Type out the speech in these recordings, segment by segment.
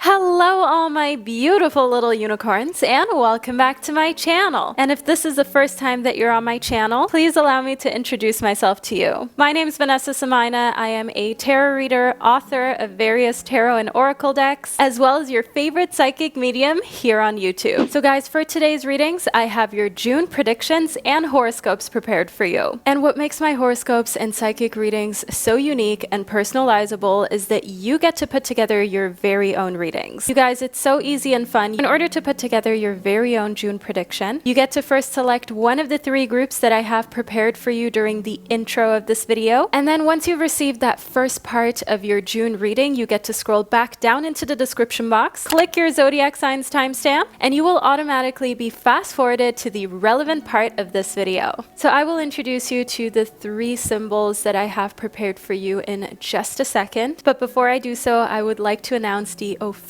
Hello all my beautiful little unicorns and welcome back to my channel. And if this is the first time that you're on my channel, please allow me to introduce myself to you. My name is Vanessa Somuayina. I am a tarot reader, author of various tarot and oracle decks, as well as your favorite psychic medium here on YouTube. So guys, for today's readings, I have your June predictions and horoscopes prepared for you. And what makes my horoscopes and psychic readings so unique and personalizable is that you get to put together your very own readings. You guys, it's so easy and fun. In order to put together your very own June prediction, you get to first select one of the three groups that I have prepared for you during the intro of this video. And then once you've received that first part of your June reading, you get to scroll back down into the description box, click your zodiac signs timestamp, and you will automatically be fast forwarded to the relevant part of this video. So I will introduce you to the three symbols that I have prepared for you in just a second. But before I do so, I would like to announce the official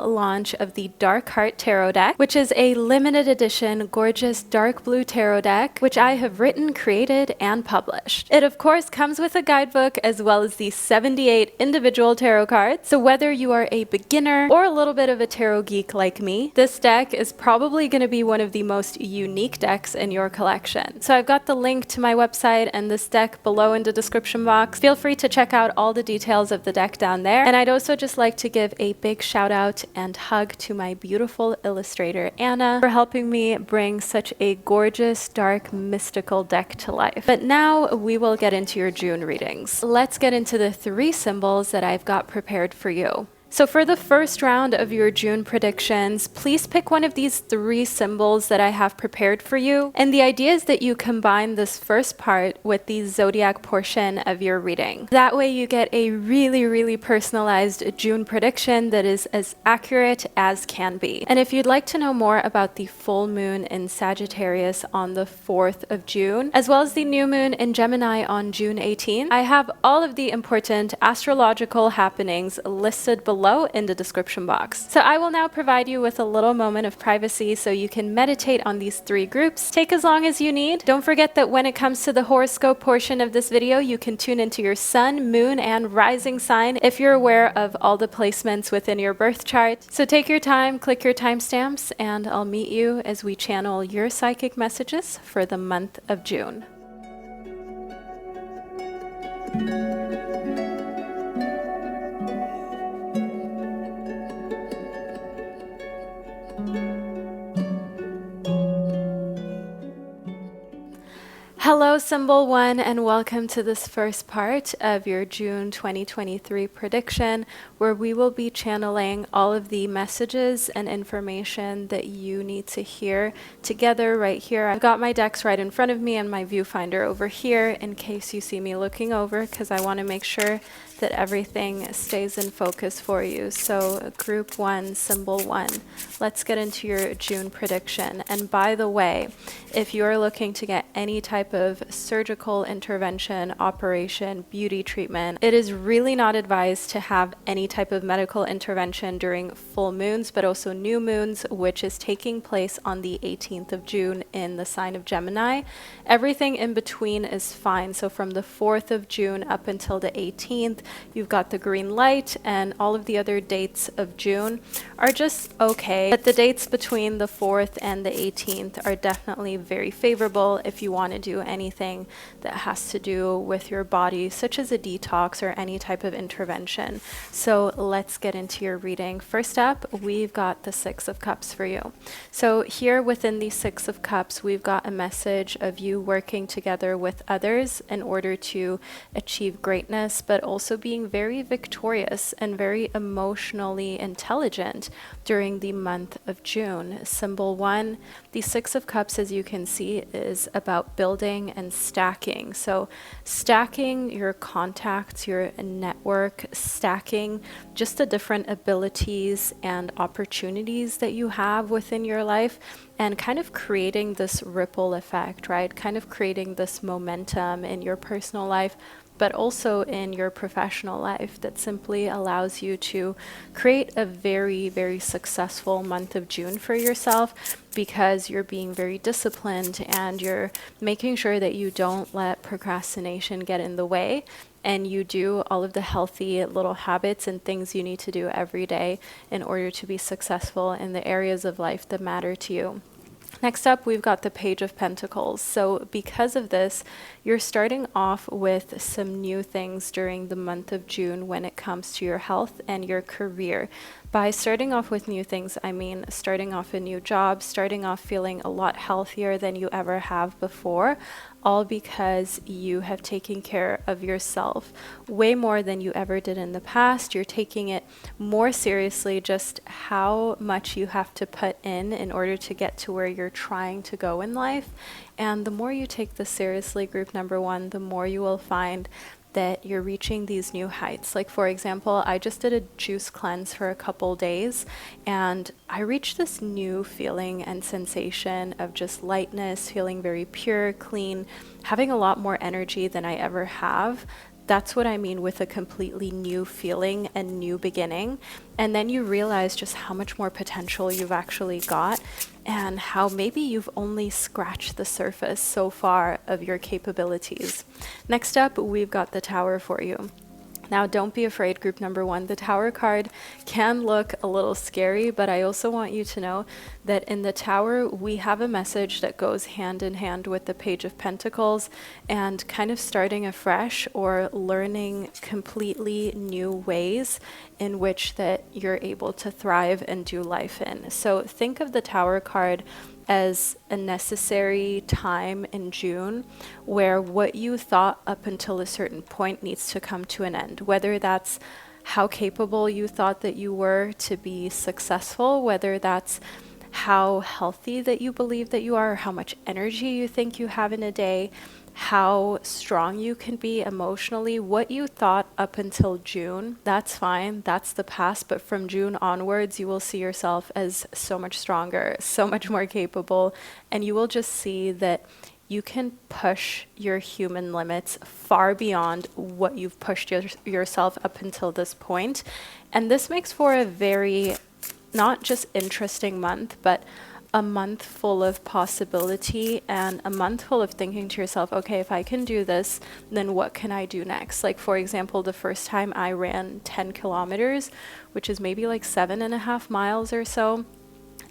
launch of the Dark Heart Tarot deck, which is a limited edition gorgeous dark blue tarot deck, which I have written, created, and published. It of course comes with a guidebook as well as the 78 individual tarot cards. So whether you are a beginner or a little bit of a tarot geek like me, this deck is probably going to be one of the most unique decks in your collection. So I've got the link to my website and this deck below in the description box. Feel free to check out all the details of the deck down there. And I'd also just like to give a big shout out and hug to my beautiful illustrator Anna for helping me bring such a gorgeous, dark, mystical deck to life. But now we will get into your June readings. Let's get into the three symbols that I've got prepared for you. So for the first round of your June predictions, please pick one of these three symbols that I have prepared for you. And the idea is that you combine this first part with the zodiac portion of your reading. That way you get a really personalized June prediction that is as accurate as can be. And if you'd like to know more about the full moon in Sagittarius on the 4th of June, as well as the new moon in Gemini on June 18th, I have all of the important astrological happenings listed below in the description box. So I will now provide you with a little moment of privacy so you can meditate on these three groups. Take as long as you need. Don't forget that when it comes to the horoscope portion of this video, you can tune into your sun, moon, and rising sign if you're aware of all the placements within your birth chart. So take your time, click your timestamps, and I'll meet you as we channel your psychic messages for the month of June. Hello symbol 1 and welcome to this first part of your June 2023 prediction, where we will be channeling all of the messages and information that you need to hear together right here. I've got my decks right in front of me and my viewfinder over here in case you see me looking over, because I want to make sure that everything stays in focus for you. So group 1, symbol 1, let's get into your June prediction. And by the way, if you're looking to get any type of surgical intervention, operation, beauty treatment, it is really not advised to have any type of medical intervention during full moons, but also new moons, which is taking place on the 18th of June in the sign of Gemini. Everything in between is fine. So from the 4th of June up until the 18th, you've got the green light, and all of the other dates of June are just okay. But the dates between the 4th and the 18th are definitely very favorable if you want to do anything that has to do with your body, such as a detox or any type of intervention. So let's get into your reading. First up, we've got the Six of Cups for you. So here within the Six of Cups, we've got a message of you working together with others in order to achieve greatness, but also being very victorious and very emotionally intelligent during the month of June. Symbol 1, the Six of Cups, as you can see, is about building and stacking. So stacking your contacts, your network, stacking just the different abilities and opportunities that you have within your life, and kind of creating this ripple effect, right? Kind of creating this momentum in your personal life, but also in your professional life that simply allows you to create a very successful month of June for yourself, because you're being very disciplined and you're making sure that you don't let procrastination get in the way, and you do all of the healthy little habits and things you need to do every day in order to be successful in the areas of life that matter to you. Next up, we've got the Page of Pentacles. So because of this, you're starting off with some new things during the month of June when it comes to your health and your career. By starting off with new things, I mean starting off a new job, starting off feeling a lot healthier than you ever have before, all because you have taken care of yourself way more than you ever did in the past. You're taking it more seriously, just how much you have to put in order to get to where you're trying to go in life. And the more you take this seriously, group number one, the more you will find that you're reaching these new heights. Like, for example, I just did a juice cleanse for a couple days, and I reached this new feeling and sensation of just lightness, feeling very pure, clean, having a lot more energy than I ever have. That's what I mean with a completely new feeling and new beginning. And then you realize just how much more potential you've actually got, and how maybe you've only scratched the surface so far of your capabilities. Next up, we've got the Tower for you. Now, don't be afraid, group number one. The Tower card can look a little scary, but I also want you to know that in the Tower, we have a message that goes hand in hand with the Page of Pentacles, and kind of starting afresh or learning completely new ways in which that you're able to thrive and do life in. So think of the Tower card as a necessary time in June where what you thought up until a certain point needs to come to an end, whether that's how capable you thought that you were to be successful, whether that's how healthy that you believe that you are, or how much energy you think you have in a day, how strong you can be emotionally. What you thought up until June, that's fine, that's the past, but from June onwards, you will see yourself as so much stronger, so much more capable, and you will just see that you can push your human limits far beyond what you've pushed yourself up until this point. And this makes for a very, not just interesting month, but a month full of possibility, and a month full of thinking to yourself, okay, if I can do this, then what can I do next? Like, for example, the first time I ran 10 kilometers, which is maybe like 7.5 miles or so,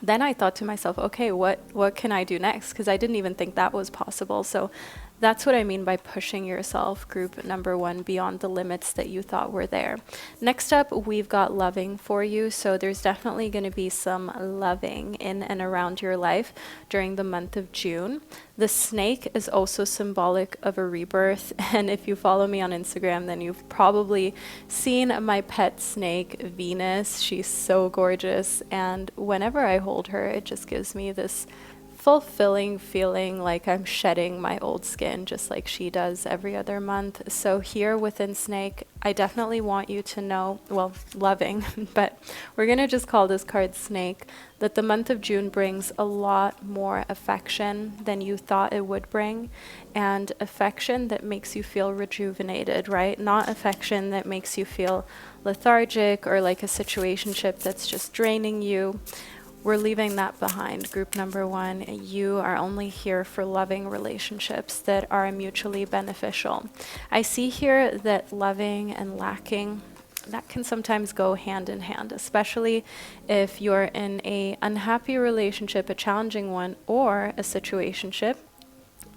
then I thought to myself, okay, what can I do next? Because I didn't even think that was possible. So that's what I mean by pushing yourself, group number one, beyond the limits that you thought were there. Next up, we've got loving for you. So there's definitely going to be some loving in and around your life during the month of June. The snake is also symbolic of a rebirth. And if you follow me on Instagram, then you've probably seen my pet snake, Venus. She's so gorgeous. And whenever I hold her, it just gives me this fulfilling feeling like I'm shedding my old skin, just like she does every other month. So here within Snake, I definitely want you to know, well, loving, but we're going to just call this card Snake, that the month of June brings a lot more affection than you thought it would bring, and affection that makes you feel rejuvenated, right? Not affection that makes you feel lethargic or like a situationship that's just draining you. We're leaving that behind, group number one. You are only here for loving relationships that are mutually beneficial. I see here that loving and lacking, that can sometimes go hand in hand, especially if you're in a unhappy relationship, a challenging one, or a situationship.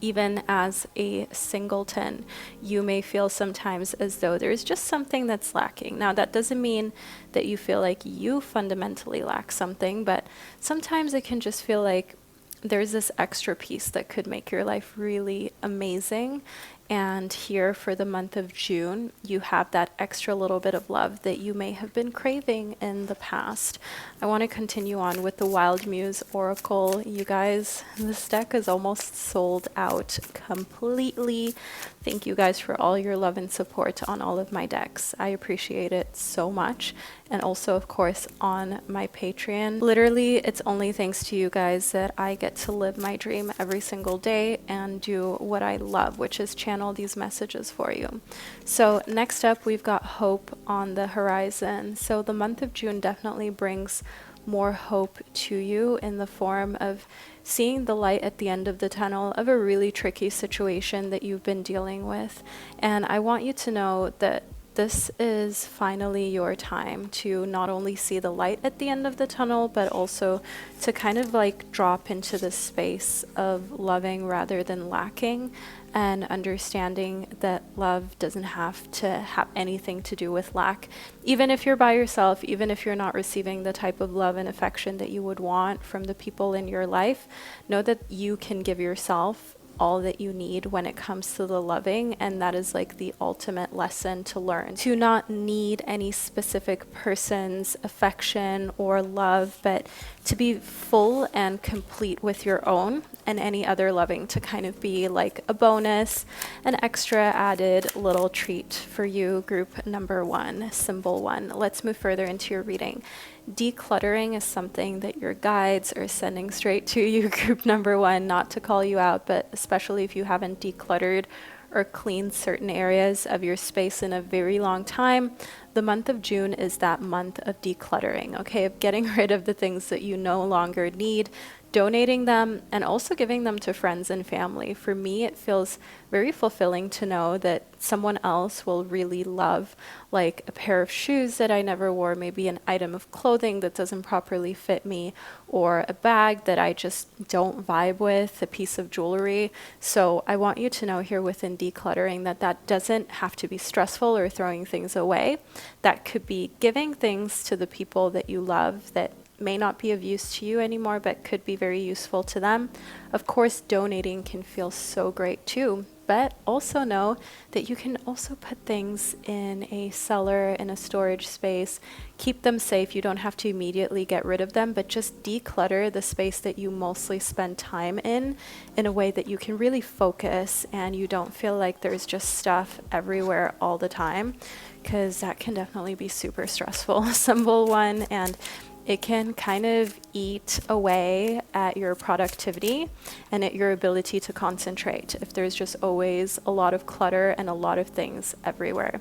Even as a singleton, you may feel sometimes as though there's just something that's lacking. Now, that doesn't mean that you feel like you fundamentally lack something, but sometimes it can just feel like there's this extra piece that could make your life really amazing. And here for the month of June, you have that extra little bit of love that you may have been craving in the past. I want to continue on with the Wild Muse Oracle. You guys, this deck is almost sold out completely. Thank you guys for all your love and support on all of my decks. I appreciate it so much. And also, of course, on my Patreon. Literally, it's only thanks to you guys that I get to live my dream every single day and do what I love, which is channel all these messages for you. So next up, we've got hope on the horizon. So the month of June definitely brings more hope to you in the form of seeing the light at the end of the tunnel of a really tricky situation that you've been dealing with. And I want you to know that this is finally your time to not only see the light at the end of the tunnel, but also to kind of like drop into the space of loving rather than lacking, and understanding that love doesn't have to have anything to do with lack. Even if you're by yourself, even if you're not receiving the type of love and affection that you would want from the people in your life, know that you can give yourself all that you need when it comes to the loving, and that is like the ultimate lesson to learn. To not need any specific person's affection or love, but to be full and complete with your own, and any other loving to kind of be like a bonus, an extra added little treat for you, group number 1, symbol 1. Let's move further into your reading. Decluttering is something that your guides are sending straight to you, group number 1, not to call you out, but especially if you haven't decluttered or cleaned certain areas of your space in a very long time. The month of June is that month of decluttering, okay, of getting rid of the things that you no longer need, donating them, and also giving them to friends and family. For me, it feels very fulfilling to know that someone else will really love like a pair of shoes that I never wore, maybe an item of clothing that doesn't properly fit me, or a bag that I just don't vibe with, a piece of jewelry. So I want you to know here within decluttering that that doesn't have to be stressful or throwing things away. That could be giving things to the people that you love that may not be of use to you anymore, but could be very useful to them. Of course, donating can feel so great too, but also know that you can also put things in a cellar, in a storage space, keep them safe. You don't have to immediately get rid of them, but just declutter the space that you mostly spend time in a way that you can really focus and you don't feel like there's just stuff everywhere all the time, because that can definitely be super stressful. Symbol 1, and it can kind of eat away at your productivity and at your ability to concentrate if there's just always a lot of clutter and a lot of things everywhere.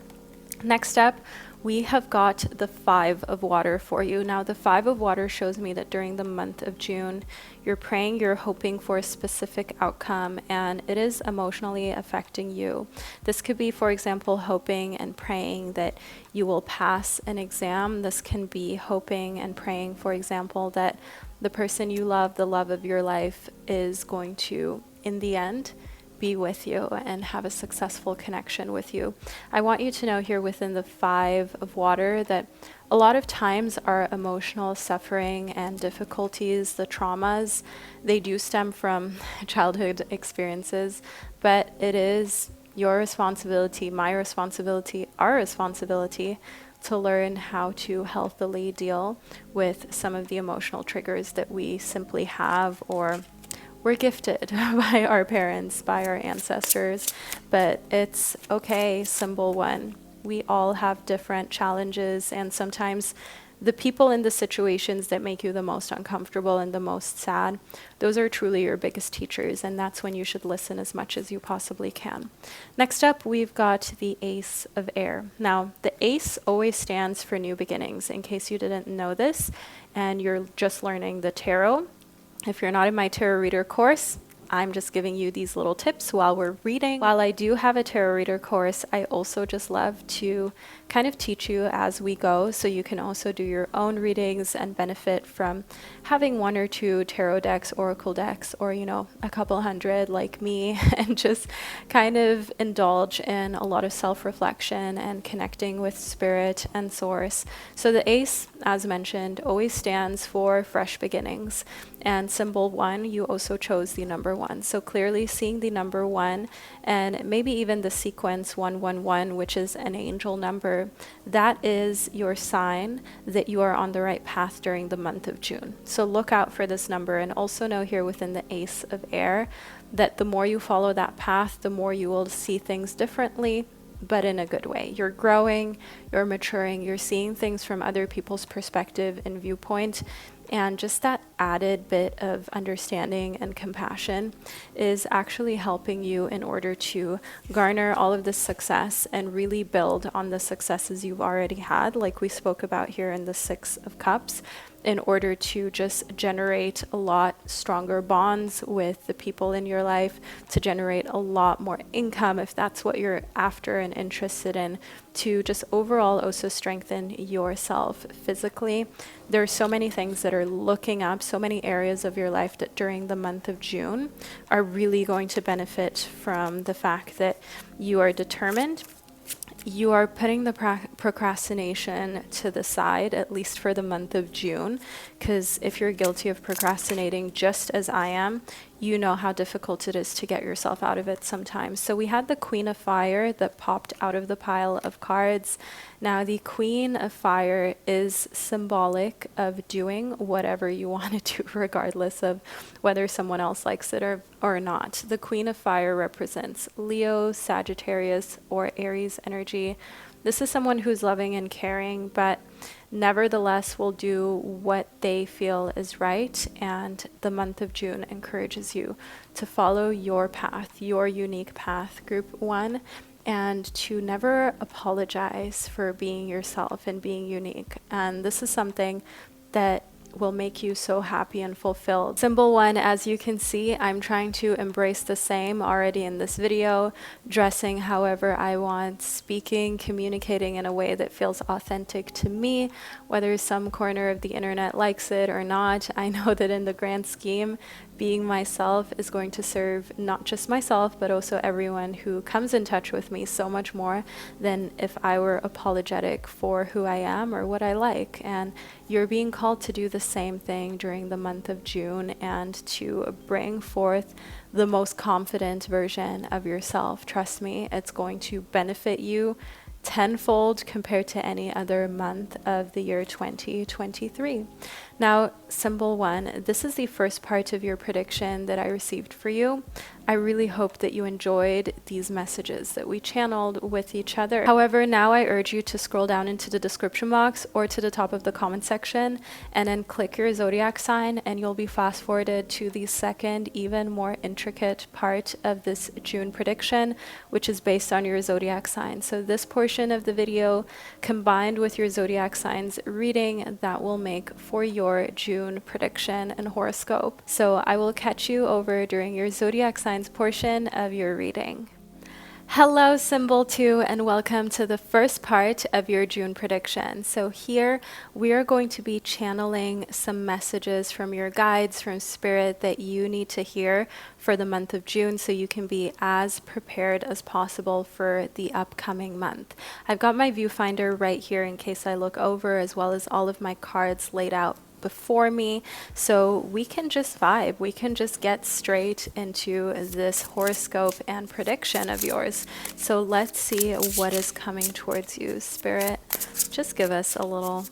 Next up, we have got the 5 of water for you. Now, the 5 of water shows me that during the month of June, you're praying, you're hoping for a specific outcome, and it is emotionally affecting you. This could be, for example, hoping and praying that you will pass an exam. This can be hoping and praying, for example, that the person you love, the love of your life, is going to, in the end, be with you and have a successful connection with you. I want you to know here within the 5 of water that a lot of times our emotional suffering and difficulties, the traumas, they do stem from childhood experiences, but it is your responsibility, my responsibility, our responsibility to learn how to healthily deal with some of the emotional triggers that we simply have or we're gifted by our parents, by our ancestors. But it's okay, symbol 1. We all have different challenges, and sometimes the people in the situations that make you the most uncomfortable and the most sad, those are truly your biggest teachers, and that's when you should listen as much as you possibly can. Next up, we've got the Ace of Air. Now, the Ace always stands for new beginnings, in case you didn't know this, and you're just learning the tarot. If you're not in my tarot reader course, I'm just giving you these little tips while we're reading. While I do have a tarot reader course, I also just love to kind of teach you as we go, so you can also do your own readings and benefit from having 1 or 2 tarot decks, oracle decks, or a couple hundred like me, and just kind of indulge in a lot of self-reflection and connecting with spirit and source. So the Ace, as mentioned, always stands for fresh beginnings, and symbol 1, you also chose the number 1. So clearly seeing the number 1 and maybe even the sequence 111, which is an angel number, that is your sign that you are on the right path during the month of June. So look out for this number, and also know here within the Ace of Air that the more you follow that path, the more you will see things differently, but in a good way. You're growing, you're maturing, you're seeing things from other people's perspective and viewpoint, And just that added bit of understanding and compassion is actually helping you in order to garner all of this success and really build on the successes you've already had, like we spoke about here in the Six of Cups, in order to just generate a lot stronger bonds with the people in your life, to generate a lot more income if that's what you're after and interested in, to just overall also strengthen yourself physically. There are so many things that are looking up, so many areas of your life that during the month of June are really going to benefit from the fact that you are determined. You are putting the procrastination to the side, at least for the month of June, because if you're guilty of procrastinating just as I am, you know how difficult it is to get yourself out of it sometimes. So we had the Queen of Fire that popped out of the pile of cards. Now, the Queen of Fire is symbolic of doing whatever you want to do, regardless of whether someone else likes it or not. The Queen of Fire represents Leo, Sagittarius, or Aries energy. This is someone who's loving and caring, but nevertheless will do what they feel is right. And the month of June encourages you to follow your path, your unique path, group one, and to never apologize for being yourself and being unique. And this is something that will make you so happy and fulfilled. Symbol one, as you can see, I'm trying to embrace the same already in this video, dressing however I want, speaking, communicating in a way that feels authentic to me, whether some corner of the internet likes it or not. I know that in the grand scheme, being myself is going to serve not just myself, but also everyone who comes in touch with me so much more than if I were apologetic for who I am or what I like. And you're being called to do the same thing during the month of June and to bring forth the most confident version of yourself. Trust me, it's going to benefit you tenfold compared to any other month of the year 2023. Now, symbol one, this is the first part of your prediction that I received for you. I really hope that you enjoyed these messages that we channeled with each other. However, now I urge you to scroll down into the description box or to the top of the comment section and then click your zodiac sign, and you'll be fast forwarded to the second, even more intricate part of this June prediction, which is based on your zodiac sign. So this portion of the video combined with your zodiac signs reading, that will make for your June prediction and horoscope. So I will catch you over during your zodiac signs portion of your reading. Hello, symbol 2, and welcome to the first part of your June prediction. So here we are going to be channeling some messages from your guides, from spirit, that you need to hear for the month of June so you can be as prepared as possible for the upcoming month. I've got my viewfinder right here in case I look over, as well as all of my cards laid out before me, so we can just vibe. We can just get straight into this horoscope and prediction of yours. So let's see what is coming towards you. Spirit, just give us a little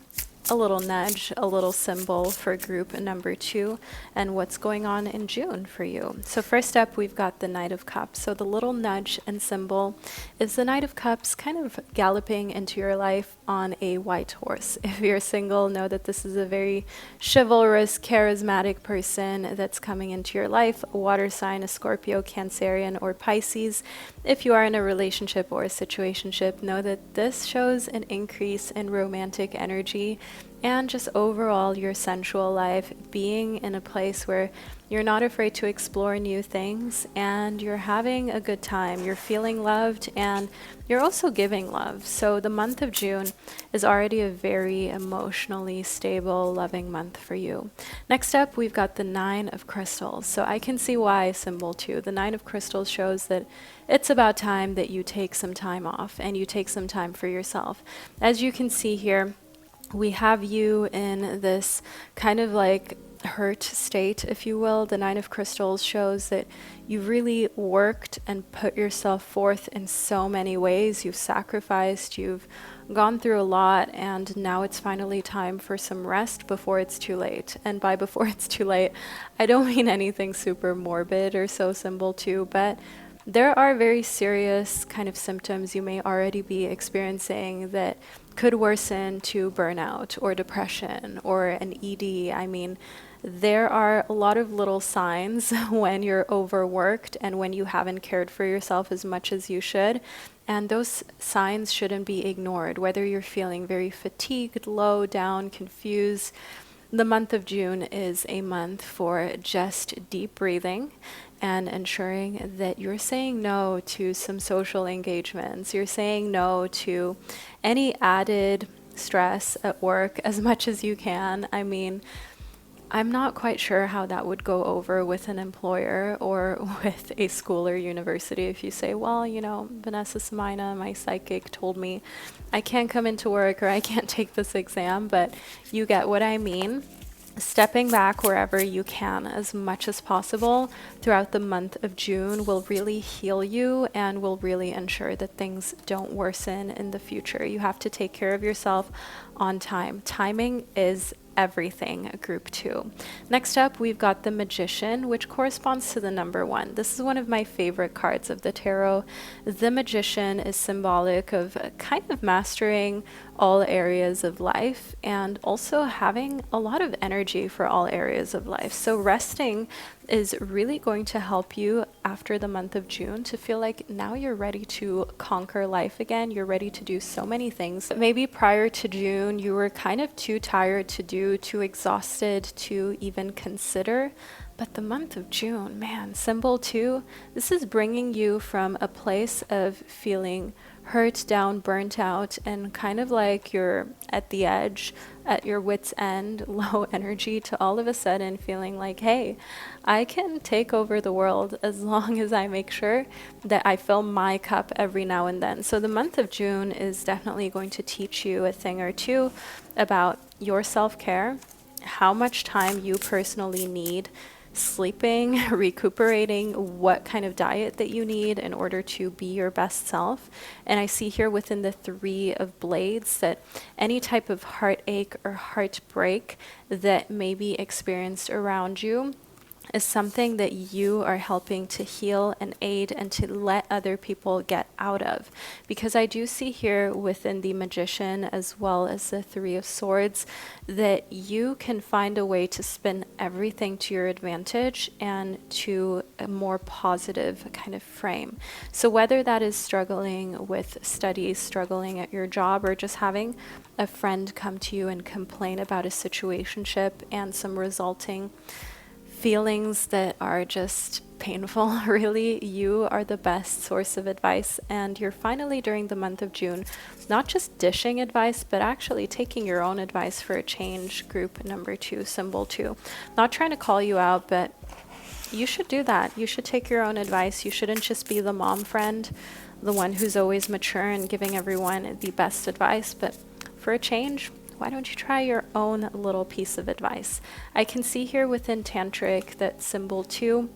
nudge, a little symbol for group number 2 and what's going on in June for you. So first up, we've got the Knight of Cups. So the little nudge and symbol is the Knight of Cups kind of galloping into your life on a white horse. If you're single, know that this is a very chivalrous, charismatic person that's coming into your life, a water sign, a Scorpio, Cancerian, or Pisces. If you are in a relationship or a situationship, know that this shows an increase in romantic energy and just overall your sensual life, being in a place where you're not afraid to explore new things and you're having a good time. You're feeling loved and you're also giving love. So the month of June is already a very emotionally stable, loving month for you. Next up, we've got the Nine of Crystals. So I can see why, symbol 2. The Nine of Crystals shows that it's about time that you take some time off and you take some time for yourself. As you can see here, we have you in this kind of like hurt state, if you will. The Nine of Crystals shows that you really worked and put yourself forth in so many ways. You've sacrificed, you've gone through a lot, and now it's finally time for some rest before it's too late. And by before it's too late, I don't mean anything super morbid or so, symbol 2, but there are very serious kind of symptoms you may already be experiencing that could worsen to burnout or depression or an ED. I mean, there are a lot of little signs when you're overworked and when you haven't cared for yourself as much as you should. And those signs shouldn't be ignored, whether you're feeling very fatigued, low, down, confused. The month of June is a month for just deep breathing and ensuring that you're saying no to some social engagements. You're saying no to any added stress at work as much as you can. I mean, I'm not quite sure how that would go over with an employer or with a school or university if you say, well, you know, Vanessa Somuayina, my psychic, told me I can't come into work or I can't take this exam, but you get what I mean. Stepping back wherever you can as much as possible throughout the month of June will really heal you and will really ensure that things don't worsen in the future. You have to take care of yourself on time. Timing is everything, group 2. Next up, we've got the Magician, which corresponds to the number 1. This is one of my favorite cards of the tarot. The Magician is symbolic of kind of mastering all areas of life and also having a lot of energy for all areas of life. So resting is really going to help you after the month of June to feel like now you're ready to conquer life again. You're ready to do so many things. But maybe prior to June, you were kind of too tired to do, too exhausted to even consider. But the month of June, man, symbol 2, this is bringing you from a place of feeling hurt, down, burnt out, and kind of like you're at the edge, at your wit's end, low energy, to all of a sudden feeling like, hey, I can take over the world as long as I make sure that I fill my cup every now and then. So the month of June is definitely going to teach you a thing or two about your self-care, how much time you personally need sleeping, recuperating, what kind of diet that you need in order to be your best self. And I see here within the 3 of blades that any type of heartache or heartbreak that may be experienced around you is something that you are helping to heal and aid and to let other people get out of. Because I do see here within the Magician as well as the 3 of Swords that you can find a way to spin everything to your advantage and to a more positive kind of frame. So whether that is struggling with studies, struggling at your job, or just having a friend come to you and complain about a situationship and some resulting feelings that are just painful, really, you are the best source of advice. And you're finally, during the month of June, not just dishing advice, but actually taking your own advice for a change, group number 2, symbol 2. Not trying to call you out, but you should do that. You should take your own advice. You shouldn't just be the mom friend, the one who's always mature and giving everyone the best advice, but for a change, why don't you try your own little piece of advice? I can see here within Tantric that symbol 2,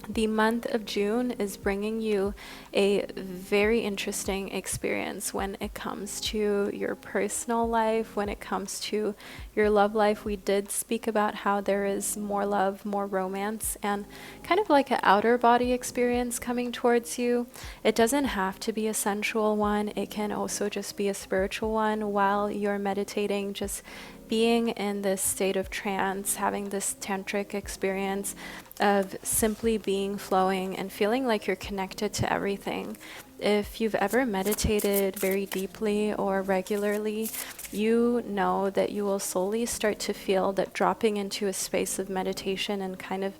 the month of June is bringing you a very interesting experience when it comes to your personal life, when it comes to your love life. We did speak about how there is more love, more romance, and kind of like an outer body experience coming towards you. It doesn't have to be a sensual one. It can also just be a spiritual one while you're meditating, just being in this state of trance, having this tantric experience of simply being, flowing, and feeling like you're connected to everything. If you've ever meditated very deeply or regularly, you know that you will slowly start to feel that dropping into a space of meditation and kind of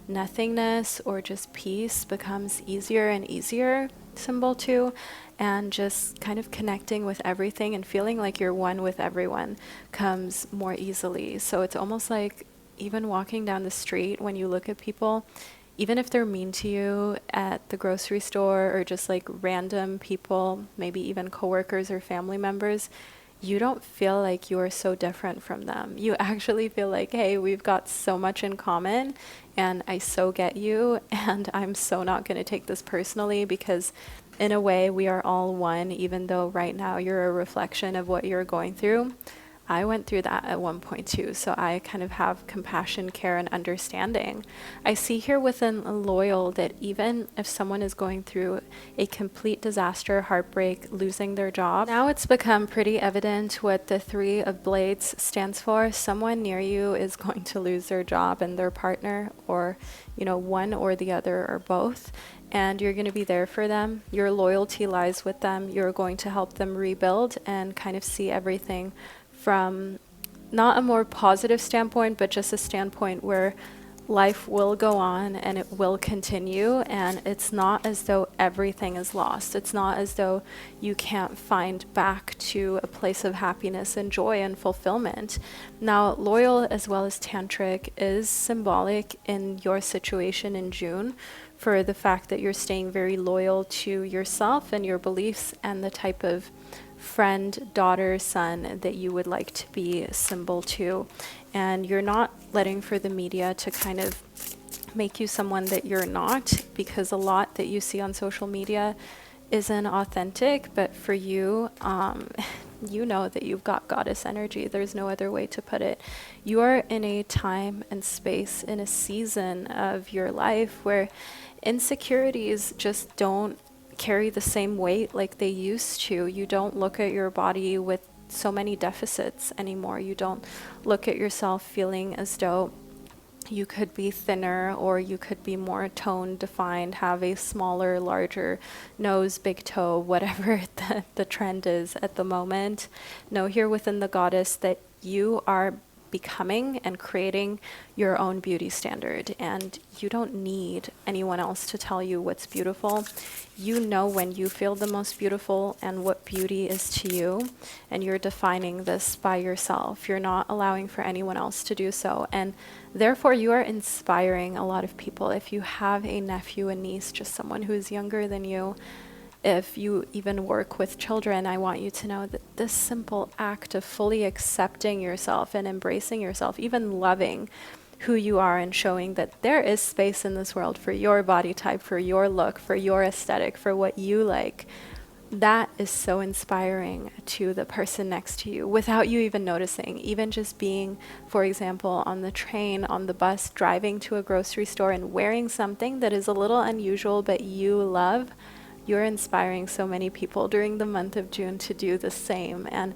nothingness or just peace becomes easier and easier, symbol 2, and just kind of connecting with everything and feeling like you're one with everyone comes more easily. So it's almost like even walking down the street, when you look at people, even if they're mean to you at the grocery store or just like random people, maybe even coworkers or family members, you don't feel like you're so different from them. You actually feel like, hey, we've got so much in common and I so get you, and I'm so not going to take this personally, because in a way we are all one, even though right now you're a reflection of what you're going through. I went through that at one point too, so I kind of have compassion, care, and understanding. I see here within loyal that even if someone is going through a complete disaster, heartbreak, losing their job, now it's become pretty evident what the Three of Blades stands for. Someone near you is going to lose their job and their partner, or, you know, one or the other or both. And you're going to be there for them. Your loyalty lies with them. You're going to help them rebuild and kind of see everything from not a more positive standpoint, but just a standpoint where life will go on and it will continue, and it's not as though everything is lost. It's not as though you can't find back to a place of happiness and joy and fulfillment. Now, loyal as well as tantric is symbolic in your situation in June for the fact that you're staying very loyal to yourself and your beliefs and the type of friend, daughter, son that you would like to be symbol to. And you're not letting for the media to kind of make you someone that you're not, because a lot that you see on social media isn't authentic. But for you, you know that you've got goddess energy. There's no other way to put it. You are in a time and space, in a season of your life where insecurities just don't carry the same weight like they used to. You don't look at your body with so many deficits anymore. You don't look at yourself feeling as though you could be thinner or you could be more tone defined, have a smaller, larger nose, big toe, whatever the trend is at the moment. Know here within the goddess that you are becoming and creating your own beauty standard, and you don't need anyone else to tell you what's beautiful. You know when you feel the most beautiful and what beauty is to you, and you're defining this by yourself. You're not allowing for anyone else to do so, and therefore you are inspiring a lot of people. If you have a nephew, a niece, just someone who is younger than you, if you even work with children, I want you to know that this simple act of fully accepting yourself and embracing yourself, even loving who you are and showing that there is space in this world for your body type, for your look, for your aesthetic, for what you like, that is so inspiring to the person next to you without you even noticing. Even just being, for example, on the train, on the bus, driving to a grocery store and wearing something that is a little unusual but you love, you're inspiring so many people during the month of June to do the same. And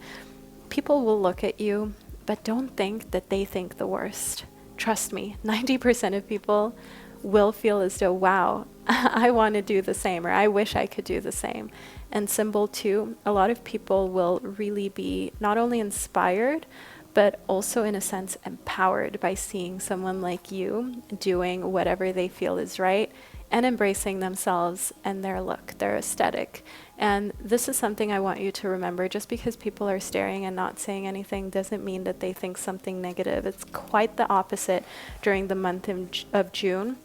people will look at you, but don't think that they think the worst. Trust me, 90% of people will feel as though, wow, I want to do the same, or I wish I could do the same. And symbol 2, a lot of people will really be not only inspired, but also in a sense empowered by seeing someone like you doing whatever they feel is right and embracing themselves and their look, their aesthetic. And this is something I want you to remember. Just because people are staring and not saying anything doesn't mean that they think something negative. It's quite the opposite during the month of June.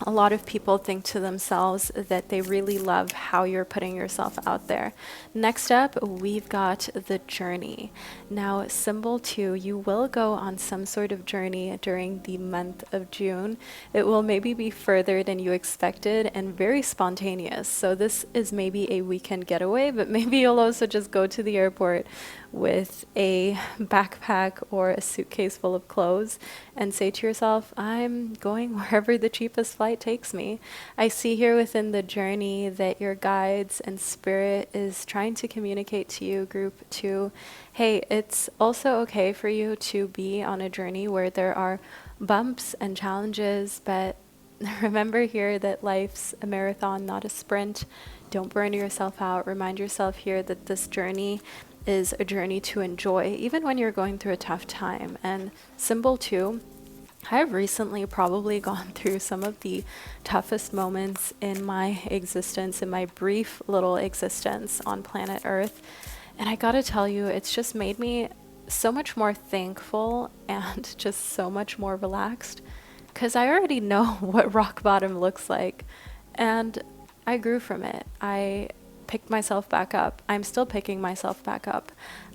A lot of people think to themselves that they really love how you're putting yourself out there. Next up, we've got the journey. Now, symbol 2, you will go on some sort of journey during the month of June. It will maybe be further than you expected and very spontaneous. So this is maybe a weekend getaway, but maybe you'll also just go to the airport with a backpack or a suitcase full of clothes and say to yourself, I'm going wherever the cheapest flight takes me. I see here within the journey that your guides and spirit is trying to communicate to you, group 2, hey, it's also okay for you to be on a journey where there are bumps and challenges, but remember here that life's a marathon, not a sprint. Don't burn yourself out. Remind yourself here that this journey is a journey to enjoy, even when you're going through a tough time. And symbol 2, I've recently probably gone through some of the toughest moments in my existence, in my brief little existence on planet Earth. And I gotta tell you, it's just made me so much more thankful and just so much more relaxed, because I already know what rock bottom looks like. And I grew from it. I picked myself back up. I'm still picking myself back up.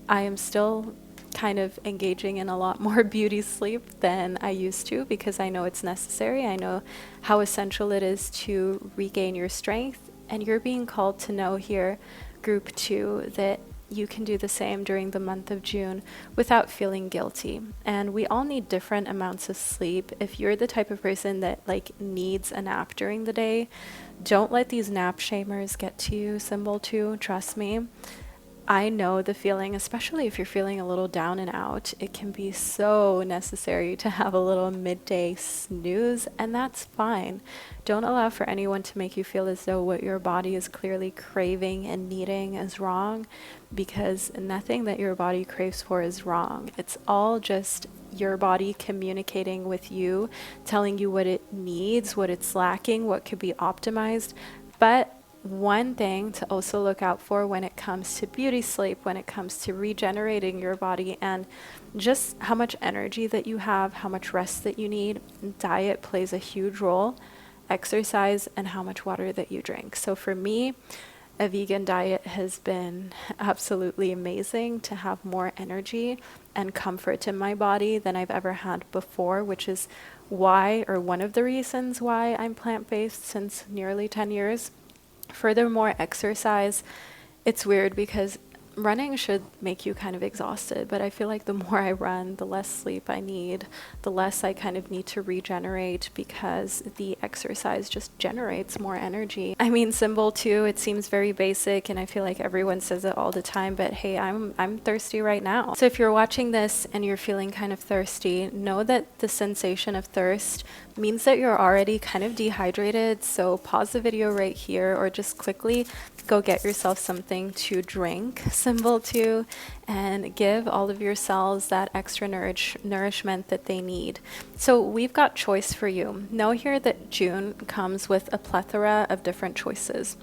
I am still kind of engaging in a lot more beauty sleep than I used to, because I know it's necessary. I know how essential it is to regain your strength, and you're being called to know here, group 2, that you can do the same during the month of June without feeling guilty. And we all need different amounts of sleep. If you're the type of person that like needs a nap during the day, don't let these nap shamers get to you, symbol 2. Trust me. I know the feeling, especially if you're feeling a little down and out. It can be so necessary to have a little midday snooze, and that's fine. Don't allow for anyone to make you feel as though what your body is clearly craving and needing is wrong, because nothing that your body craves for is wrong. It's all just your body communicating with you, telling you what it needs, what it's lacking, what could be optimized. But one thing to also look out for when it comes to beauty sleep, when it comes to regenerating your body and just how much energy that you have, how much rest that you need, diet plays a huge role, exercise, and how much water that you drink. So for me, a vegan diet has been absolutely amazing to have more energy and comfort in my body than I've ever had before, which is why, or one of the reasons why I'm plant-based since nearly 10 years. Furthermore, exercise, it's weird because running should make you kind of exhausted, but I feel like the more I run, the less sleep I need, the less I kind of need to regenerate, because the exercise just generates more energy. I mean, symbol 2, it seems very basic and I feel like everyone says it all the time, but hey, I'm thirsty right now. So if you're watching this and you're feeling kind of thirsty, know that the sensation of thirst means that you're already kind of dehydrated. So pause the video right here, or just quickly go get yourself something to drink, symbol 2, and give all of your cells that extra nourishment that they need. So we've got choice for you. Know here that June comes with a plethora of different choices.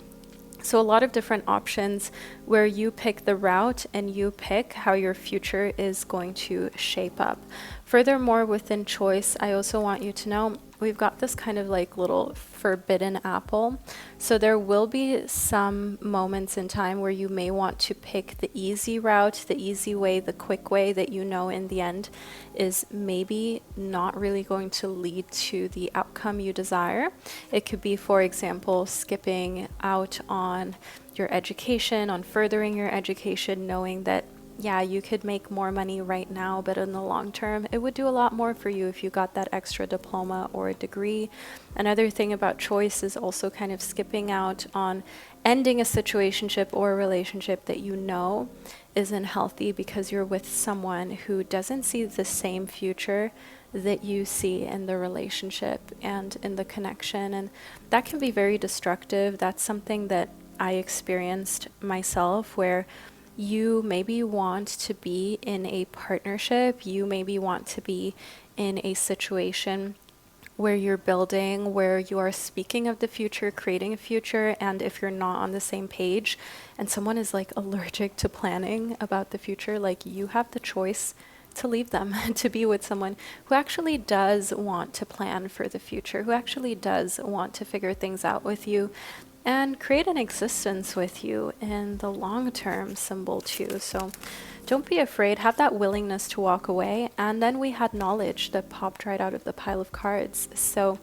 So a lot of different options where you pick the route and you pick how your future is going to shape up. Furthermore, within choice, I also want you to know we've got this kind of like little forbidden apple. So there will be some moments in time where you may want to pick the easy route, the easy way, the quick way that you know in the end is maybe not really going to lead to the outcome you desire. It could be, for example, skipping out on your education, on furthering your education, knowing that yeah, you could make more money right now, but in the long term, it would do a lot more for you if you got that extra diploma or a degree. Another thing about choice is also kind of skipping out on ending a situationship or a relationship that you know isn't healthy because you're with someone who doesn't see the same future that you see in the relationship and in the connection. And that can be very destructive. That's something that I experienced myself, where you maybe want to be in a partnership, you maybe want to be in a situation where you're building, where you are speaking of the future, creating a future, and if you're not on the same page and someone is like allergic to planning about the future, like you have the choice to leave them to be with someone who actually does want to plan for the future, who actually does want to figure things out with you and create an existence with you in the long term, symbol 2. So don't be afraid, have that willingness to walk away. And then we had knowledge that popped right out of the pile of cards. So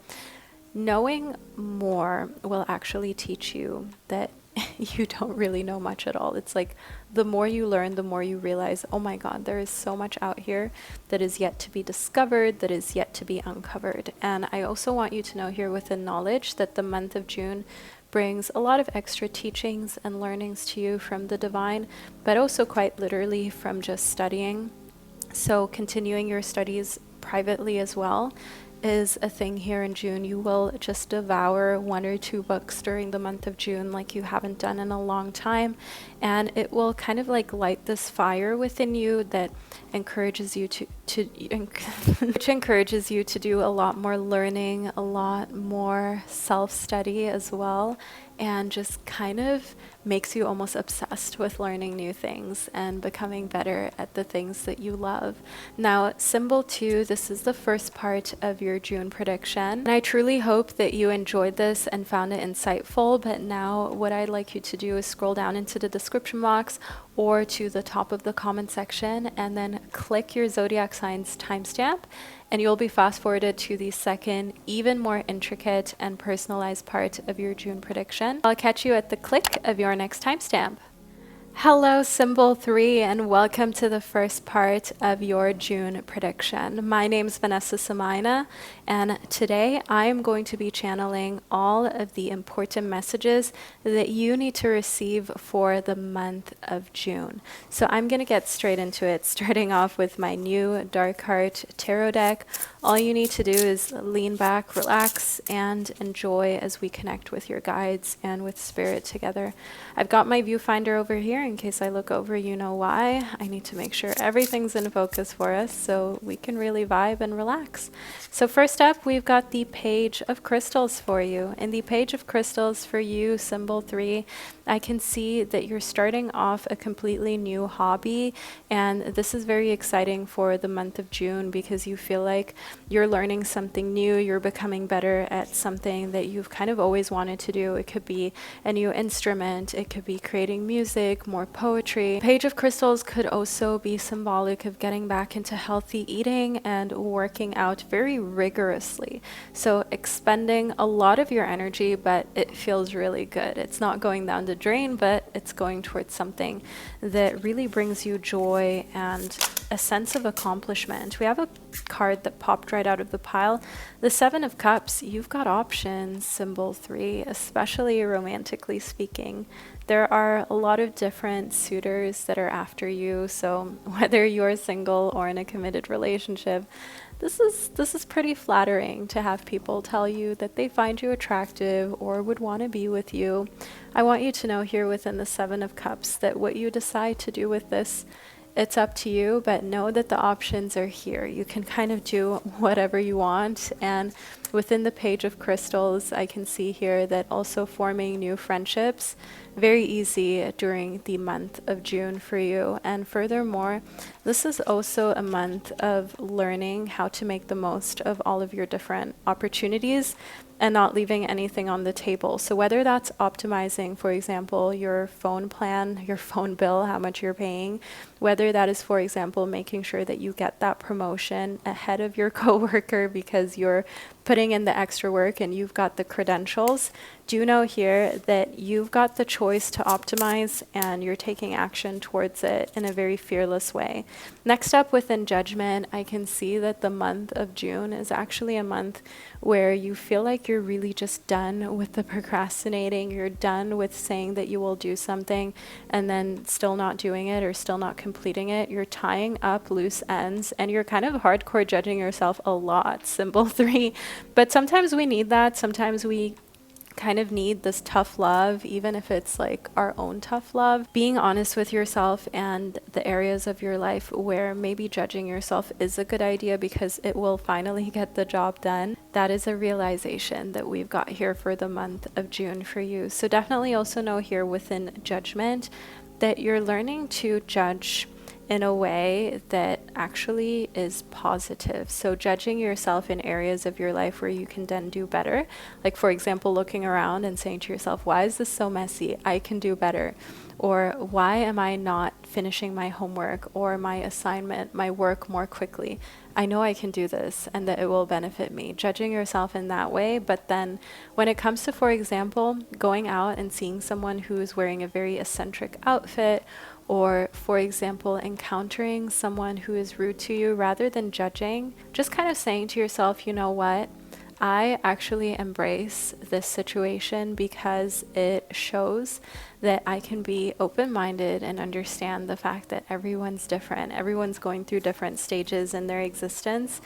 knowing more will actually teach you that you don't really know much at all. It's like the more you learn, the more you realize, oh my God, there is so much out here that is yet to be discovered, that is yet to be uncovered. And I also want you to know here within knowledge that the month of June brings a lot of extra teachings and learnings to you from the divine, but also quite literally from just studying. So continuing your studies privately as well is a thing here in June. You will just devour 1 or 2 books during the month of June like you haven't done in a long time, and it will kind of like light this fire within you that encourages you which encourages you to do a lot more learning, a lot more self-study as well, and just kind of makes you almost obsessed with learning new things and becoming better at the things that you love. Now, symbol 2, this is the first part of your June prediction. And I truly hope that you enjoyed this and found it insightful. But now what I'd like you to do is scroll down into the description box or to the top of the comment section and then click your zodiac signs timestamp, and you'll be fast forwarded to the second, even more intricate and personalized part of your June prediction. I'll catch you at the click of your next timestamp. Hello, Symbol 3, and welcome to the first part of your June prediction. My name is Vanessa Somuayina, and today I am going to be channeling all of the important messages that you need to receive for the month of June. So I'm going to get straight into it, starting off with my new Dark Heart Tarot deck. All you need to do is lean back, relax, and enjoy as we connect with your guides and with Spirit together. I've got my viewfinder over here. In case I look over, you know why. I need to make sure everything's in focus for us so we can really vibe and relax. So first up, we've got the Page of Crystals for you. In the Page of Crystals for you, Symbol 3, I can see that you're starting off a completely new hobby, and this is very exciting for the month of June because you feel like you're learning something new, you're becoming better at something that you've kind of always wanted to do. It could be a new instrument, it could be creating music, more poetry. Page of Crystals could also be symbolic of getting back into healthy eating and working out very rigorously. So expending a lot of your energy, but it feels really good. It's not going down the drain, but it's going towards something that really brings you joy and a sense of accomplishment. We have a card that popped right out of the pile. The Seven of Cups. You've got options, Symbol 3, especially romantically speaking. There are a lot of different suitors that are after you, so whether you're single or in a committed relationship, this is pretty flattering to have people tell you that they find you attractive or would want to be with you. I want you to know here within the Seven of Cups that what you decide to do with this, it's up to you, but know that the options are here. You can kind of do whatever you want. And within the Page of Crystals, I can see here that also forming new friendships, very easy during the month of June for you. And furthermore, this is also a month of learning how to make the most of all of your different opportunities and not leaving anything on the table. So whether that's optimizing, for example, your phone plan, your phone bill, how much you're paying, whether that is, for example, making sure that you get that promotion ahead of your coworker because you're putting in the extra work and you've got the credentials, do know here that you've got the choice to optimize and you're taking action towards it in a very fearless way. Next up, within Judgment, I can see that the month of June is actually a month where you feel like you're really just done with the procrastinating. You're done with saying that you will do something and then still not doing it or still not completing it. You're tying up loose ends and you're kind of hardcore judging yourself a lot, Symbol 3. But sometimes we need that. Sometimes we kind of need this tough love, even if it's like our own tough love. Being honest with yourself and the areas of your life where maybe judging yourself is a good idea because it will finally get the job done. That is a realization that we've got here for the month of June for you. So definitely also know here within Judgment that you're learning to judge in a way that actually is positive. So judging yourself in areas of your life where you can then do better. Like, for example, looking around and saying to yourself, why is this so messy? I can do better. Or why am I not finishing my homework or my assignment, my work more quickly? I know I can do this and that it will benefit me. Judging yourself in that way. But then when it comes to, for example, going out and seeing someone who is wearing a very eccentric outfit, or, for example, encountering someone who is rude to you, rather than judging, just kind of saying to yourself, you know what? I actually embrace this situation because it shows that I can be open-minded and understand the fact that everyone's different. Everyone's going through different stages in their existence.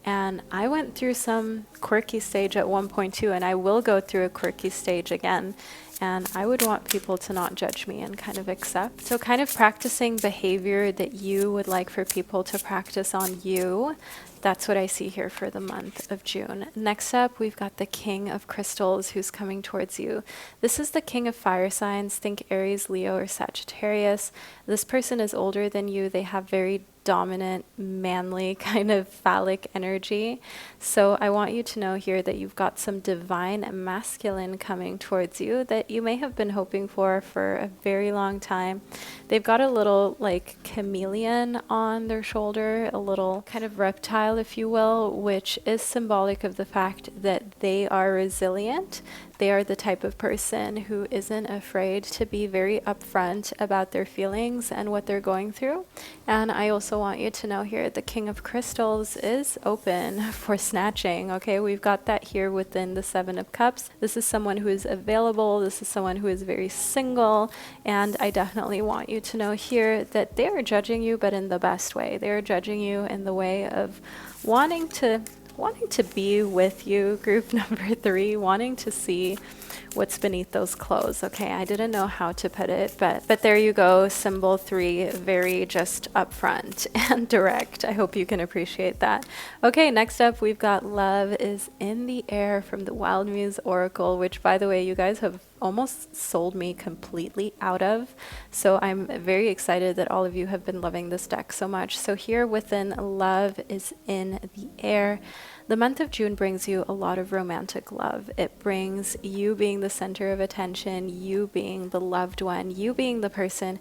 And I went through some quirky stage at one point too, and I will go through a quirky stage again. And I would want people to not judge me and kind of accept. So kind of practicing behavior that you would like for people to practice on you. That's what I see here for the month of June. Next up, we've got the King of Crystals who's coming towards you. This is the King of Fire signs. Think Aries, Leo, or Sagittarius. This person is older than you. They have very dominant, manly, kind of phallic energy. So I want you to know here that you've got some divine masculine coming towards you that you may have been hoping for a very long time. They've got a little like chameleon on their shoulder, a little kind of reptile style, if you will, which is symbolic of the fact that they are resilient. They are the type of person who isn't afraid to be very upfront about their feelings and what they're going through. And I also want you to know here, the King of Crystals is open for snatching. Okay, we've got that here within the Seven of Cups. This is someone who is available. This is someone who is very single. And I definitely want you to know here that they are judging you, but in the best way. They are judging you in the way of wanting to be with you, group number 3, wanting to see what's beneath those clothes. Okay, I didn't know how to put it, but there you go, symbol 3, very just upfront and direct. I hope you can appreciate that. Okay, next up we've got love is in the air from the Wild Muse Oracle, which, by the way, you guys have almost sold me completely out of. So I'm very excited that all of you have been loving this deck so much. So here within love is in the air, the month of June brings you a lot of romantic love. It brings you being the center of attention, you being the loved one, you being the person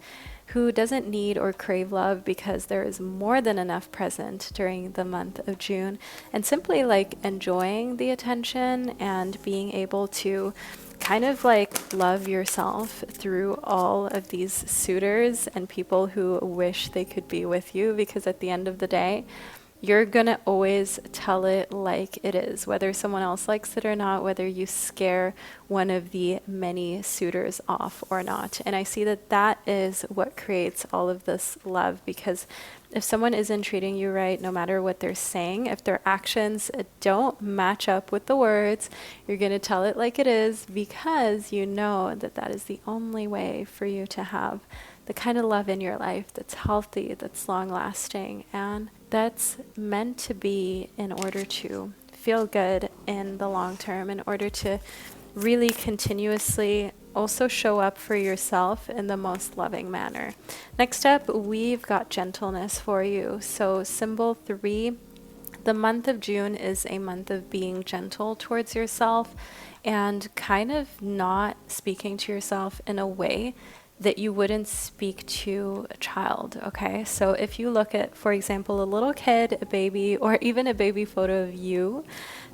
who doesn't need or crave love because there is more than enough present during the month of June, and simply like enjoying the attention and being able to kind of like love yourself through all of these suitors and people who wish they could be with you, because at the end of the day, you're gonna always tell it like it is, whether someone else likes it or not, whether you scare one of the many suitors off or not. And I see that that is what creates all of this love, because if someone isn't treating you right, no matter what they're saying, if their actions don't match up with the words, you're gonna tell it like it is, because you know that that is the only way for you to have the kind of love in your life that's healthy, that's long lasting, and that's meant to be in order to feel good in the long term, in order to really continuously also show up for yourself in the most loving manner. Next up, we've got gentleness for you. So symbol 3, the month of June is a month of being gentle towards yourself and kind of not speaking to yourself in a way that you wouldn't speak to a child, okay? So if you look at, for example, a little kid, a baby, or even a baby photo of you,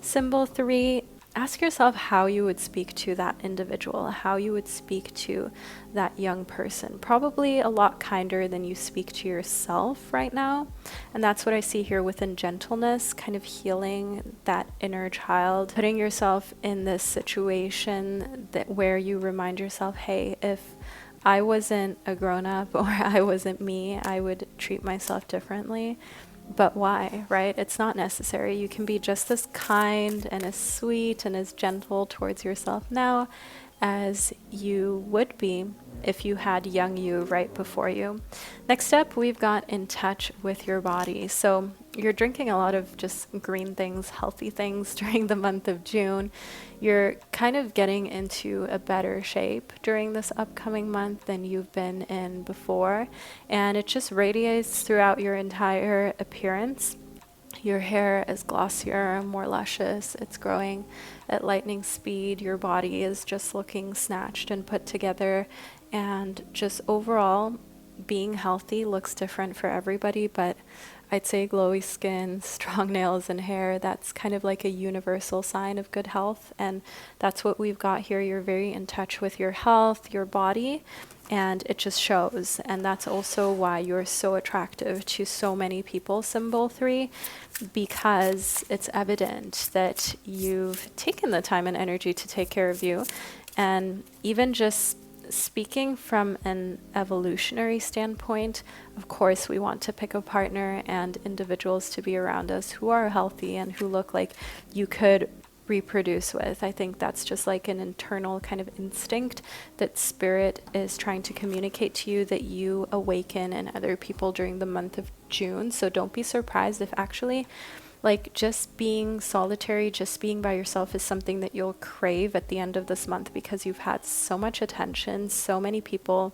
symbol 3, ask yourself how you would speak to that individual, how you would speak to that young person. Probably a lot kinder than you speak to yourself right now. And that's what I see here within gentleness, kind of healing that inner child, putting yourself in this situation that where you remind yourself, hey, if I wasn't a grown-up or I wasn't me, I would treat myself differently. But why, right? It's not necessary. You can be just as kind and as sweet and as gentle towards yourself now as you would be if you had young you right before you. Next up, we've got in touch with your body. So you're drinking a lot of just green things, healthy things during the month of June. You're kind of getting into a better shape during this upcoming month than you've been in before. And it just radiates throughout your entire appearance. Your hair is glossier, more luscious. It's growing at lightning speed. Your body is just looking snatched and put together. And just overall, being healthy looks different for everybody, but I'd say glowy skin, strong nails and hair, that's kind of like a universal sign of good health. And that's what we've got here. You're very in touch with your health, your body, and it just shows. And that's also why you're so attractive to so many people, symbol 3, because it's evident that you've taken the time and energy to take care of you. And even just speaking from an evolutionary standpoint, of course, we want to pick a partner and individuals to be around us who are healthy and who look like you could reproduce with. I think that's just like an internal kind of instinct that spirit is trying to communicate to you, that you awaken in other people during the month of June. So don't be surprised if actually like just being solitary, just being by yourself is something that you'll crave at the end of this month, because you've had so much attention, so many people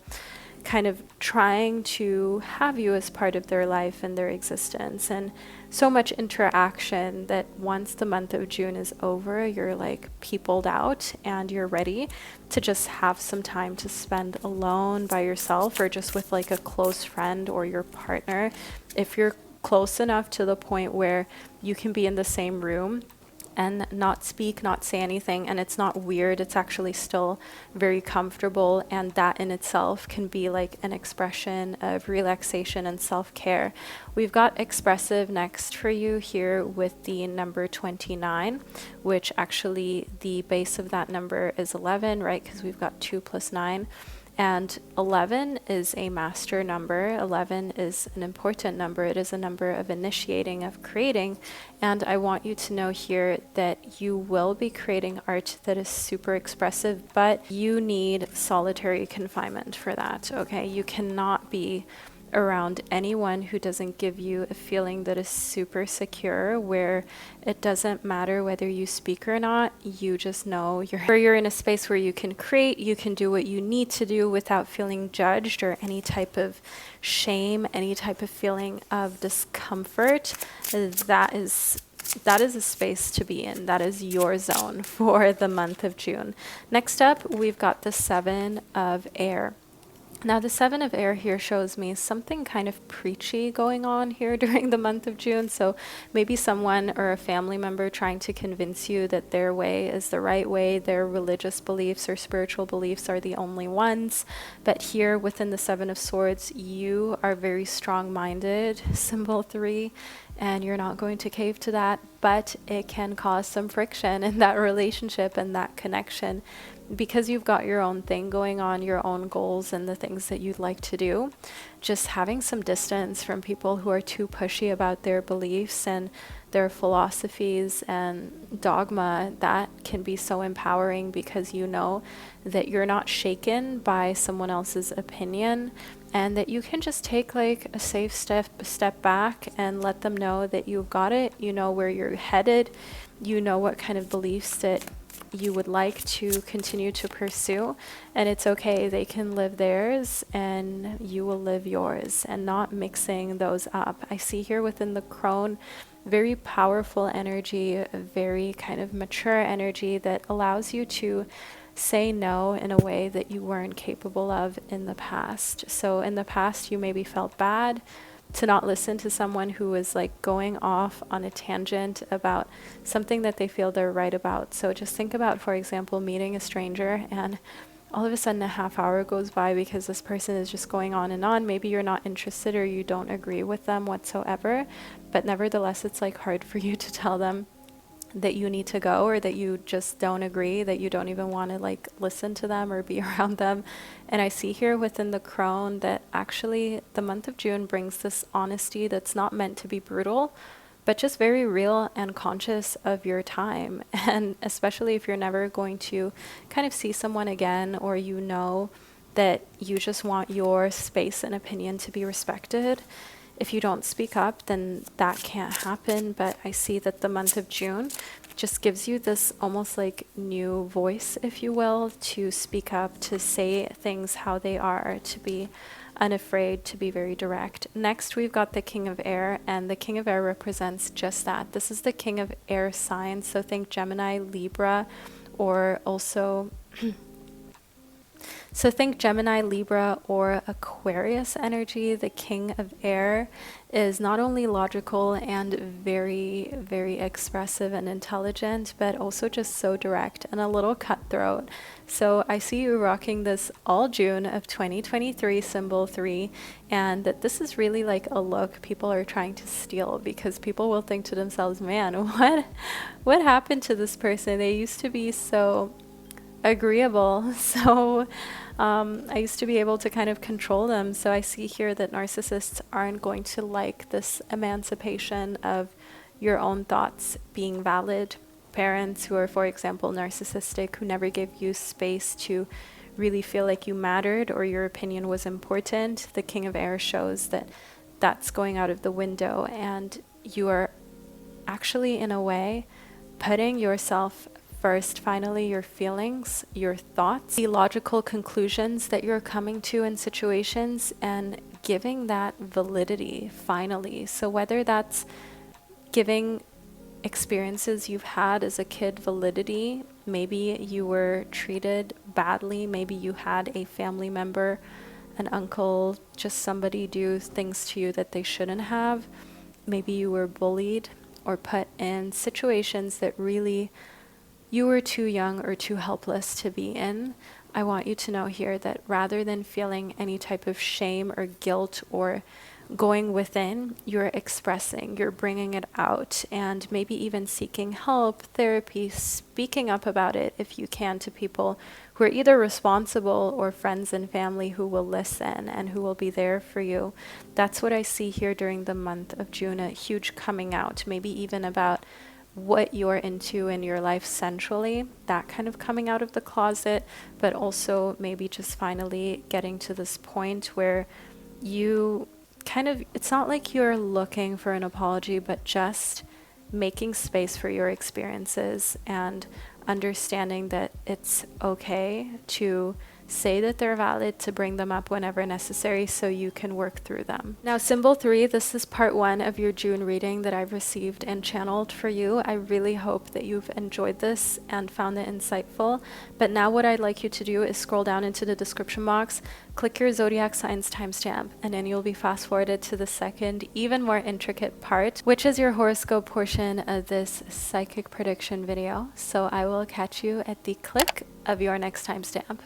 kind of trying to have you as part of their life and their existence, and so much interaction that once the month of June is over, you're like peopled out and you're ready to just have some time to spend alone by yourself, or just with like a close friend or your partner. If you're close enough to the point where you can be in the same room and not speak, not say anything, and it's not weird. It's actually still very comfortable, and that in itself can be like an expression of relaxation and self-care. We've got expressive next for you here with the number 29, which actually the base of that number is 11, right? Because we've got 2 plus 9. And 11 is a master number. 11 is an important number. It is a number of initiating, of creating. And I want you to know here that you will be creating art that is super expressive, but you need solitary confinement for that, okay? You cannot be around anyone who doesn't give you a feeling that is super secure, where it doesn't matter whether you speak or not, you just know you're in a space where you can create, you can do what you need to do without feeling judged or any type of shame, any type of feeling of discomfort. That is a space to be in. That is your zone for the month of June. Next up, we've got the 7 of air. Now, the 7 of air here shows me something kind of preachy going on here during the month of June. So maybe someone or a family member trying to convince you that their way is the right way, their religious beliefs or spiritual beliefs are the only ones. But here within the 7 of swords, you are very strong-minded, symbol 3, and you're not going to cave to that, but it can cause some friction in that relationship and that connection, because you've got your own thing going on, your own goals and the things that you'd like to do. Just having some distance from people who are too pushy about their beliefs and their philosophies and dogma, that can be so empowering, because you know that you're not shaken by someone else's opinion, and that you can just take like a safe step back and let them know that you've got it, you know where you're headed, you know what kind of beliefs that you would like to continue to pursue, and it's okay. They can live theirs and you will live yours, and not mixing those up. I see here within the crone very powerful energy, a very kind of mature energy that allows you to say no in a way that you weren't capable of in the past. So in the past, you maybe felt bad to not listen to someone who was like going off on a tangent about something that they feel they're right about. So just think about, for example, meeting a stranger and all of a sudden a half hour goes by because this person is just going on and on. Maybe you're not interested or you don't agree with them whatsoever, but nevertheless, it's like hard for you to tell them that you need to go, or that you just don't agree, that you don't even want to like listen to them or be around them. And I see here within the crone that actually the month of June brings this honesty that's not meant to be brutal, but just very real and conscious of your time. And especially if you're never going to kind of see someone again, or you know that you just want your space and opinion to be respected, if you don't speak up, then that can't happen. But I see that the month of June just gives you this almost like new voice, if you will, to speak up, to say things how they are, to be unafraid, to be very direct. Next, we've got the King of Air, and the King of Air represents just that. This is the King of Air signs, so think Gemini, Libra, or also so think Gemini, Libra, or Aquarius energy. The King of Air is not only logical and very, very expressive and intelligent, but also just so direct and a little cutthroat. So I see you rocking this all June of 2023, symbol 3, and that this is really like a look people are trying to steal, because people will think to themselves, man, what happened to this person? They used to be so agreeable, so I used to be able to kind of control them. So I see here that narcissists aren't going to like this emancipation of your own thoughts being valid. Parents who are, for example, narcissistic, who never gave you space to really feel like you mattered or your opinion was important, the King of Air shows that that's going out of the window, and you are actually, in a way, putting yourself first, finally, your feelings, your thoughts, the logical conclusions that you're coming to in situations, and giving that validity, finally. So whether that's giving experiences you've had as a kid validity, maybe you were treated badly, maybe you had a family member, an uncle, just somebody do things to you that they shouldn't have, maybe you were bullied or put in situations that really you were too young or too helpless to be in. I want you to know here that rather than feeling any type of shame or guilt or going within, you're expressing, you're bringing it out, and maybe even seeking help, therapy, speaking up about it if you can to people who are either responsible or friends and family who will listen and who will be there for you. That's what I see here during the month of June, a huge coming out, maybe even about what you're into in your life centrally, that kind of coming out of the closet, but also maybe just finally getting to this point where you kind of, it's not like you're looking for an apology, but just making space for your experiences and understanding that it's okay to say that they're valid, to bring them up whenever necessary so you can work through them. Now, symbol 3, this is part 1 of your June reading that I've received and channeled for you. I really hope that you've enjoyed this and found it insightful. But now what I'd like you to do is scroll down into the description box, click your zodiac signs timestamp, and then you'll be fast forwarded to the second, even more intricate part, which is your horoscope portion of this psychic prediction video. So I will catch you at the click of your next timestamp.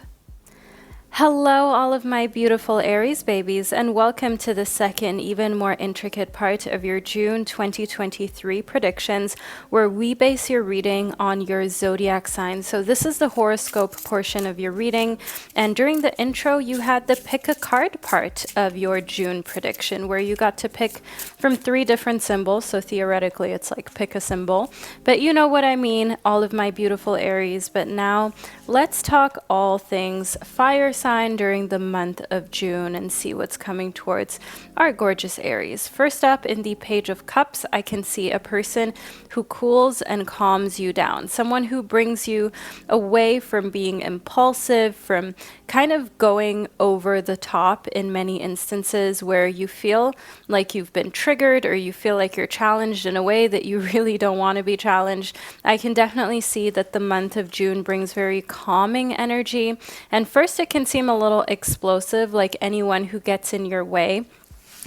Hello, all of my beautiful Aries babies, and welcome to the second, even more intricate part of your June 2023 predictions, where we base your reading on your zodiac sign. So this is the horoscope portion of your reading, and during the intro, you had the pick a card part of your June prediction, where you got to pick from 3 different symbols. So theoretically, it's like pick a symbol, but you know what I mean, all of my beautiful Aries. But now, let's talk all things fire sign during the month of June and see what's coming towards our gorgeous Aries. First up in the Page of Cups, I can see a person who cools and calms you down, someone who brings you away from being impulsive, from kind of going over the top in many instances where you feel like you've been triggered or you feel like you're challenged in a way that you really don't want to be challenged. I can definitely see that the month of June brings very calming energy, and first it can seem a little explosive, like anyone who gets in your way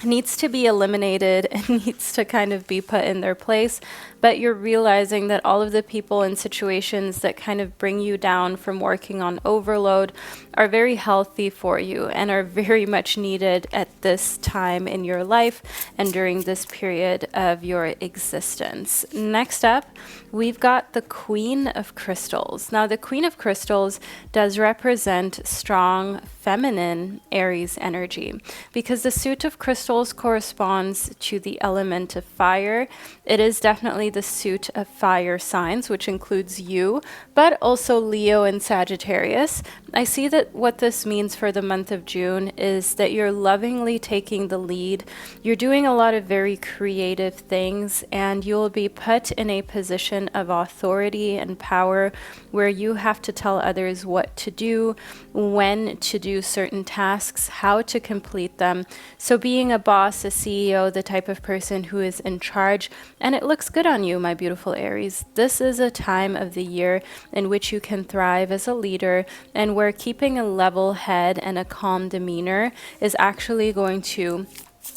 needs to be eliminated and needs to kind of be put in their place. But you're realizing that all of the people and situations that kind of bring you down from working on overload are very healthy for you and are very much needed at this time in your life and during this period of your existence. Next up, we've got the Queen of Crystals. Now, the Queen of Crystals does represent strong feminine Aries energy because the suit of crystals corresponds to the element of fire. It is definitely the suit of fire signs, which includes you, but also Leo and Sagittarius. I see that what this means for the month of June is that you're lovingly taking the lead. You're doing a lot of very creative things, and you'll be put in a position of authority and power where you have to tell others what to do, when to do certain tasks, how to complete them. So being a boss, a CEO, the type of person who is in charge, and it looks good on you, my beautiful Aries. This is a time of the year in which you can thrive as a leader, and where keeping a level head and a calm demeanor is actually going to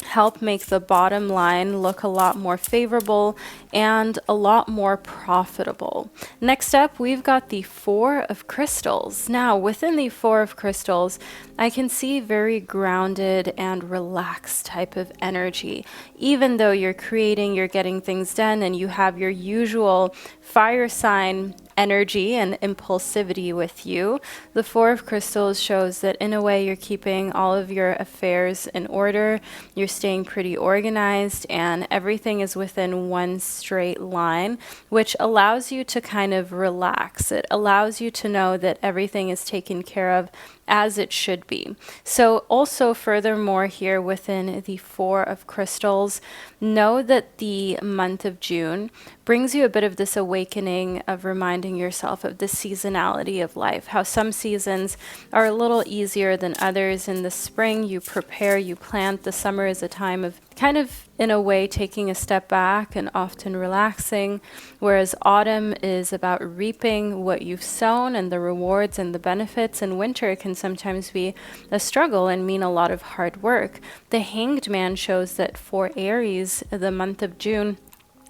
help make the bottom line look a lot more favorable and a lot more profitable. Next up, we've got the Four of Crystals. Now, within the Four of Crystals, I can see very grounded and relaxed type of energy. Even though you're creating, you're getting things done, and you have your usual fire sign energy and impulsivity with you, the Four of Crystals shows that in a way you're keeping all of your affairs in order, you're staying pretty organized, and everything is within one straight line, which allows you to kind of relax. It allows you to know that everything is taken care of as it should be. So also furthermore here within the Four of Crystals, know that the month of June brings you a bit of this awakening of reminding yourself of the seasonality of life, how some seasons are a little easier than others. In the spring, you prepare, you plant. The summer is a time of kind of in a way taking a step back and often relaxing, whereas autumn is about reaping what you've sown and the rewards and the benefits, and winter can sometimes be a struggle and mean a lot of hard work. The Hanged Man shows that for Aries, the month of June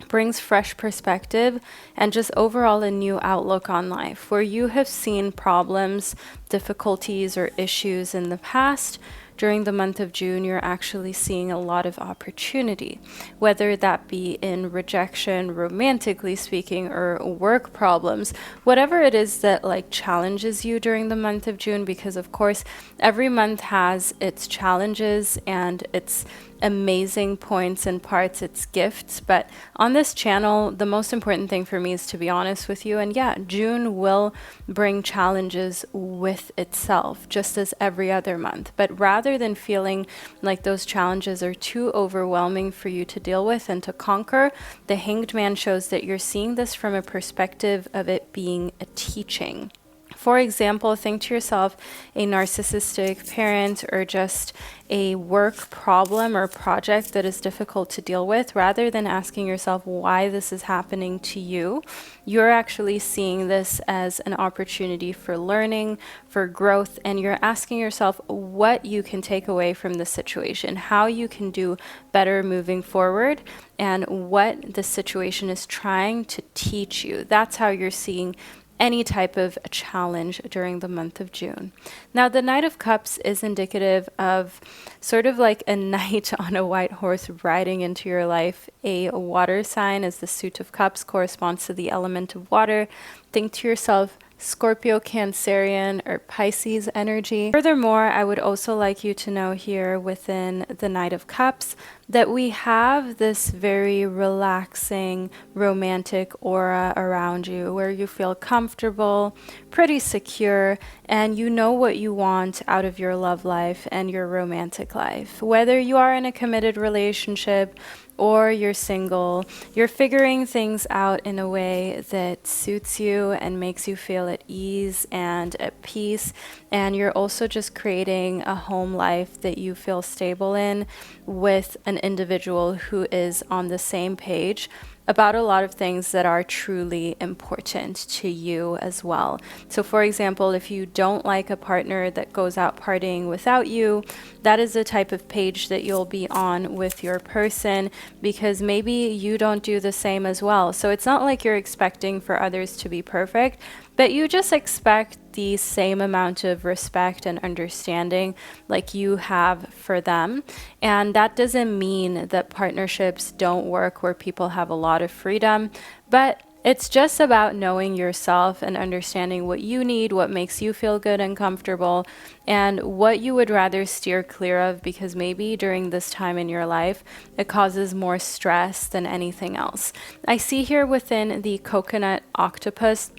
brings fresh perspective and just overall a new outlook on life. Where you have seen problems, difficulties, or issues in the past, during the month of June, you're actually seeing a lot of opportunity, whether that be in rejection, romantically speaking, or work problems, whatever it is that like challenges you during the month of June, because of course, every month has its challenges and its amazing points and parts, its gifts. But on this channel, the most important thing for me is to be honest with you. And yeah, June will bring challenges with itself, just as every other month. But rather than feeling like those challenges are too overwhelming for you to deal with and to conquer, the Hanged Man shows that you're seeing this from a perspective of it being a teaching. For example, think to yourself a narcissistic parent or just a work problem or project that is difficult to deal with. Rather than asking yourself why this is happening to you, you're actually seeing this as an opportunity for learning, for growth, and you're asking yourself what you can take away from the situation, how you can do better moving forward, and what the situation is trying to teach you. That's how you're seeing any type of challenge during the month of June. Now, the Knight of Cups is indicative of sort of like a knight on a white horse riding into your life. A water sign, as the suit of cups corresponds to the element of water. Think to yourself, Scorpio, Cancerian, or Pisces energy. Furthermore, I would also like you to know here within the Knight of Cups that we have this very relaxing, romantic aura around you where you feel comfortable, pretty secure, and you know what you want out of your love life and your romantic life. Whether you are in a committed relationship or you're single, you're figuring things out in a way that suits you and makes you feel at ease and at peace. And you're also just creating a home life that you feel stable in with an individual who is on the same page about a lot of things that are truly important to you as well. So for example, if you don't like a partner that goes out partying without you, that is the type of page that you'll be on with your person, because maybe you don't do the same as well. So it's not like you're expecting for others to be perfect, but you just expect the same amount of respect and understanding like you have for them. And that doesn't mean that partnerships don't work where people have a lot of freedom, but it's just about knowing yourself and understanding what you need, what makes you feel good and comfortable, and what you would rather steer clear of, because maybe during this time in your life, it causes more stress than anything else. I see here within the coconut octopus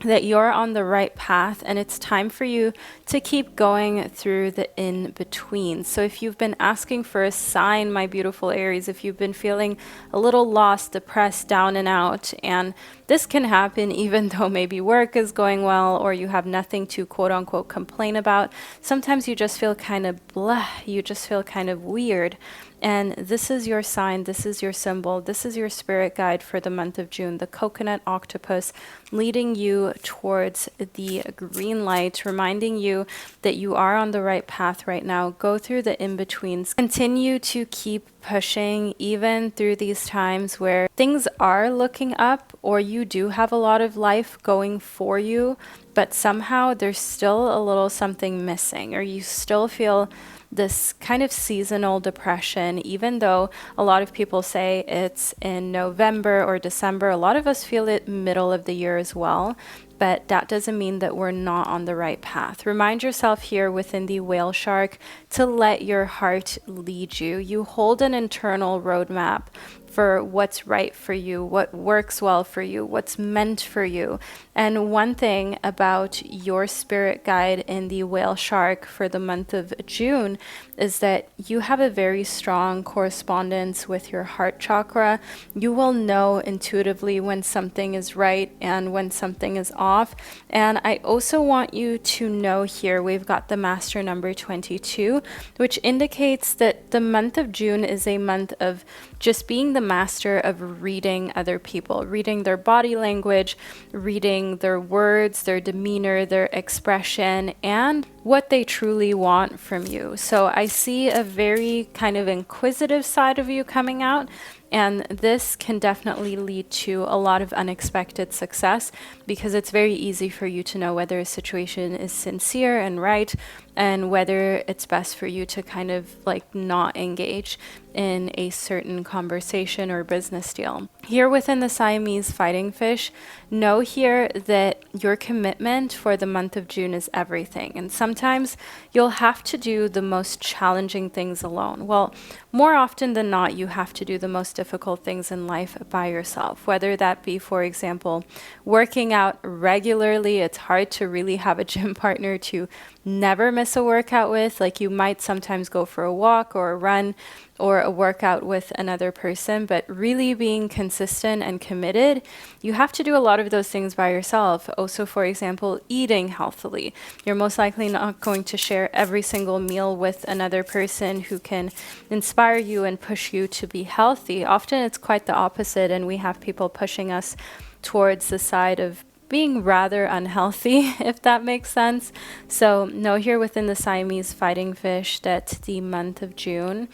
that you're on the right path, and it's time for you to keep going through the in-between. So if you've been asking for a sign, my beautiful Aries, if you've been feeling a little lost, depressed, down and out, and this can happen even though maybe work is going well or you have nothing to quote unquote complain about. Sometimes you just feel kind of blah, you just feel kind of weird. And this is your sign, this is your symbol, this is your spirit guide for the month of June, the coconut octopus, leading you towards the green light, reminding you that you are on the right path right now. Go through the in-betweens. Continue to keep pushing even through these times where things are looking up or you do have a lot of life going for you, but somehow there's still a little something missing, or you still feel this kind of seasonal depression. Even though a lot of people say it's in November or December, a lot of us feel it middle of the year as well. But that doesn't mean that we're not on the right path. Remind yourself here within the whale shark to let your heart lead you. You hold an internal roadmap for what's right for you, what works well for you, what's meant for you. And one thing about your spirit guide in the whale shark for the month of June is that you have a very strong correspondence with your heart chakra. You will know intuitively when something is right and when something is off. And I also want you to know here, we've got the master number 22, which indicates that the month of June is a month of just being the master of reading other people, reading their body language, reading their words, their demeanor, their expression, and what they truly want from you. So I see a very kind of inquisitive side of you coming out. And this can definitely lead to a lot of unexpected success, because it's very easy for you to know whether a situation is sincere and right, and whether it's best for you to kind of like not engage in a certain conversation or business deal. Here within the Siamese fighting fish, know here that your commitment for the month of June is everything. And sometimes you'll have to do the most challenging things alone. Well, more often than not, you have to do the most difficult things in life by yourself, whether that be, for example, working out regularly. It's hard to really have a gym partner to never miss a workout with. Like, you might sometimes go for a walk or a run or a workout with another person, but really being consistent and committed, you have to do a lot of those things by yourself. Also, for example, eating healthily. You're most likely not going to share every single meal with another person who can inspire you and push you to be healthy. Often it's quite the opposite, and we have people pushing us towards the side of being rather unhealthy, if that makes sense. So know here within the Siamese fighting fish that the month of June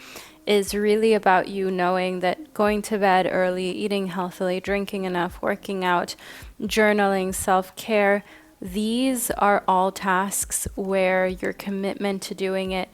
is really about you knowing that going to bed early, eating healthily, drinking enough, working out, journaling, self-care, these are all tasks where your commitment to doing it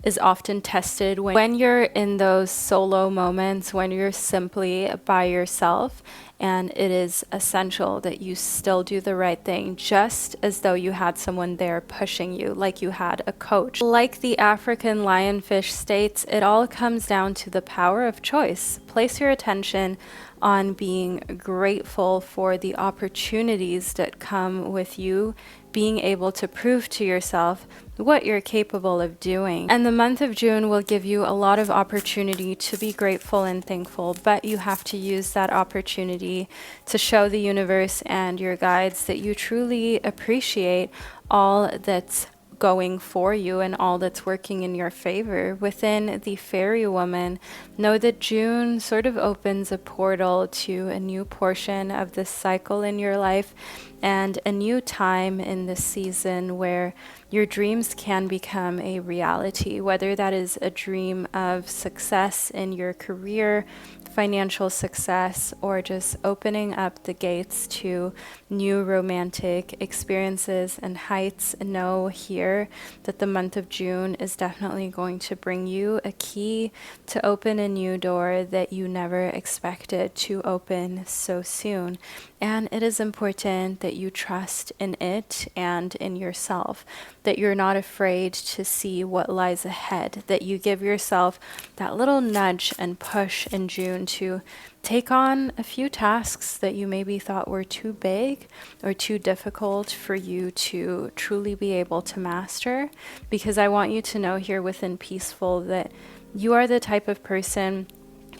is often tested when you're in those solo moments, when you're simply by yourself, and it is essential that you still do the right thing, just as though you had someone there pushing you, like you had a coach. Like the African lionfish states, it all comes down to the power of choice. Place your attention on being grateful for the opportunities that come with you being able to prove to yourself what you're capable of doing. And the month of June will give you a lot of opportunity to be grateful and thankful, but you have to use that opportunity to show the universe and your guides that you truly appreciate all that's going for you and all that's working in your favor. Within the fairy woman, know that June sort of opens a portal to a new portion of this cycle in your life and a new time in this season where your dreams can become a reality, whether that is a dream of success in your career, financial success, or just opening up the gates to new romantic experiences and heights. Know here that the month of June is definitely going to bring you a key to open a new door that you never expected to open so soon. And it is important that you trust in it and in yourself, that you're not afraid to see what lies ahead, that you give yourself that little nudge and push in June to take on a few tasks that you maybe thought were too big or too difficult for you to truly be able to master. Because I want you to know here within Peaceful that you are the type of person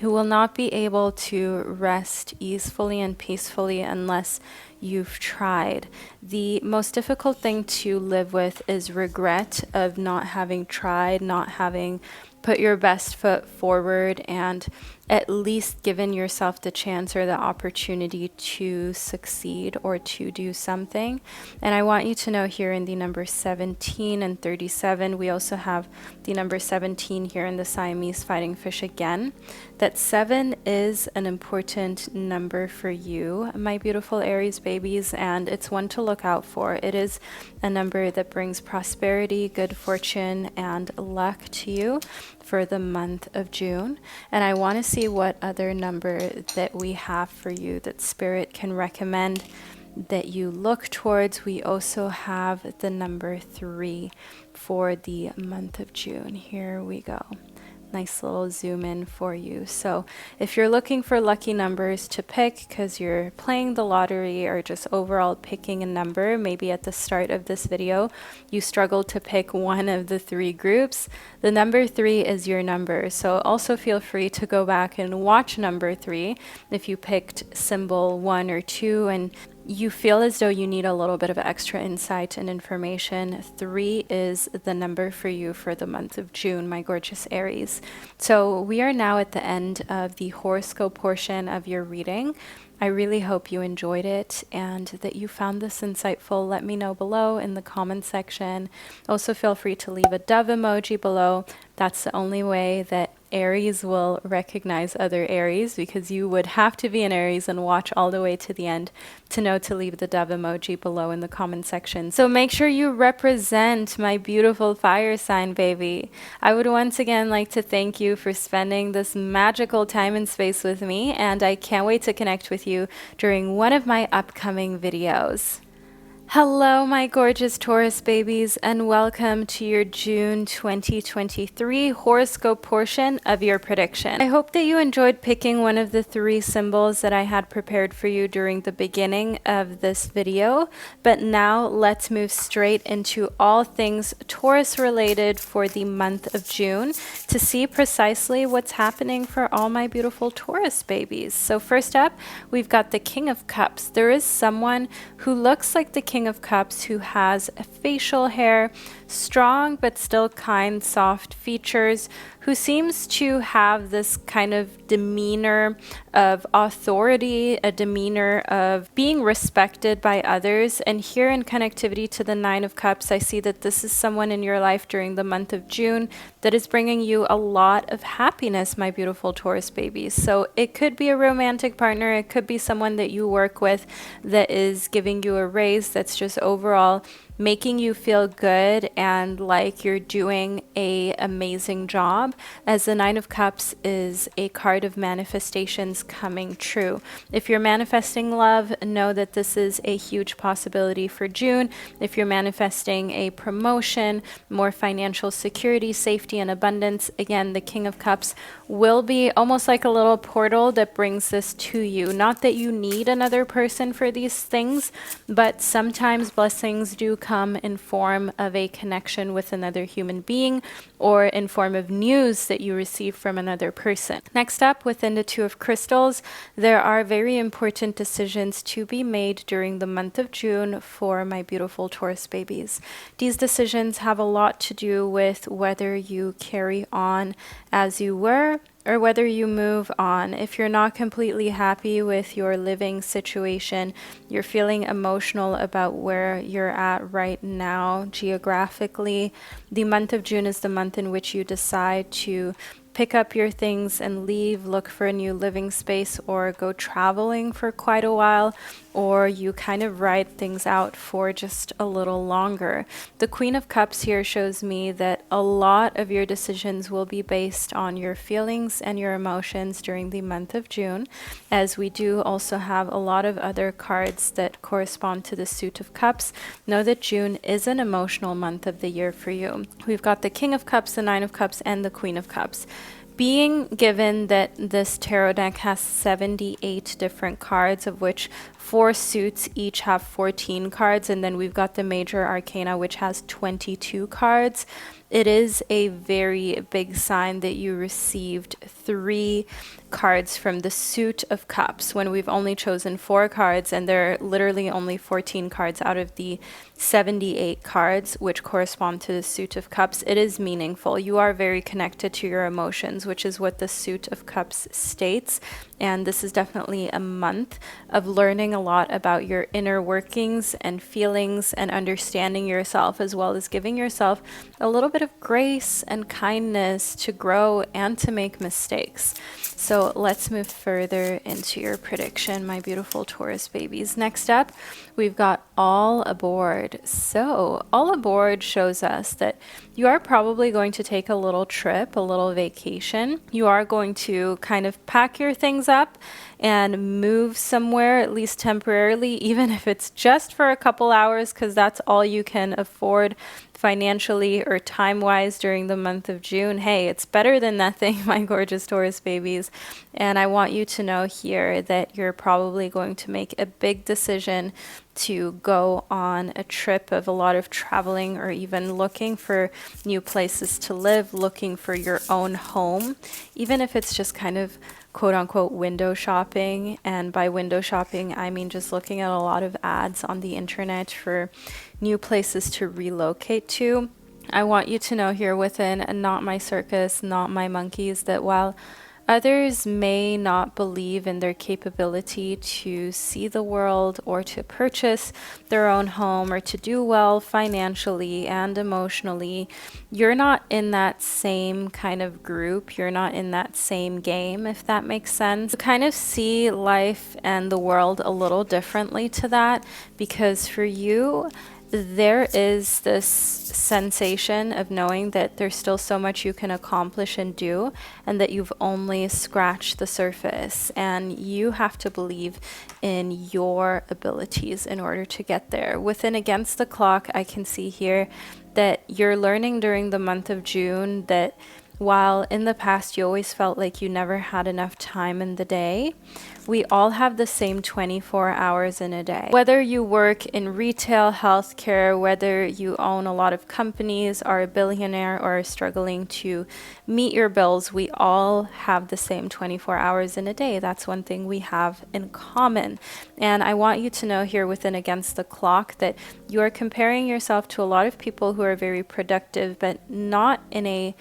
who will not be able to rest easefully and peacefully unless you've tried. The most difficult thing to live with is regret of not having tried, not having put your best foot forward, and at least given yourself the chance or the opportunity to succeed or to do something. And I want you to know here in the number 17 and 37, we also have the number 17 here in the Siamese fighting fish again, that 7 is an important number for you, my beautiful Aries babies, and it's one to look out for. It is a number that brings prosperity, good fortune, and luck to you for the month of June. And I want to see what other number that we have for you that Spirit can recommend that you look towards. We also have the number 3 for the month of June. Here we go. Nice little zoom in for you. So if you're looking for lucky numbers to pick because you're playing the lottery or just overall picking a number, maybe at the start of this video you struggled to pick one of the 3 groups, the number 3 is your number. So also feel free to go back and watch number 3 if you picked symbol 1 or 2 and you feel as though you need a little bit of extra insight and information, 3 is the number for you for the month of June, my gorgeous Aries. So we are now at the end of the horoscope portion of your reading. I really hope you enjoyed it and that you found this insightful. Let me know below in the comment section. Also feel free to leave a dove emoji below. That's the only way that Aries will recognize other Aries, because you would have to be an Aries and watch all the way to the end to know to leave the dove emoji below in the comment section. So make sure you represent my beautiful fire sign baby. I would once again like to thank you for spending this magical time and space with me, and I can't wait to connect with you during one of my upcoming videos. Hello, my gorgeous Taurus babies, and welcome to your June 2023 horoscope portion of your prediction. I hope that you enjoyed picking one of the 3 symbols that I had prepared for you during the beginning of this video, but now let's move straight into all things Taurus related for the month of June to see precisely what's happening for all my beautiful Taurus babies. So first up, we've got the King of Cups. There is someone who looks like the King of Cups who has facial hair, strong but still kind, soft features, who seems to have this kind of demeanor of authority, a demeanor of being respected by others. And here in connectivity to the 9 of Cups, I see that this is someone in your life during the month of June that is bringing you a lot of happiness, my beautiful Taurus babies. So it could be a romantic partner, it could be someone that you work with that is giving you a raise, that's just overall making you feel good and like you're doing an amazing job, as the 9 of Cups is a card of manifestations coming true. If you're manifesting love, know that this is a huge possibility for June. If you're manifesting a promotion, more financial security, safety, and abundance, again, the King of Cups will be almost like a little portal that brings this to you. Not that you need another person for these things, but sometimes blessings do come in form of a connection with another human being or in form of news that you receive from another person. Next up, within the 2 of Crystals, there are very important decisions to be made during the month of June for my beautiful Taurus babies. These decisions have a lot to do with whether you carry on as you were or whether you move on. If you're not completely happy with your living situation, you're feeling emotional about where you're at right now geographically, the month of June is the month in which you decide to pick up your things and leave, look for a new living space, or go traveling for quite a while, or you kind of ride things out for just a little longer. The Queen of Cups here shows me that a lot of your decisions will be based on your feelings and your emotions during the month of June, as we do also have a lot of other cards that correspond to the suit of cups. Know that June is an emotional month of the year for you. We've got the King of Cups, the 9 of Cups, and the Queen of Cups. Being given that this tarot deck has 78 different cards, of which 4 suits each have 14 cards, and then we've got the major arcana, which has 22 cards, it is a very big sign that you received 3 cards from the suit of cups when we've only chosen 4 cards, and there are literally only 14 cards out of the 78 cards which correspond to the suit of cups. It is meaningful. You are very connected to your emotions, which is what the suit of cups states, and this is definitely a month of learning a lot about your inner workings and feelings and understanding yourself, as well as giving yourself a little bit of grace and kindness to grow and to make mistakes. So let's move further into your prediction, my beautiful Taurus babies. Next up, we've got all aboard. So all aboard shows us that you are probably going to take a little trip, a little vacation. You are going to kind of pack your things up and move somewhere, at least temporarily, even if it's just for a couple hours, because that's all you can afford financially or time-wise during the month of June. Hey, it's better than nothing, my gorgeous Taurus babies. And I want you to know here that you're probably going to make a big decision to go on a trip of a lot of traveling, or even looking for new places to live, looking for your own home, even if it's just kind of quote unquote window shopping. And by window shopping, I mean just looking at a lot of ads on the internet for new places to relocate to. I want you to know here within Not My Circus, Not My Monkeys, that while others may not believe in their capability to see the world or to purchase their own home or to do well financially and emotionally, you're not in that same kind of group. You're not in that same game, if that makes sense. You kind of see life and the world a little differently to that, because for you, there is this sensation of knowing that there's still so much you can accomplish and do, and that you've only scratched the surface, and you have to believe in your abilities in order to get there. Within Against the Clock, I can see here that you're learning during the month of June that while in the past you always felt like you never had enough time in the day, we all have the same 24 hours in a day. Whether you work in retail, healthcare, whether you own a lot of companies, are a billionaire, or are struggling to meet your bills, we all have the same 24 hours in a day. That's one thing we have in common. And I want you to know here within Against the Clock that you are comparing yourself to a lot of people who are very productive, but not in a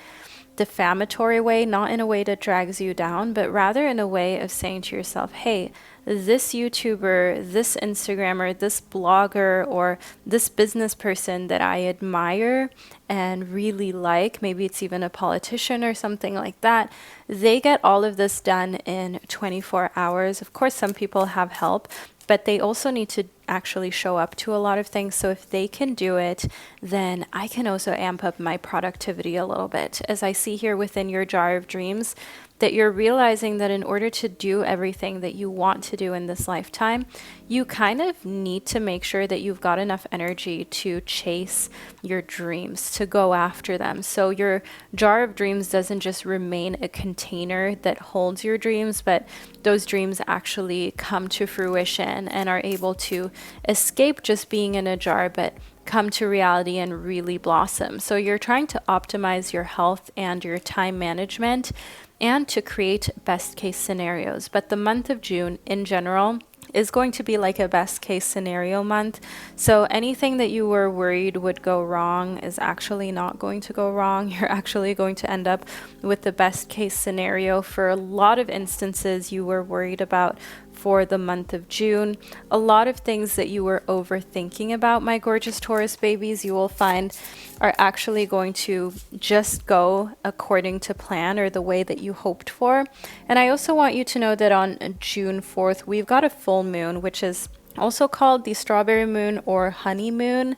defamatory way, not in a way that drags you down, but rather in a way of saying to yourself, hey, this YouTuber, this Instagrammer, this blogger, or this business person that I admire and really like, maybe it's even a politician or something like that, they get all of this done in 24 hours. Of course, some people have help, but they also need to actually show up to a lot of things. So if they can do it, then I can also amp up my productivity a little bit. As I see here within your jar of dreams, that you're realizing that in order to do everything that you want to do in this lifetime, you kind of need to make sure that you've got enough energy to chase your dreams, to go after them. So your jar of dreams doesn't just remain a container that holds your dreams, but those dreams actually come to fruition and are able to escape just being in a jar, but come to reality and really blossom. So you're trying to optimize your health and your time management and to create best case scenarios. But the month of June in general is going to be like a best case scenario month. So anything that you were worried would go wrong is actually not going to go wrong. You're actually going to end up with the best case scenario. For a lot of instances you were worried about for the month of June, a lot of things that you were overthinking about, my gorgeous Taurus babies, you will find are actually going to just go according to plan, or the way that you hoped for. And I also want you to know that on June 4th, we've got a full moon, which is also called the strawberry moon or honey moon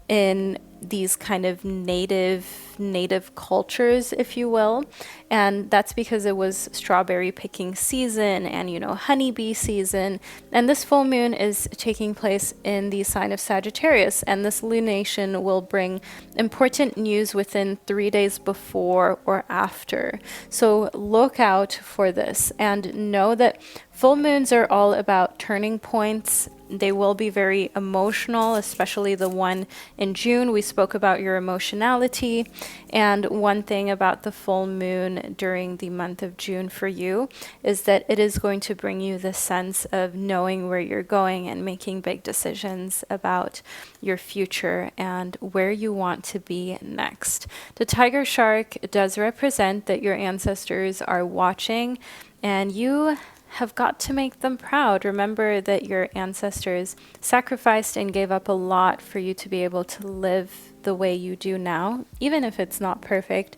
in these kind of native cultures, if you will. And that's because it was strawberry picking season and, honeybee season. And this full moon is taking place in the sign of Sagittarius. And this lunation will bring important news within 3 days before or after. So look out for this and know that full moons are all about turning points. They will be very emotional, especially the one in June. We spoke about your emotionality. And one thing about the full moon during the month of June for you is that it is going to bring you the sense of knowing where you're going and making big decisions about your future and where you want to be next. The tiger shark does represent that your ancestors are watching, and you have got to make them proud. Remember that your ancestors sacrificed and gave up a lot for you to be able to live the way you do now. Even if it's not perfect,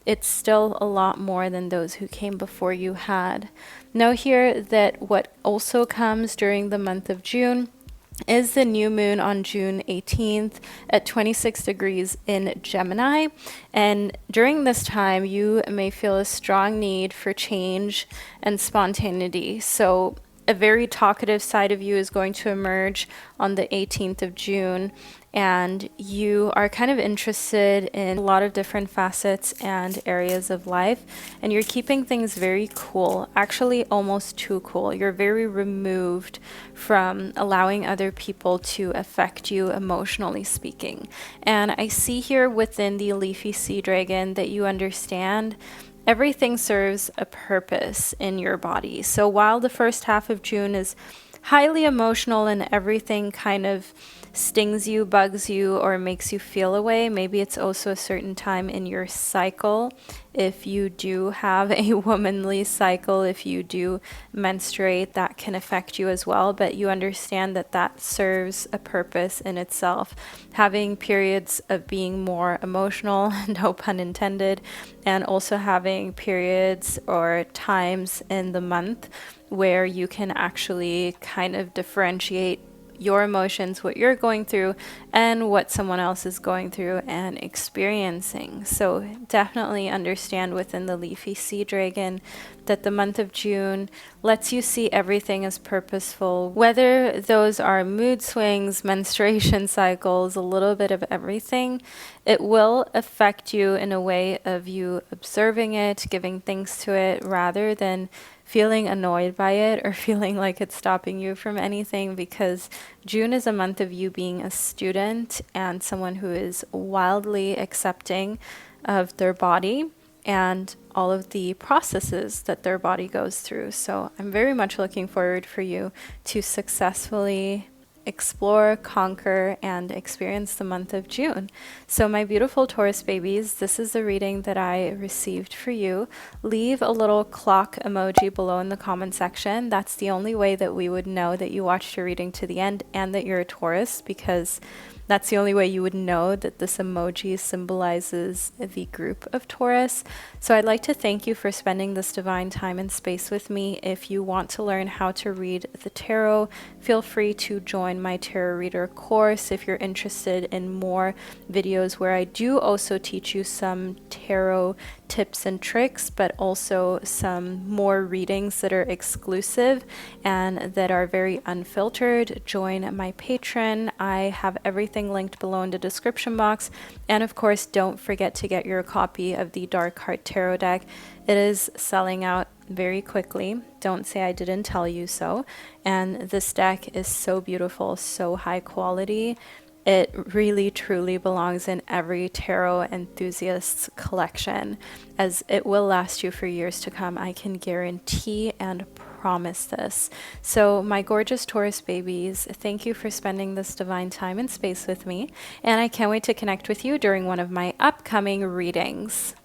it's still a lot more than those who came before you had. Know here that what also comes during the month of June is the new moon on June 18th at 26 degrees in Gemini. And during this time, you may feel a strong need for change and spontaneity. So a very talkative side of you is going to emerge on the 18th of June. And you are kind of interested in a lot of different facets and areas of life. And you're keeping things very cool, actually almost too cool. You're very removed from allowing other people to affect you emotionally speaking. And I see here within the leafy sea dragon that you understand everything serves a purpose in your body. So while the first half of June is highly emotional and everything kind of stings you, bugs you, or makes you feel a way, maybe it's also a certain time in your cycle. If you do have a womanly cycle, if you do menstruate, that can affect you as well. But you understand that that serves a purpose in itself. Having periods of being more emotional, no pun intended, and also having periods or times in the month where you can actually kind of differentiate your emotions, what you're going through, and what someone else is going through and experiencing. So definitely understand within the leafy sea dragon that the month of June lets you see everything as purposeful, whether those are mood swings, menstruation cycles, a little bit of everything. It will affect you in a way of you observing it, giving thanks to it, rather than feeling annoyed by it or feeling like it's stopping you from anything, because June is a month of you being a student and someone who is wildly accepting of their body and all of the processes that their body goes through. So I'm very much looking forward for you to successfully explore, conquer, and experience the month of June. So my beautiful Taurus babies, this is the reading that I received for you. Leave a little clock emoji below in the comment section. That's the only way that we would know that you watched your reading to the end and that you're a Taurus, because that's the only way you would know that this emoji symbolizes the group of Taurus. So I'd like to thank you for spending this divine time and space with me. If you want to learn how to read the tarot, feel free to join my tarot reader course. If you're interested in more videos where I do also teach you some tarot tips and tricks, but also some more readings that are exclusive and that are very unfiltered, join my Patreon. I have everything linked below in the description box. And of course, don't forget to get your copy of the Dark Heart Tarot deck. It is selling out very quickly. Don't say I didn't tell you so. And this deck is so beautiful, so high quality. It really truly belongs in every tarot enthusiast's collection, as it will last you for years to come. I can guarantee and promise this. So my gorgeous Taurus babies, thank you for spending this divine time and space with me, and I can't wait to connect with you during one of my upcoming readings.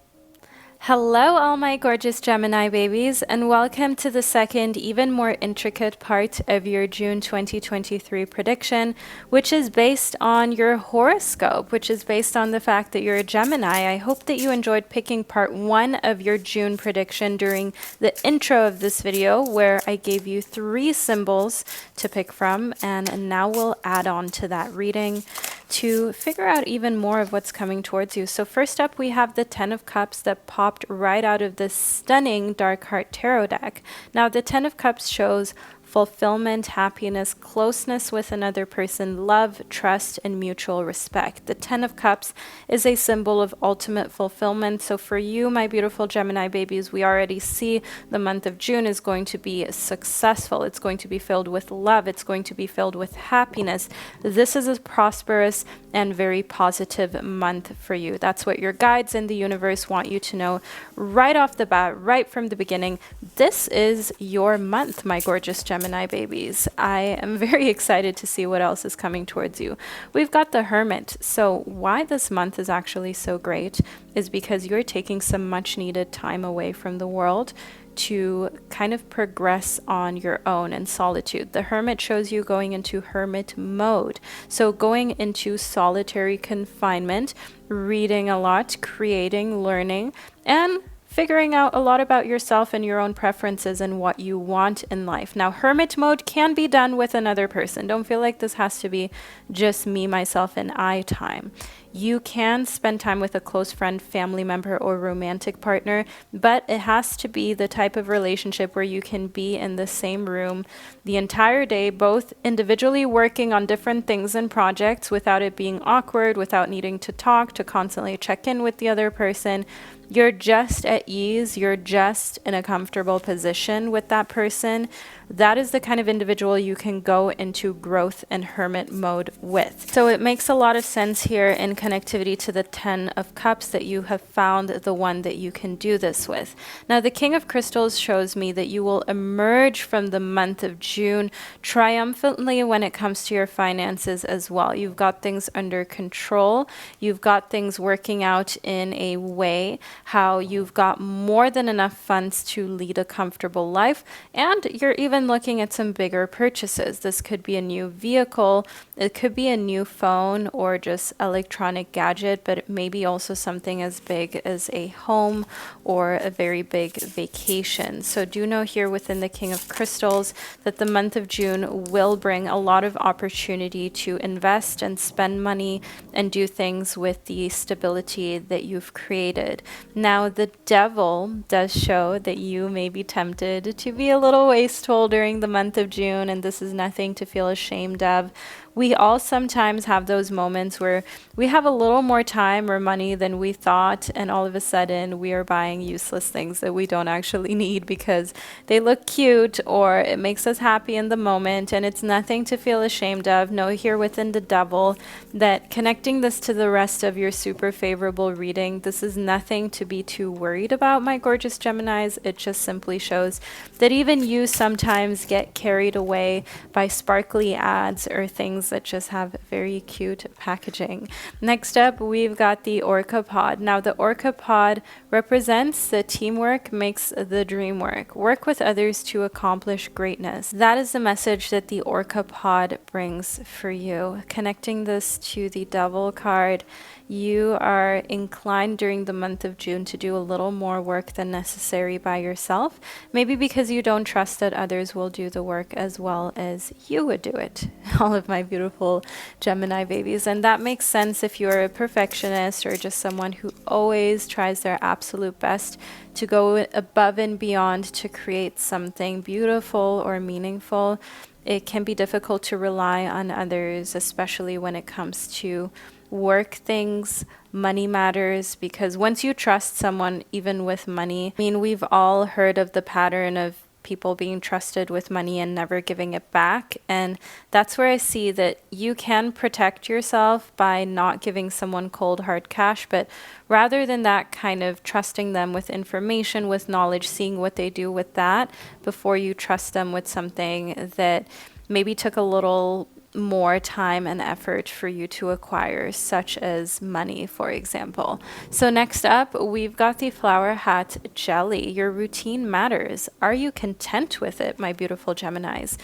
Hello, all my gorgeous Gemini babies, and welcome to the second, even more intricate part of your June 2023 prediction, which is based on your horoscope, which is based on the fact that you're a Gemini. I hope that you enjoyed picking part 1 of your June prediction during the intro of this video, where I gave you 3 symbols to pick from, and now we'll add on to that reading to figure out even more of what's coming towards you. So first up, we have the 10 of Cups that popped right out of this stunning Dark Heart Tarot deck. Now, the 10 of Cups shows fulfillment, happiness, closeness with another person, love, trust, and mutual respect. The 10 of Cups is a symbol of ultimate fulfillment. So for you, my beautiful Gemini babies, we already see the month of June is going to be successful. It's going to be filled with love. It's going to be filled with happiness. This is a prosperous and very positive month for you. That's what your guides in the universe want you to know right off the bat, right from the beginning. This is your month, my gorgeous Gemini babies. I am very excited to see what else is coming towards you. We've got the Hermit. So why this month is actually so great is because you're taking some much needed time away from the world to kind of progress on your own in solitude. The Hermit shows you going into hermit mode. So going into solitary confinement, reading a lot, creating, learning, and figuring out a lot about yourself and your own preferences and what you want in life. Now, hermit mode can be done with another person. Don't feel like this has to be just me, myself, and I time. You can spend time with a close friend, family member, or romantic partner, but it has to be the type of relationship where you can be in the same room the entire day, both individually working on different things and projects without it being awkward, without needing to talk, to constantly check in with the other person. You're just at ease. You're just in a comfortable position with that person. that is the kind of individual you can go into growth and hermit mode with. So it makes a lot of sense here in connectivity to the 10 of Cups that you have found the one that you can do this with. Now, the King of Crystals shows me that you will emerge from the month of June triumphantly when it comes to your finances as well. You've got things under control. You've got things working out in a way how you've got more than enough funds to lead a comfortable life, and you're even looking at some bigger purchases. This could be a new vehicle, it could be a new phone or just electronic gadget, but it may be also something as big as a home or a very big vacation. So do know here within the King of Crystals that the month of June will bring a lot of opportunity to invest and spend money and do things with the stability that you've created. Now, the Devil does show that you may be tempted to be a little wasteful during the month of June, and this is nothing to feel ashamed of. We all sometimes have those moments where we have a little more time or money than we thought, and all of a sudden we are buying useless things that we don't actually need because they look cute or it makes us happy in the moment, and it's nothing to feel ashamed of. Know here within the Devil that connecting this to the rest of your super favorable reading, this is nothing to be too worried about, my gorgeous Geminis. It just simply shows that even you sometimes get carried away by sparkly ads or things that just have very cute packaging. Next up, we've got the Orca Pod. Now, the Orca Pod represents the teamwork makes the dream work. Work with others to accomplish greatness. That is the message that the Orca Pod brings for you. Connecting this to the Devil card, you are inclined during the month of June to do a little more work than necessary by yourself, maybe because you don't trust that others will do the work as well as you would do it. All of my beautiful Gemini babies. And that makes sense if you're a perfectionist or just someone who always tries their absolute best to go above and beyond to create something beautiful or meaningful. It can be difficult to rely on others, especially when it comes to work things, money matters, because once you trust someone, even with money, I mean, we've all heard of the pattern of people being trusted with money and never giving it back. And that's where I see that you can protect yourself by not giving someone cold hard cash, but rather than that, kind of trusting them with information, with knowledge, seeing what they do with that before you trust them with something that maybe took a little more time and effort for you to acquire, such as money, for example. So next up, we've got the Flower Hat Jelly. Your routine matters. Are you content with it, my beautiful Geminis?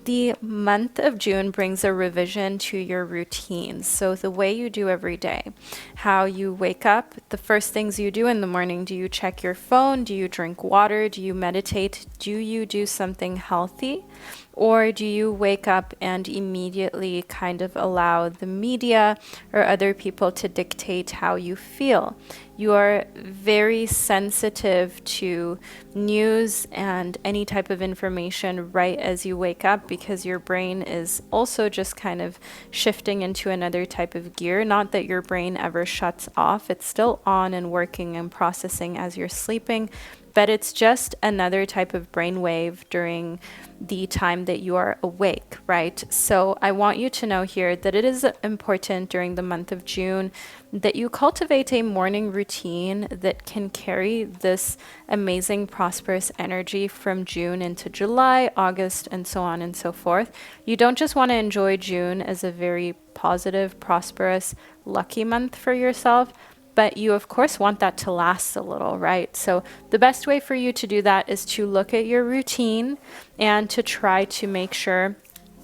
The month of June brings a revision to your routines. So the way you do every day, how you wake up, the first things you do in the morning. Do you check your phone? Do you drink water? Do you meditate? Do you do something healthy? Or do you wake up and immediately kind of allow the media or other people to dictate how you feel? You are very sensitive to news and any type of information right as you wake up, because your brain is also just kind of shifting into another type of gear. Not that your brain ever shuts off, it's still on and working and processing as you're sleeping, but it's just another type of brainwave during the time that you are awake, right? So I want you to know here that it is important during the month of June that you cultivate a morning routine that can carry this amazing, prosperous energy from June into July, August, and so on and so forth. You don't just want to enjoy June as a very positive, prosperous, lucky month for yourself, but you of course want that to last a little, right? So the best way for you to do that is to look at your routine and to try to make sure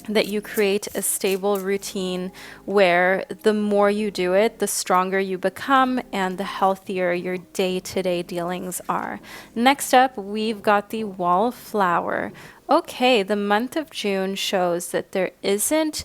that you create a stable routine where the more you do it, the stronger you become and the healthier your day-to-day dealings are. Next up, we've got the wallflower. Okay, the month of June shows that there isn't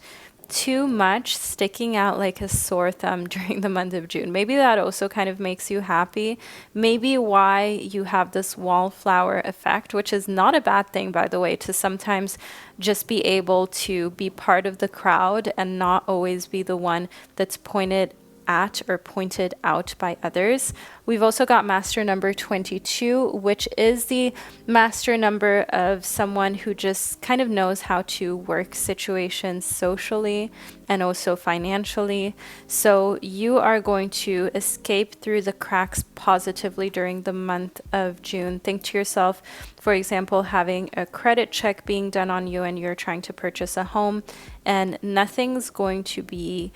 too much sticking out like a sore thumb during the month of June. Maybe that also kind of makes you happy. Maybe why you have this wallflower effect, which is not a bad thing, by the way, to sometimes just be able to be part of the crowd and not always be the one that's pointed at or pointed out by others. We've also got master number 22, which is the master number of someone who just kind of knows how to work situations socially and also financially. So you are going to escape through the cracks positively during the month of June. Think to yourself, for example, having a credit check being done on you and you're trying to purchase a home, and nothing's going to be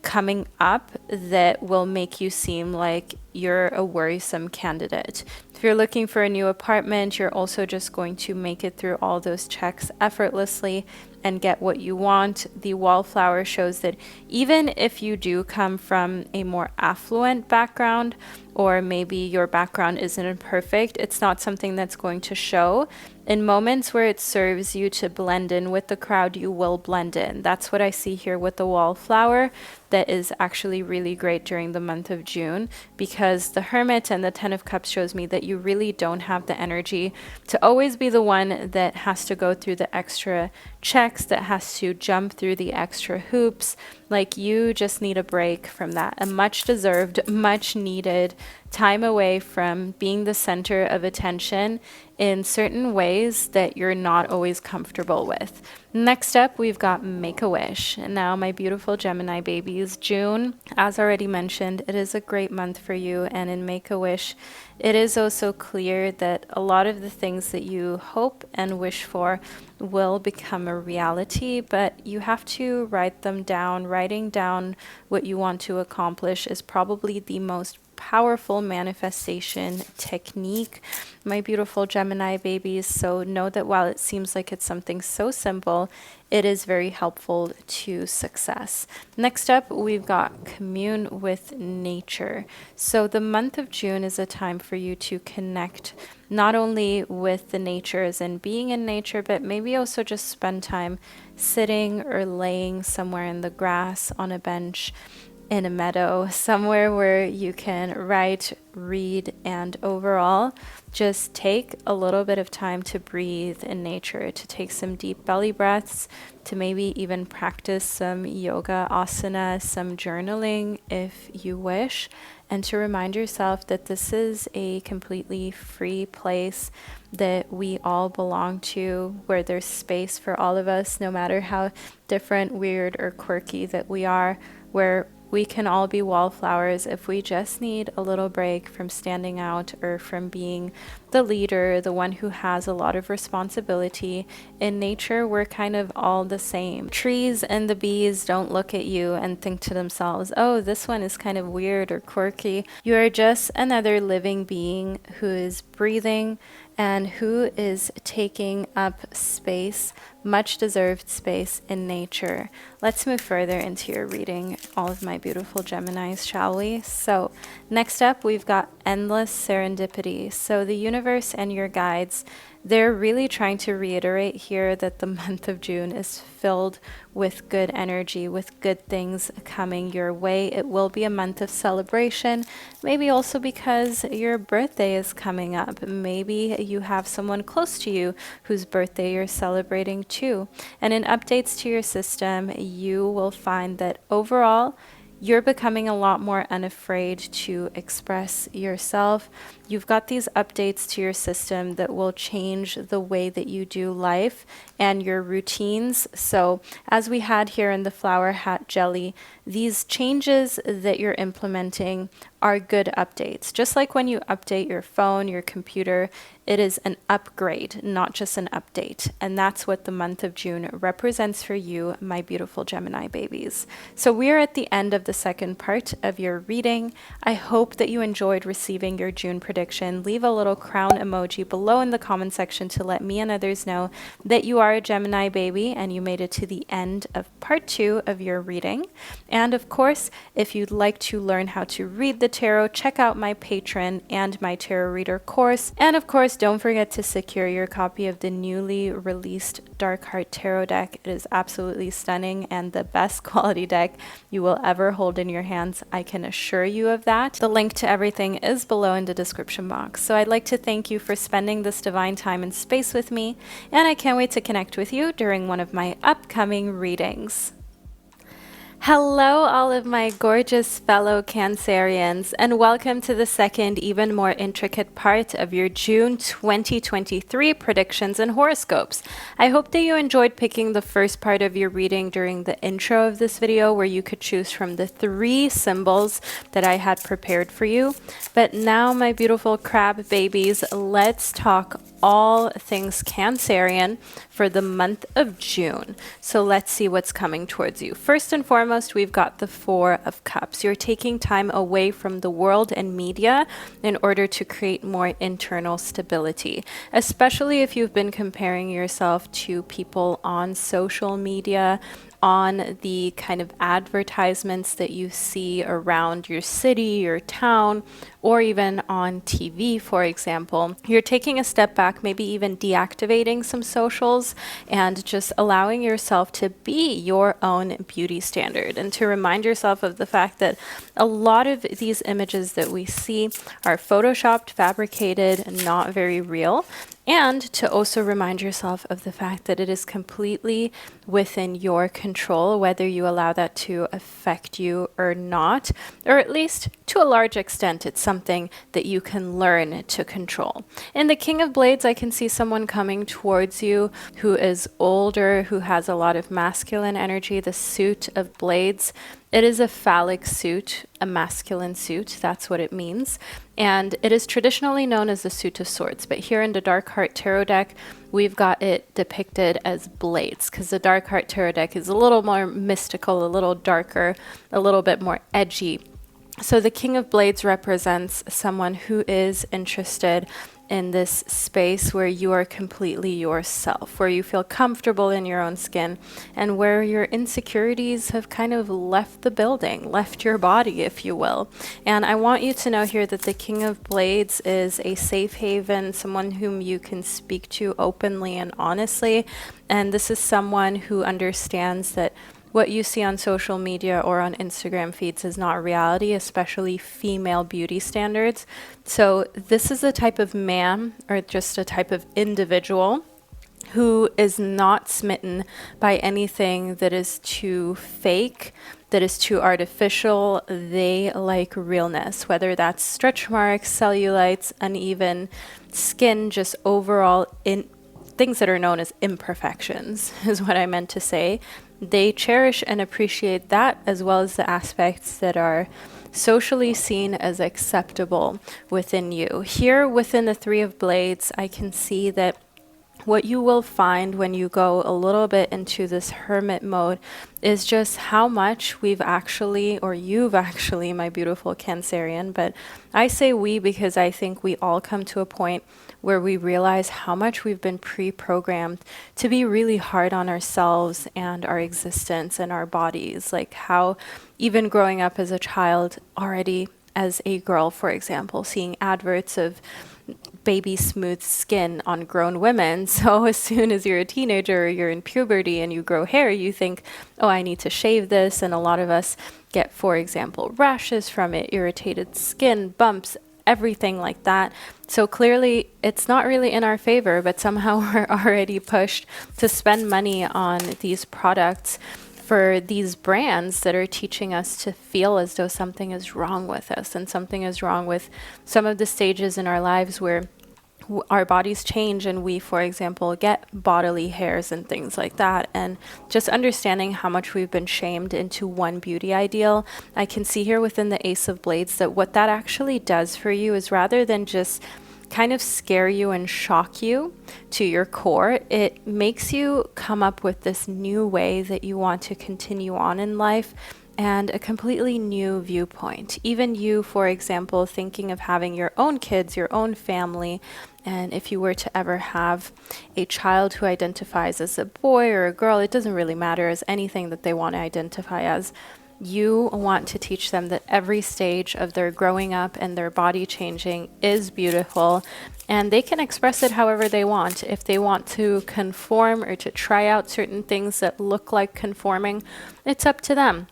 coming up that will make you seem like you're a worrisome candidate. If you're looking for a new apartment, you're also just going to make it through all those checks effortlessly and get what you want. The wallflower shows that even if you do come from a more affluent background, or maybe your background isn't perfect, it's not something that's going to show. In moments where it serves you to blend in with the crowd, you will blend in. That's what I see here with the wallflower. That is actually really great during the month of June, because the Hermit and the Ten of Cups shows me that you really don't have the energy to always be the one that has to go through the extra checks, that has to jump through the extra hoops. Like, you just need a break from that, a much deserved, much needed time away from being the center of attention in certain ways that you're not always comfortable with. Next up, we've got Make a Wish. And now, my beautiful Gemini babies, June, as already mentioned, it is a great month for you. And in Make a Wish, it is also clear that a lot of the things that you hope and wish for will become a reality, but you have to write them down. Writing down what you want to accomplish is probably the most powerful manifestation technique, my beautiful Gemini babies. So know that while it seems like it's something so simple, it is very helpful to success. Next up, we've got Commune with Nature. So the month of June is a time for you to connect not only with the natures and being in nature, but maybe also just spend time sitting or laying somewhere in the grass, on a bench, in a meadow, somewhere where you can write, read, and overall just take a little bit of time to breathe in nature, to take some deep belly breaths, to maybe even practice some yoga asana, some journaling if you wish, and to remind yourself that this is a completely free place that we all belong to, where there's space for all of us, no matter how different, weird, or quirky that we are, where we can all be wallflowers if we just need a little break from standing out or from being the leader, the one who has a lot of responsibility. In nature, we're kind of all the same. Trees and the bees don't look at you and think to themselves, oh, this one is kind of weird or quirky. You are just another living being who is breathing and who is taking up space, much deserved space in nature. Let's move further into your reading, all of my beautiful Geminis, shall we? So next up, we've got Endless Serendipity. So the universe and your guides, they're really trying to reiterate here that the month of June is filled with good energy, with good things coming your way. It will be a month of celebration, maybe also because your birthday is coming up. Maybe you have someone close to you whose birthday you're celebrating too. And in updates to your system, you will find that overall, you're becoming a lot more unafraid to express yourself. You've got these updates to your system that will change the way that you do life and your routines. So as we had here in the flower hat jelly, these changes that you're implementing are good updates. Just like when you update your phone, your computer, it is an upgrade, not just an update. And that's what the month of June represents for you, my beautiful Gemini babies. So we're at the end of the second part of your reading. I hope that you enjoyed receiving your June prediction. Leave a little crown emoji below in the comment section to let me and others know that you are a Gemini baby and you made it to the end of part 2 of your reading. And of course, if you'd like to learn how to read the tarot, check out my Patreon and my tarot reader course. And of course, don't forget to secure your copy of the newly released Dark Heart Tarot deck. It is absolutely stunning and the best quality deck you will ever hold in your hands. I can assure you of that. The link to everything is below in the description box. So I'd like to thank you for spending this divine time and space with me, and I can't wait to connect with you during one of my upcoming readings. Hello, all of my gorgeous fellow Cancerians, and welcome to the second, even more intricate part of your June 2023 predictions and horoscopes. I hope that you enjoyed picking the first part of your reading during the intro of this video, where you could choose from the 3 symbols that I had prepared for you. But now, my beautiful crab babies, let's talk all things Cancerian for the month of June. So let's see what's coming towards you. First and foremost, we've got the 4 of Cups. You're taking time away from the world and media in order to create more internal stability, especially if you've been comparing yourself to people on social media, on the kind of advertisements that you see around your city, your town, or even on TV, for example. You're taking a step back, maybe even deactivating some socials and just allowing yourself to be your own beauty standard, and to remind yourself of the fact that a lot of these images that we see are photoshopped, fabricated, and not very real. And to also remind yourself of the fact that it is completely within your control whether you allow that to affect you or not, or at least to a large extent, it's something that you can learn to control. In the King of Blades, I can see someone coming towards you who is older, who has a lot of masculine energy. The suit of blades, it is a phallic suit, a masculine suit. That's what it means. And it is traditionally known as the suit of swords. But here in the Dark Heart Tarot deck, we've got it depicted as blades, because the Dark Heart Tarot deck is a little more mystical, a little darker, a little bit more edgy. So the King of Blades represents someone who is interested in this space where you are completely yourself, where you feel comfortable in your own skin, and where your insecurities have kind of left the building, left your body, if you will. And I want you to know here that the King of Blades is a safe haven, someone whom you can speak to openly and honestly. And this is someone who understands that what you see on social media or on Instagram feeds is not reality, especially female beauty standards. So this is a type of man, or just a type of individual, who is not smitten by anything that is too fake, that is too artificial. They like realness, whether that's stretch marks, cellulites, uneven skin, just overall in things that are known as imperfections is what I meant to say. They cherish and appreciate that, as well as the aspects that are socially seen as acceptable within you. Here within the 3 of Blades, I can see that what you will find when you go a little bit into this hermit mode is just how much we've actually, or you've actually, my beautiful Cancerian, but I say we because I think we all come to a point where we realize how much we've been pre-programmed to be really hard on ourselves and our existence and our bodies. Like how even growing up as a child, already as a girl, for example, seeing adverts of baby smooth skin on grown women. So as soon as you're a teenager or you're in puberty and you grow hair, you think, oh, I need to shave this. And a lot of us get, for example, rashes from it, irritated skin, bumps, everything like that. So clearly it's not really in our favor, but somehow we're already pushed to spend money on these products for these brands that are teaching us to feel as though something is wrong with us, and something is wrong with some of the stages in our lives where our bodies change and we, for example, get bodily hairs and things like that. And just understanding how much we've been shamed into one beauty ideal, I can see here within the Ace of Blades that what that actually does for you is, rather than just kind of scare you and shock you to your core, it makes you come up with this new way that you want to continue on in life, and a completely new viewpoint. Even you, for example, thinking of having your own kids, your own family, and if you were to ever have a child who identifies as a boy or a girl, it doesn't really matter, as anything that they want to identify as. You want to teach them that every stage of their growing up and their body changing is beautiful, and they can express it however they want. If they want to conform or to try out certain things that look like conforming, it's up to them.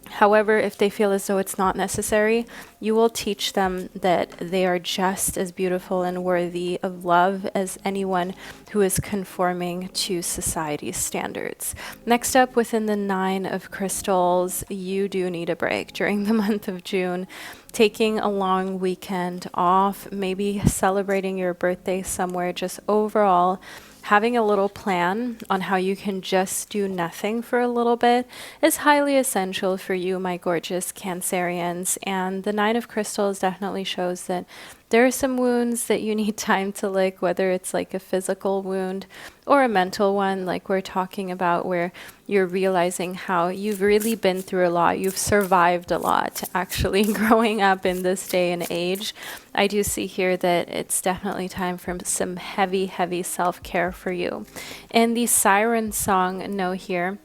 However, if they feel as though it's not necessary, you will teach them that they are just as beautiful and worthy of love as anyone who is conforming to society's standards. Next up, within the 9 of crystals, you do need a break during the month of June. Taking a long weekend off, maybe celebrating your birthday somewhere, just overall having a little plan on how you can just do nothing for a little bit is highly essential for you, my gorgeous Cancerians. And the 9 of crystals definitely shows that there are some wounds that you need time to lick, whether it's like a physical wound or a mental one, like we're talking about, where you're realizing how you've really been through a lot. You've survived a lot, actually, growing up in this day and age. I do see here that it's definitely time for some heavy, heavy self-care for you. And the siren song note here,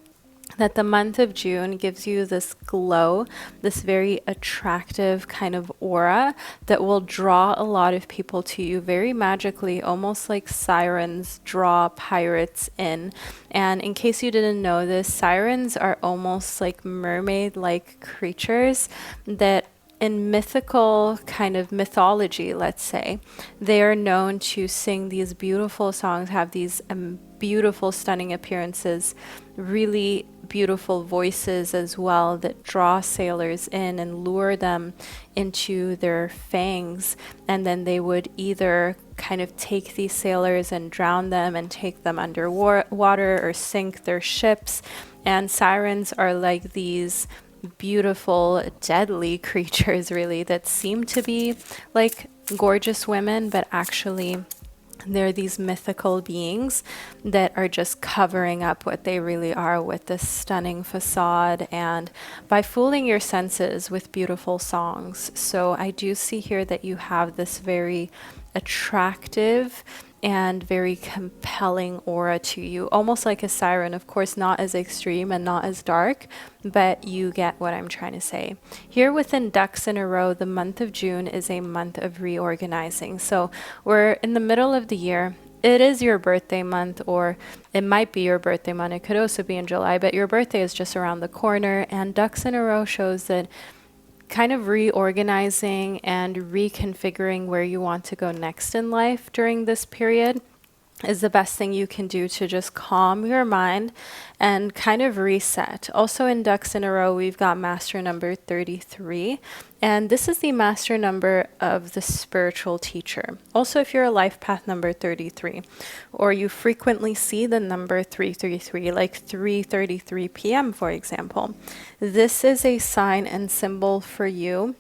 that the month of June gives you this glow, this very attractive kind of aura that will draw a lot of people to you very magically, almost like sirens draw pirates in. And in case you didn't know this, sirens are almost like mermaid-like creatures that in mythical kind of mythology, let's say, they are known to sing these beautiful songs, have these beautiful, stunning appearances, really beautiful voices as well that draw sailors in and lure them into their fangs. And then they would either kind of take these sailors and drown them and take them underwater or sink their ships. And sirens are like these beautiful, deadly creatures, really, that seem to be like gorgeous women, but actually they're these mythical beings that are just covering up what they really are with this stunning facade and by fooling your senses with beautiful songs. So I do see here that you have this very attractive and very compelling aura to you, almost like a siren. Of course, not as extreme and not as dark, but you get what I'm trying to say. Here within Ducks in a Row, the month of June is a month of reorganizing. So we're in the middle of the year. It is your birthday month, or it might be your birthday month. It could also be in July, but your birthday is just around the corner. And Ducks in a Row shows that kind of reorganizing and reconfiguring where you want to go next in life during this period is the best thing you can do to just calm your mind and kind of reset. Also in Ducks in a Row, we've got master number 33, and this is the master number of the spiritual teacher. Also, if you're a life path number 33, or you frequently see the number 333, like 3:33 p.m., for example, this is a sign and symbol for you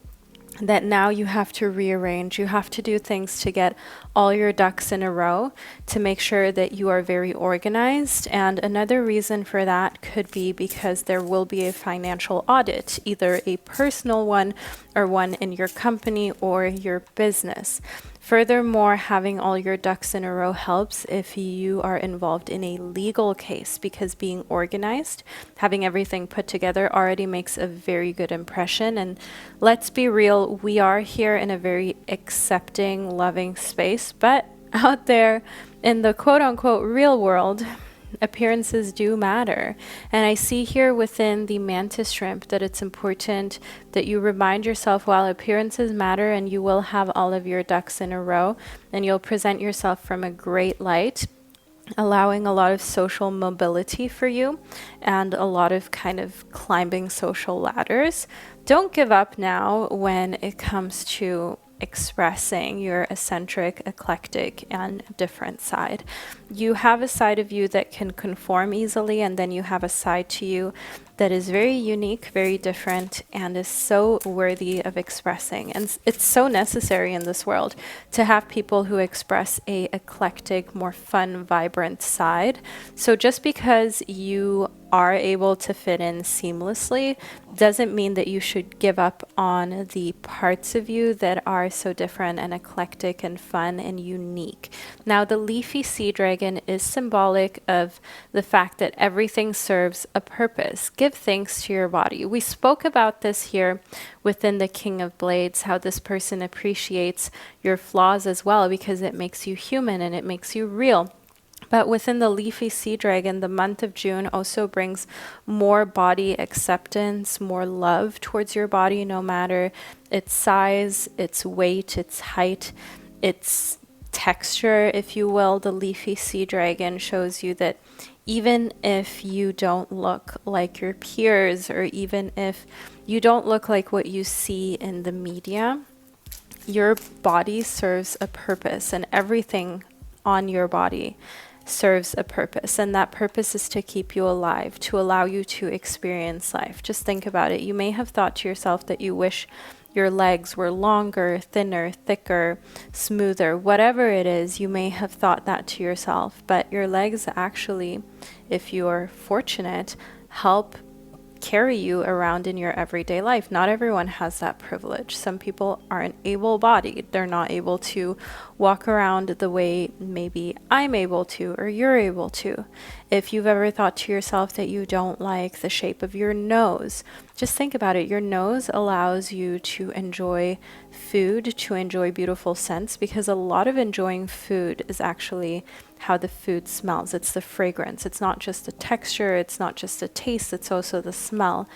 that now you have to rearrange. You have to do things to get all your ducks in a row to make sure that you are very organized. And another reason for that could be because there will be a financial audit, either a personal one or one in your company or your business. Furthermore, having all your ducks in a row helps if you are involved in a legal case, because being organized, having everything put together already makes a very good impression. And let's be real, we are here in a very accepting, loving space, but out there in the quote unquote real world, appearances do matter. And I see here within the mantis shrimp that it's important that you remind yourself, while appearances matter and you will have all of your ducks in a row and you'll present yourself from a great light, allowing a lot of social mobility for you and a lot of kind of climbing social ladders. Don't give up now when it comes to expressing your eccentric, eclectic, and different side. You have a side of you that can conform easily, and then you have a side to you that is very unique, very different, and is so worthy of expressing. And it's so necessary in this world to have people who express a eclectic, more fun, vibrant side. So just because you are able to fit in seamlessly doesn't mean that you should give up on the parts of you that are so different and eclectic and fun and unique. Now, the leafy sea dragon is symbolic of the fact that everything serves a purpose. Give thanks to your body. We spoke about this here within the King of Blades, how this person appreciates your flaws as well because it makes you human and it makes you real. But within the leafy sea dragon, the month of June also brings more body acceptance, more love towards your body, no matter its size, its weight, its height, its texture, if you will. The leafy sea dragon shows you that even if you don't look like your peers, or even if you don't look like what you see in the media, your body serves a purpose, and everything on your body serves a purpose. And that purpose is to keep you alive, to allow you to experience life. Just think about it. You may have thought to yourself that you wish your legs were longer, thinner, thicker, smoother, whatever it is. You may have thought that to yourself, but your legs actually, if you're fortunate, help carry you around in your everyday life. Not everyone has that privilege. Some people aren't able-bodied. They're not able to walk around the way maybe I'm able to, or you're able to. If you've ever thought to yourself that you don't like the shape of your nose, just think about it. Your nose allows you to enjoy food, to enjoy beautiful scents, because a lot of enjoying food is actually how the food smells. It's the fragrance. It's not just the texture. It's not just the taste. It's also the smell.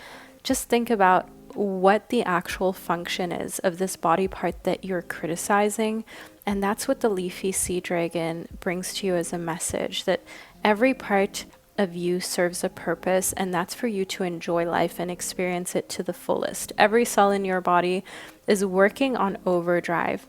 Just think about what the actual function is of this body part that you're criticizing. And that's what the leafy sea dragon brings to you as a message, that every part of you serves a purpose, and that's for you to enjoy life and experience it to the fullest. Every cell in your body is working on overdrive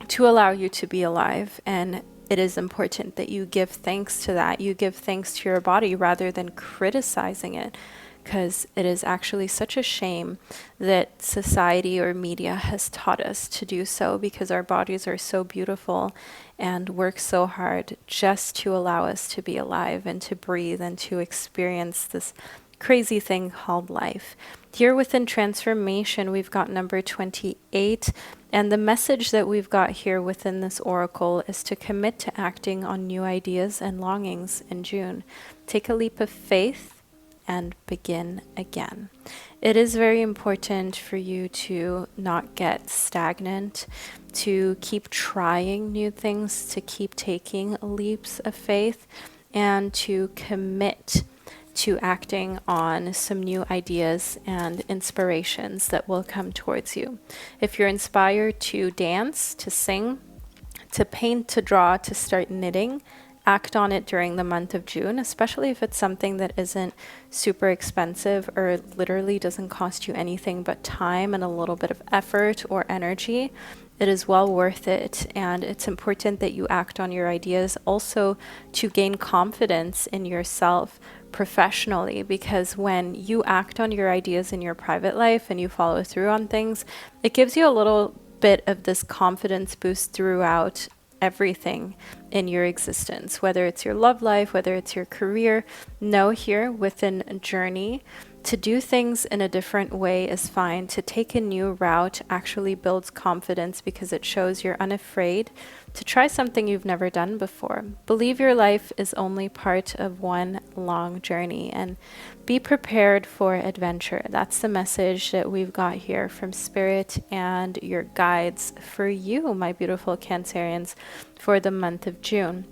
to allow you to be alive, and it is important that you give thanks to that. You give thanks to your body rather than criticizing it, because it is actually such a shame that society or media has taught us to do so, because our bodies are so beautiful and work so hard just to allow us to be alive and to breathe and to experience this crazy thing called life. Here within transformation, we've got number 28, and the message that we've got here within this oracle is to commit to acting on new ideas and longings in June. Take a leap of faith and begin again. It is very important for you to not get stagnant, to keep trying new things, to keep taking leaps of faith, and to commit to acting on some new ideas and inspirations that will come towards you. If you're inspired to dance, to sing, to paint, to draw, to start knitting, act on it during the month of June, especially if it's something that isn't super expensive or literally doesn't cost you anything but time and a little bit of effort or energy. It is well worth it, and it's important that you act on your ideas also to gain confidence in yourself professionally, because when you act on your ideas in your private life and you follow through on things, it gives you a little bit of this confidence boost throughout everything in your existence, whether it's your love life, whether it's your career. Know here within a journey, to do things in a different way is fine. To take a new route actually builds confidence, because it shows you're unafraid to try something you've never done before. Believe your life is only part of one long journey, and be prepared for adventure. That's the message that we've got here from Spirit and your guides for you, my beautiful Cancerians, for the month of June.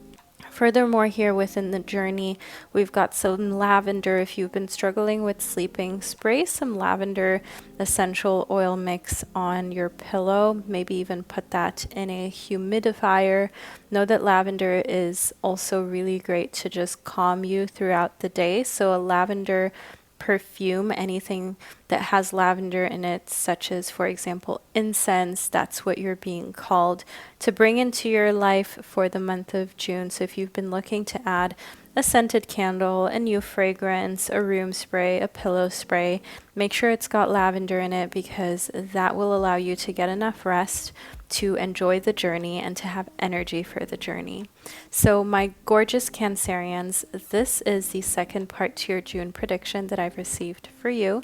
Furthermore, here within the journey, we've got some lavender. If you've been struggling with sleeping, spray some lavender essential oil mix on your pillow. Maybe even put that in a humidifier. Know that lavender is also really great to just calm you throughout the day. So a lavender perfume, anything that has lavender in it, such as, for example, incense, that's what you're being called to bring into your life for the month of June. So if you've been looking to add a scented candle, a new fragrance, a room spray, a pillow spray, make sure it's got lavender in it, because that will allow you to get enough rest to enjoy the journey and to have energy for the journey. So my gorgeous Cancerians, this is the second part to your June prediction that I've received for you.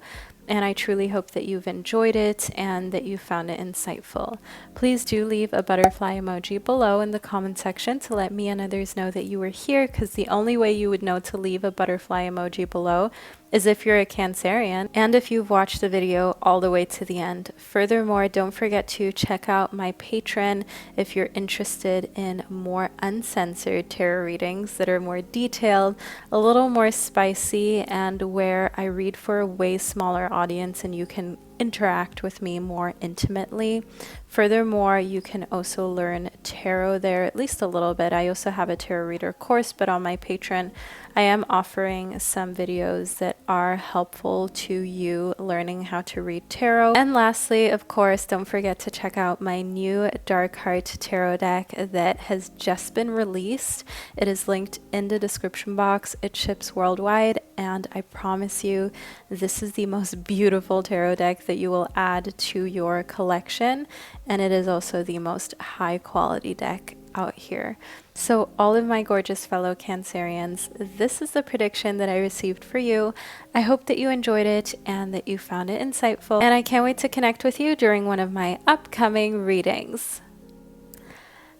And I truly hope that you've enjoyed it and that you found it insightful. Please do leave a butterfly emoji below in the comment section to let me and others know that you were here, because the only way you would know to leave a butterfly emoji below is if you're a Cancerian and if you've watched the video all the way to the end. Furthermore, don't forget to check out my Patreon if you're interested in more uncensored tarot readings that are more detailed, a little more spicy, and where I read for a way smaller audience and you can interact with me more intimately. Furthermore, you can also learn tarot there, at least a little bit. I also have a tarot reader course, but on my Patreon, I am offering some videos that are helpful to you learning how to read tarot. And lastly, of course, don't forget to check out my new Dark Heart tarot deck that has just been released. It is linked in the description box. It ships worldwide, and I promise you, this is the most beautiful tarot deck that you will add to your collection, and it is also the most high quality deck out here. So all of my gorgeous fellow Cancerians, this is the prediction that I received for you. I hope that you enjoyed it and that you found it insightful, and I can't wait to connect with you during one of my upcoming readings.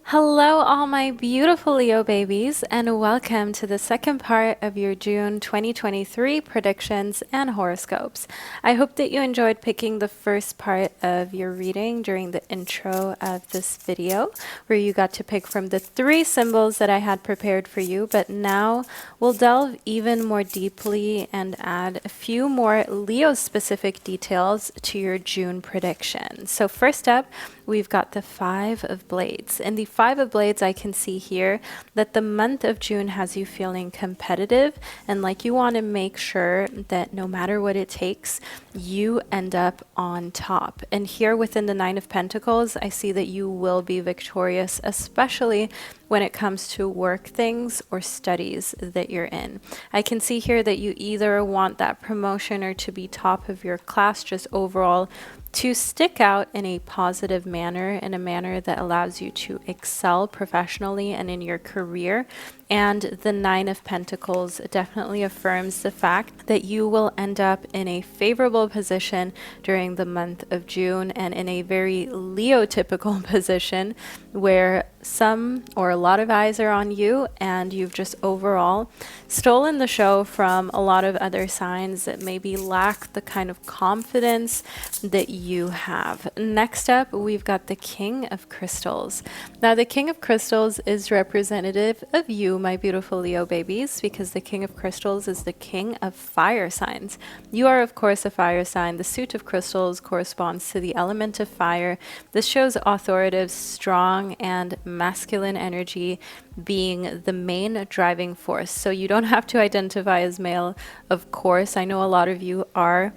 Hello, all my beautiful Leo babies, and welcome to the second part of your June 2023 predictions and horoscopes. I hope that you enjoyed picking the first part of your reading during the intro of this video, where you got to pick from the 3 symbols that I had prepared for you, but now we'll delve even more deeply and add a few more Leo-specific details to your June prediction. So first up, we've got the 5 of Blades. In the 5 of Blades, I can see here that the month of June has you feeling competitive and like you want to make sure that no matter what it takes, you end up on top. And here within the 9 of Pentacles, I see that you will be victorious, especially when it comes to work things or studies that you're in. I can see here that you either want that promotion or to be top of your class, just overall to stick out in a positive manner, in a manner that allows you to excel professionally and in your career. And the 9 of Pentacles definitely affirms the fact that you will end up in a favorable position during the month of June, and in a very Leo-typical position where some or a lot of eyes are on you, and you've just overall stolen the show from a lot of other signs that maybe lack the kind of confidence that you have. Next up, we've got the King of Crystals. Now, the King of Crystals is representative of you, my beautiful Leo babies, because the King of Crystals is the king of fire signs. You are, of course, a fire sign. The suit of crystals corresponds to the element of fire. This shows authoritative, strong, and masculine energy being the main driving force. So you don't have to identify as male, of course. I know a lot of you are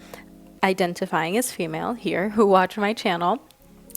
identifying as female here who watch my channel.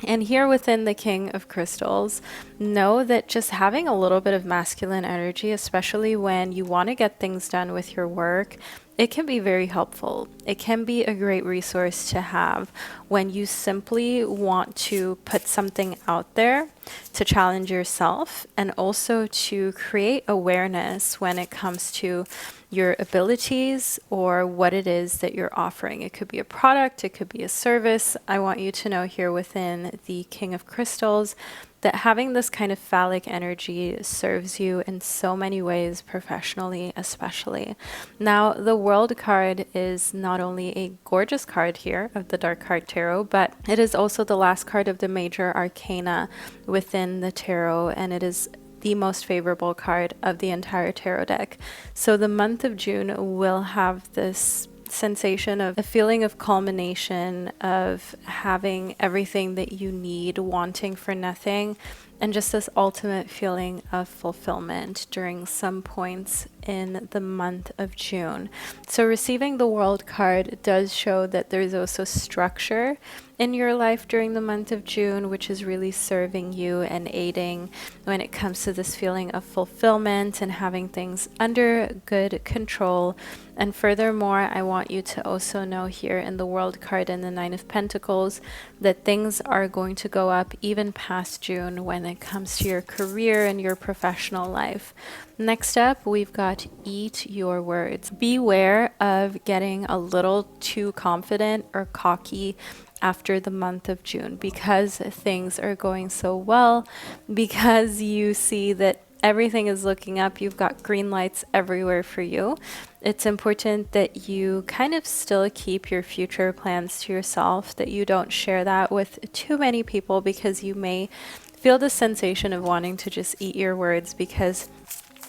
And here within the King of Crystals, know that just having a little bit of masculine energy, especially when you want to get things done with your work, it can be very helpful. It can be a great resource to have when you simply want to put something out there to challenge yourself, and also to create awareness when it comes to your abilities or what it is that you're offering. It could be a product, it could be a service. I want you to know here within the King of Crystals that having this kind of phallic energy serves you in so many ways, professionally especially. Now, the World card is not only a gorgeous card here of the Dark Heart Tarot, but it is also the last card of the major arcana within the tarot, and it is the most favorable card of the entire tarot deck. So the month of June will have this sensation of a feeling of culmination, of having everything that you need, wanting for nothing, and just this ultimate feeling of fulfillment during some points in the month of June. So receiving the World card does show that there's also structure in your life during the month of June, which is really serving you and aiding when it comes to this feeling of fulfillment and having things under good control. And furthermore, I want you to also know here in the World card and the 9 of Pentacles that things are going to go up even past June when it comes to your career and your professional life. Next up, we've got eat your words. Beware of getting a little too confident or cocky after the month of June, because things are going so well, because you see that Everything is looking up. You've got green lights everywhere for you. It's important that you kind of still keep your future plans to yourself, that you don't share that with too many people, because you may feel the sensation of wanting to just eat your words because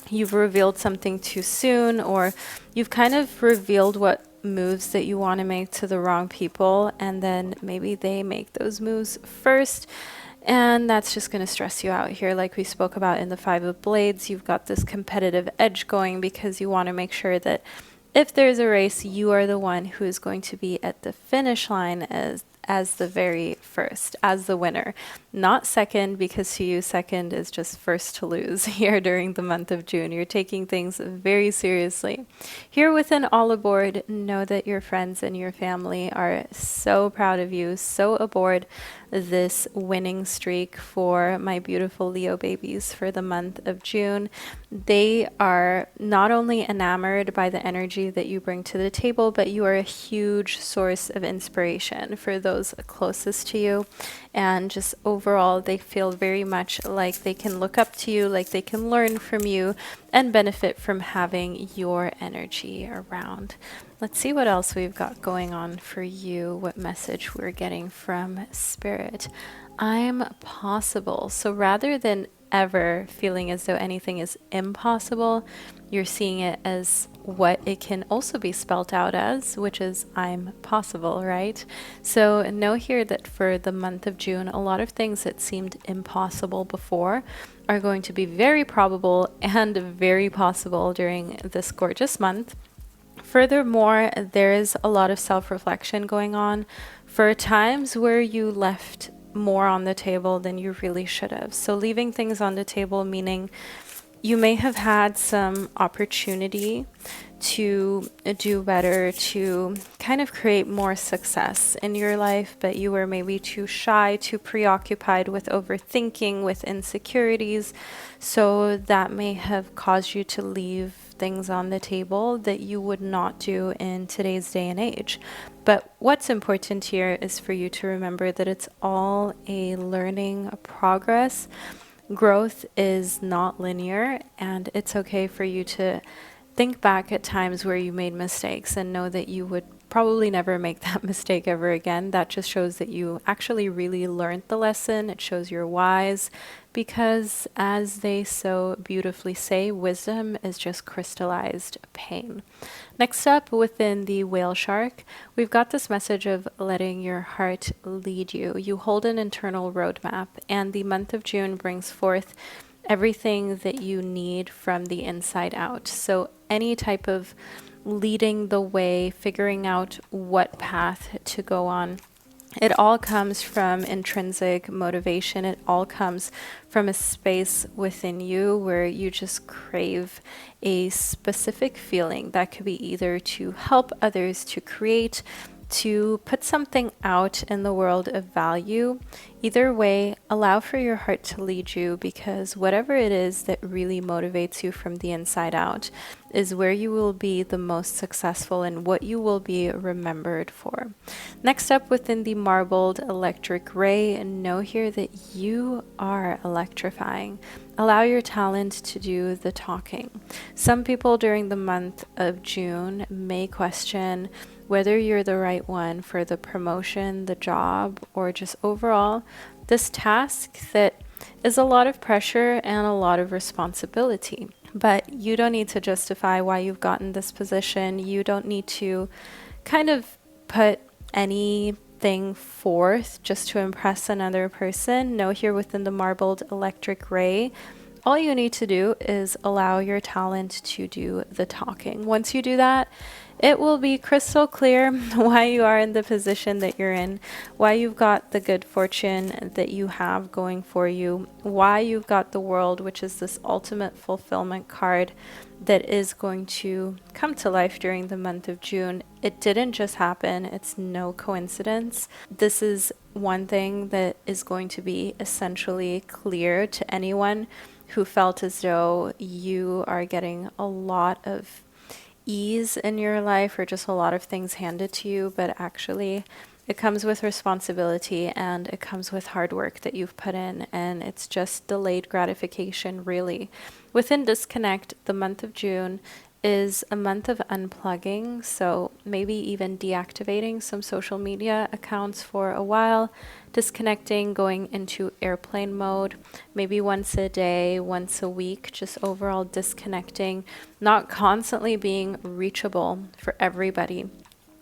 you've revealed something too soon, or you've kind of revealed what moves that you want to make to the wrong people, and then maybe they make those moves first. And that's just going to stress you out here. Like we spoke about in the Five of Blades, you've got this competitive edge going because you want to make sure that if there's a race, you are the one who is going to be at the finish line as the very first, as the winner, not second, because to you, second is just first to lose here during the month of June. You're taking things very seriously. Here within All Aboard, know that your friends and your family are so proud of you, so aboard this winning streak for my beautiful Leo babies for the month of June. They are not only enamored by the energy that you bring to the table, but you are a huge source of inspiration for those closest to you. And just overall, they feel very much like they can look up to you, like they can learn from you and benefit from having your energy around. Let's see what else we've got going on for you, what message we're getting from Spirit. I'm possible. So rather than ever feeling as though anything is impossible, you're seeing it as what it can also be spelt out as, which is I'm possible, right? So know here that for the month of June, a lot of things that seemed impossible before are going to be very probable and very possible during this gorgeous month. Furthermore, there is a lot of self-reflection going on for times where you left more on the table than you really should have. So leaving things on the table, meaning you may have had some opportunity to do better, to kind of create more success in your life, but you were maybe too shy, too preoccupied with overthinking, with insecurities. So that may have caused you to leave things on the table that you would not do in today's day and age. But what's important here is for you to remember that it's all a learning progress. Growth is not linear, and it's okay for you to think back at times where you made mistakes and know that you would probably never make that mistake ever again. That just shows that you actually really learned the lesson. It shows you're wise, because as they so beautifully say, wisdom is just crystallized pain. Next up, within the whale shark, we've got this message of letting your heart lead you. You hold an internal roadmap, and the month of June brings forth everything that you need from the inside out. So any type of leading the way, figuring out what path to go on, it all comes from intrinsic motivation. It all comes from a space within you where you just crave a specific feeling that could be either to help others, to create, to put something out in the world of value. Either way, allow for your heart to lead you, because whatever it is that really motivates you from the inside out is where you will be the most successful and what you will be remembered for. Next up, within the marbled electric ray, know here that you are electrifying. Allow your talent to do the talking. Some people during the month of June may question whether you're the right one for the promotion, the job, or just overall this task that is a lot of pressure and a lot of responsibility. But you don't need to justify why you've gotten this position. You don't need to kind of put anything forth just to impress another person. Know here within the marbled electric ray, all you need to do is allow your talent to do the talking. Once you do that, it will be crystal clear why you are in the position that you're in, why you've got the good fortune that you have going for you, why you've got the world, which is this ultimate fulfillment card that is going to come to life during the month of June. It didn't just happen. It's no coincidence. This is one thing that is going to be essentially clear to anyone who felt as though you are getting a lot of ease in your life or just a lot of things handed to you, but actually it comes with responsibility and it comes with hard work that you've put in, and it's just delayed gratification, really. Within disconnect, the month of June is a month of unplugging, so maybe even deactivating some social media accounts for a while, disconnecting, going into airplane mode, maybe once a day, once a week, just overall disconnecting, not constantly being reachable for everybody.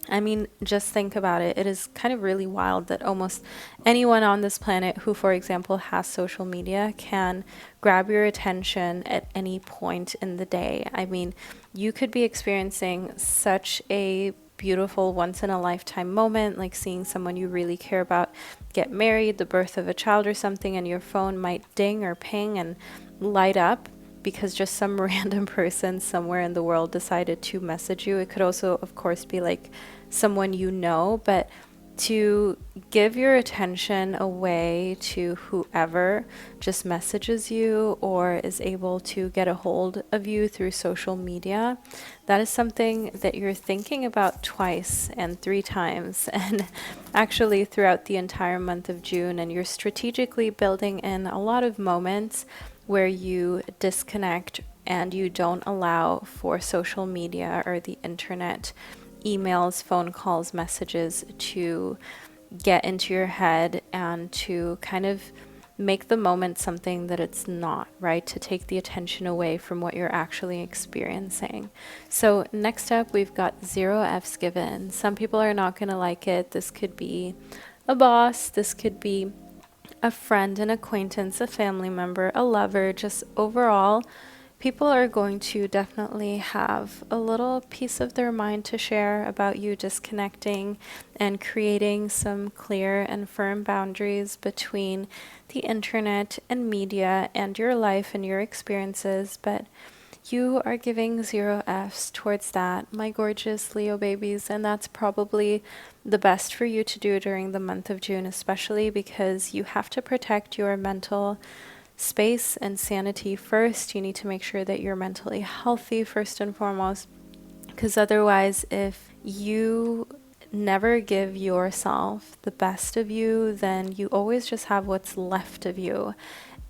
I mean, just think about it. It is kind of really wild that almost anyone on this planet who, for example, has social media can grab your attention at any point in the day. I mean, you could be experiencing such a beautiful once in a lifetime moment, like seeing someone you really care about get married, the birth of a child or something, and your phone might ding or ping and light up because just some random person somewhere in the world decided to message you. It could also, of course, be like someone you know, but to give your attention away to whoever just messages you or is able to get a hold of you through social media, that is something that you're thinking about twice and three times, and actually throughout the entire month of June. And you're strategically building in a lot of moments where you disconnect and you don't allow for social media or the internet, emails, phone calls, messages to get into your head and to kind of make the moment something that it's not, right? To take the attention away from what you're actually experiencing. So next up, we've got 0 F's given. Some people are not going to like it. This could be a boss. This could be a friend, an acquaintance, a family member, a lover. Just overall, people are going to definitely have a little piece of their mind to share about you disconnecting and creating some clear and firm boundaries between the internet and media and your life and your experiences. But you are giving 0 F's towards that, my gorgeous Leo babies, and that's probably the best for you to do during the month of June, especially because you have to protect your mental space and sanity first. You need to make sure that you're mentally healthy first and foremost, because otherwise, if you never give yourself the best of you, then you always just have what's left of you.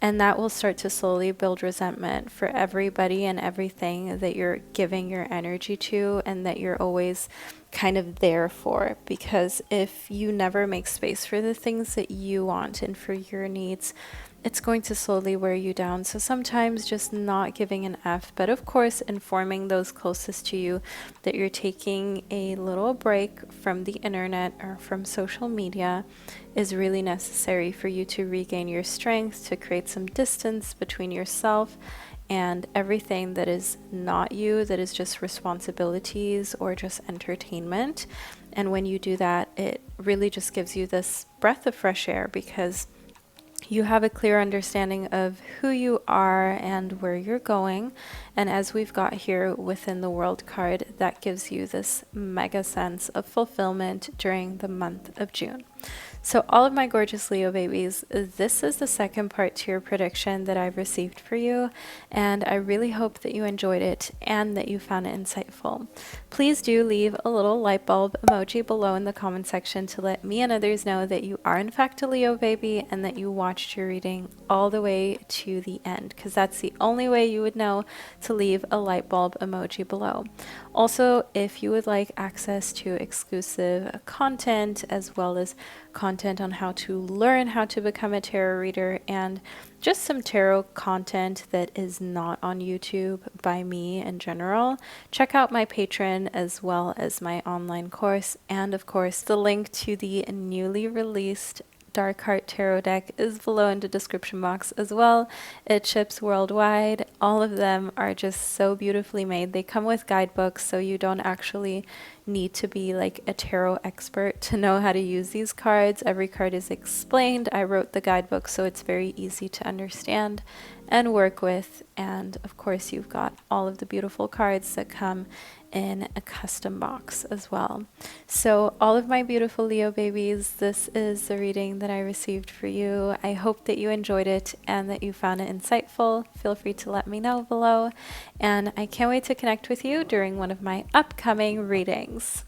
And that will start to slowly build resentment for everybody and everything that you're giving your energy to and that you're always kind of there for. Because if you never make space for the things that you want and for your needs, it's going to slowly wear you down. So sometimes just not giving an F, but of course informing those closest to you that you're taking a little break from the internet or from social media is really necessary for you to regain your strength, to create some distance between yourself and everything that is not you, that is just responsibilities or just entertainment. And when you do that, it really just gives you this breath of fresh air because you have a clear understanding of who you are and where you're going. And as we've got here within the World card, that gives you this mega sense of fulfillment during the month of June. So all of my gorgeous Leo babies, this is the second part to your prediction that I've received for you, and I really hope that you enjoyed it and that you found it insightful. Please do leave a little light bulb emoji below in the comment section to let me and others know that you are in fact a Leo baby and that you watched your reading all the way to the end, because that's the only way you would know to leave a light bulb emoji below. Also, if you would like access to exclusive content as well as content on how to learn how to become a tarot reader and just some tarot content that is not on YouTube by me in general, check out my Patreon as well as my online course. And of course, the link to the newly released Dark Heart Tarot deck is below in the description box as well. It ships worldwide. All of them are just so beautifully made. They come with guidebooks, so you don't actually need to be like a tarot expert to know how to use these cards. Every card is explained. I wrote the guidebook, so it's very easy to understand and work with. And of course, you've got all of the beautiful cards that come in a custom box as well. So all of my beautiful Leo babies, this is the reading that I received for you. I hope that you enjoyed it and that you found it insightful. Feel free to let me know below, and I can't wait to connect with you during one of my upcoming readings.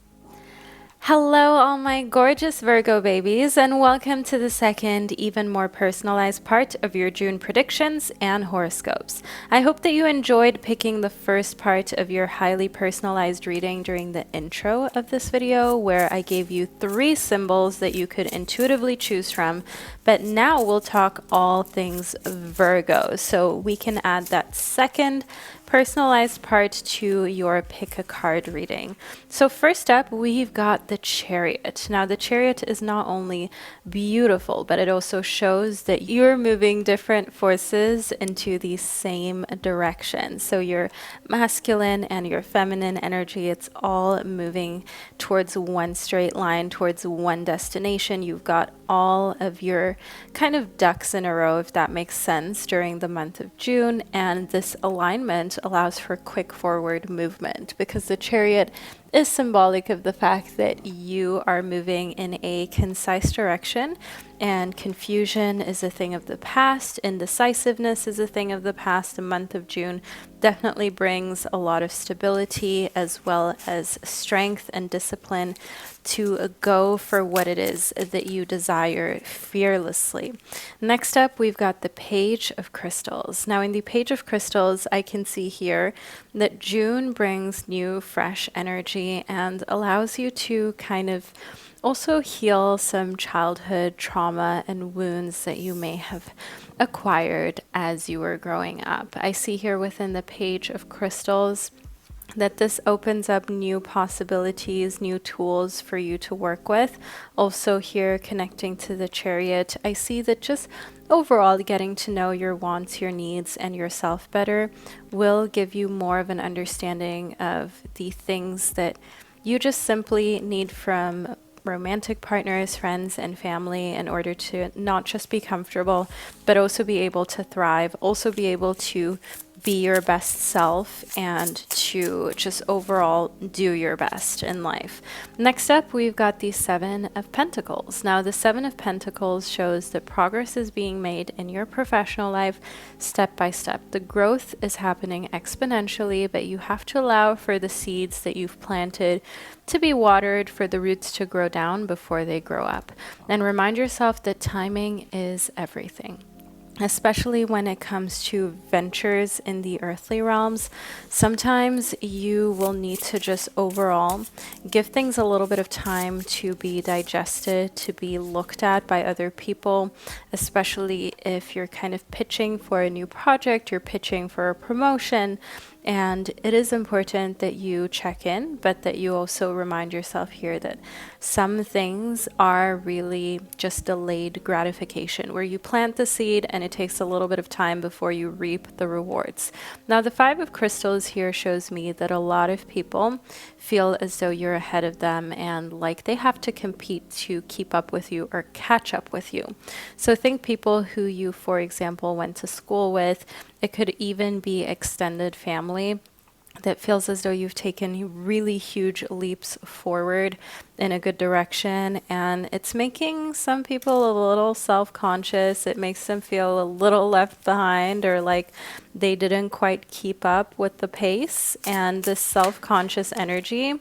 Hello, all my gorgeous Virgo babies, and welcome to the second, even more personalized part of your June predictions and horoscopes. I hope that you enjoyed picking the first part of your highly personalized reading during the intro of this video, where I gave you 3 symbols that you could intuitively choose from. But now we'll talk all things Virgo, so we can add that second personalized part to your pick a card reading. So first up, we've got the Chariot. Now the Chariot is not only beautiful, but it also shows that you're moving different forces into the same direction. So your masculine and your feminine energy, it's all moving towards one straight line, towards one destination. You've got all of your kind of ducks in a row, if that makes sense, during the month of June. And this alignment allows for quick forward movement because the Chariot is symbolic of the fact that you are moving in a concise direction, and confusion is a thing of the past, indecisiveness is a thing of the past. The month of June definitely brings a lot of stability as well as strength and discipline to go for what it is that you desire fearlessly. Next up, we've got the Page of Crystals. Now in the Page of Crystals, I can see here that June brings new, fresh energy and allows you to kind of also heal some childhood trauma and wounds that you may have acquired as you were growing up. I see here within the Page of Crystals that this opens up new possibilities, new tools for you to work with. Also here, connecting to the Chariot, I see that just overall getting to know your wants, your needs, and yourself better will give you more of an understanding of the things that you just simply need from romantic partners, friends, and family in order to not just be comfortable, but also be able to thrive, also be able to be your best self and to just overall do your best in life. Next up, we've got the Seven of Pentacles. Now, the Seven of Pentacles shows that progress is being made in your professional life step by step. The growth is happening exponentially, but you have to allow for the seeds that you've planted to be watered, for the roots to grow down before they grow up. And remind yourself that timing is everything, especially when it comes to ventures in the earthly realms. Sometimes you will need to just overall give things a little bit of time to be digested, to be looked at by other people, especially if you're kind of pitching for a new project, you're pitching for a promotion. And it is important that you check in, but that you also remind yourself here that some things are really just delayed gratification, where you plant the seed and it takes a little bit of time before you reap the rewards. Now, the Five of Crystals here shows me that a lot of people feel as though you're ahead of them and like they have to compete to keep up with you or catch up with you. So think people who you, for example, went to school with. It could even be extended family that feels as though you've taken really huge leaps forward in a good direction, and it's making some people a little self-conscious. It makes them feel a little left behind, or like they didn't quite keep up with the pace. And this self-conscious energy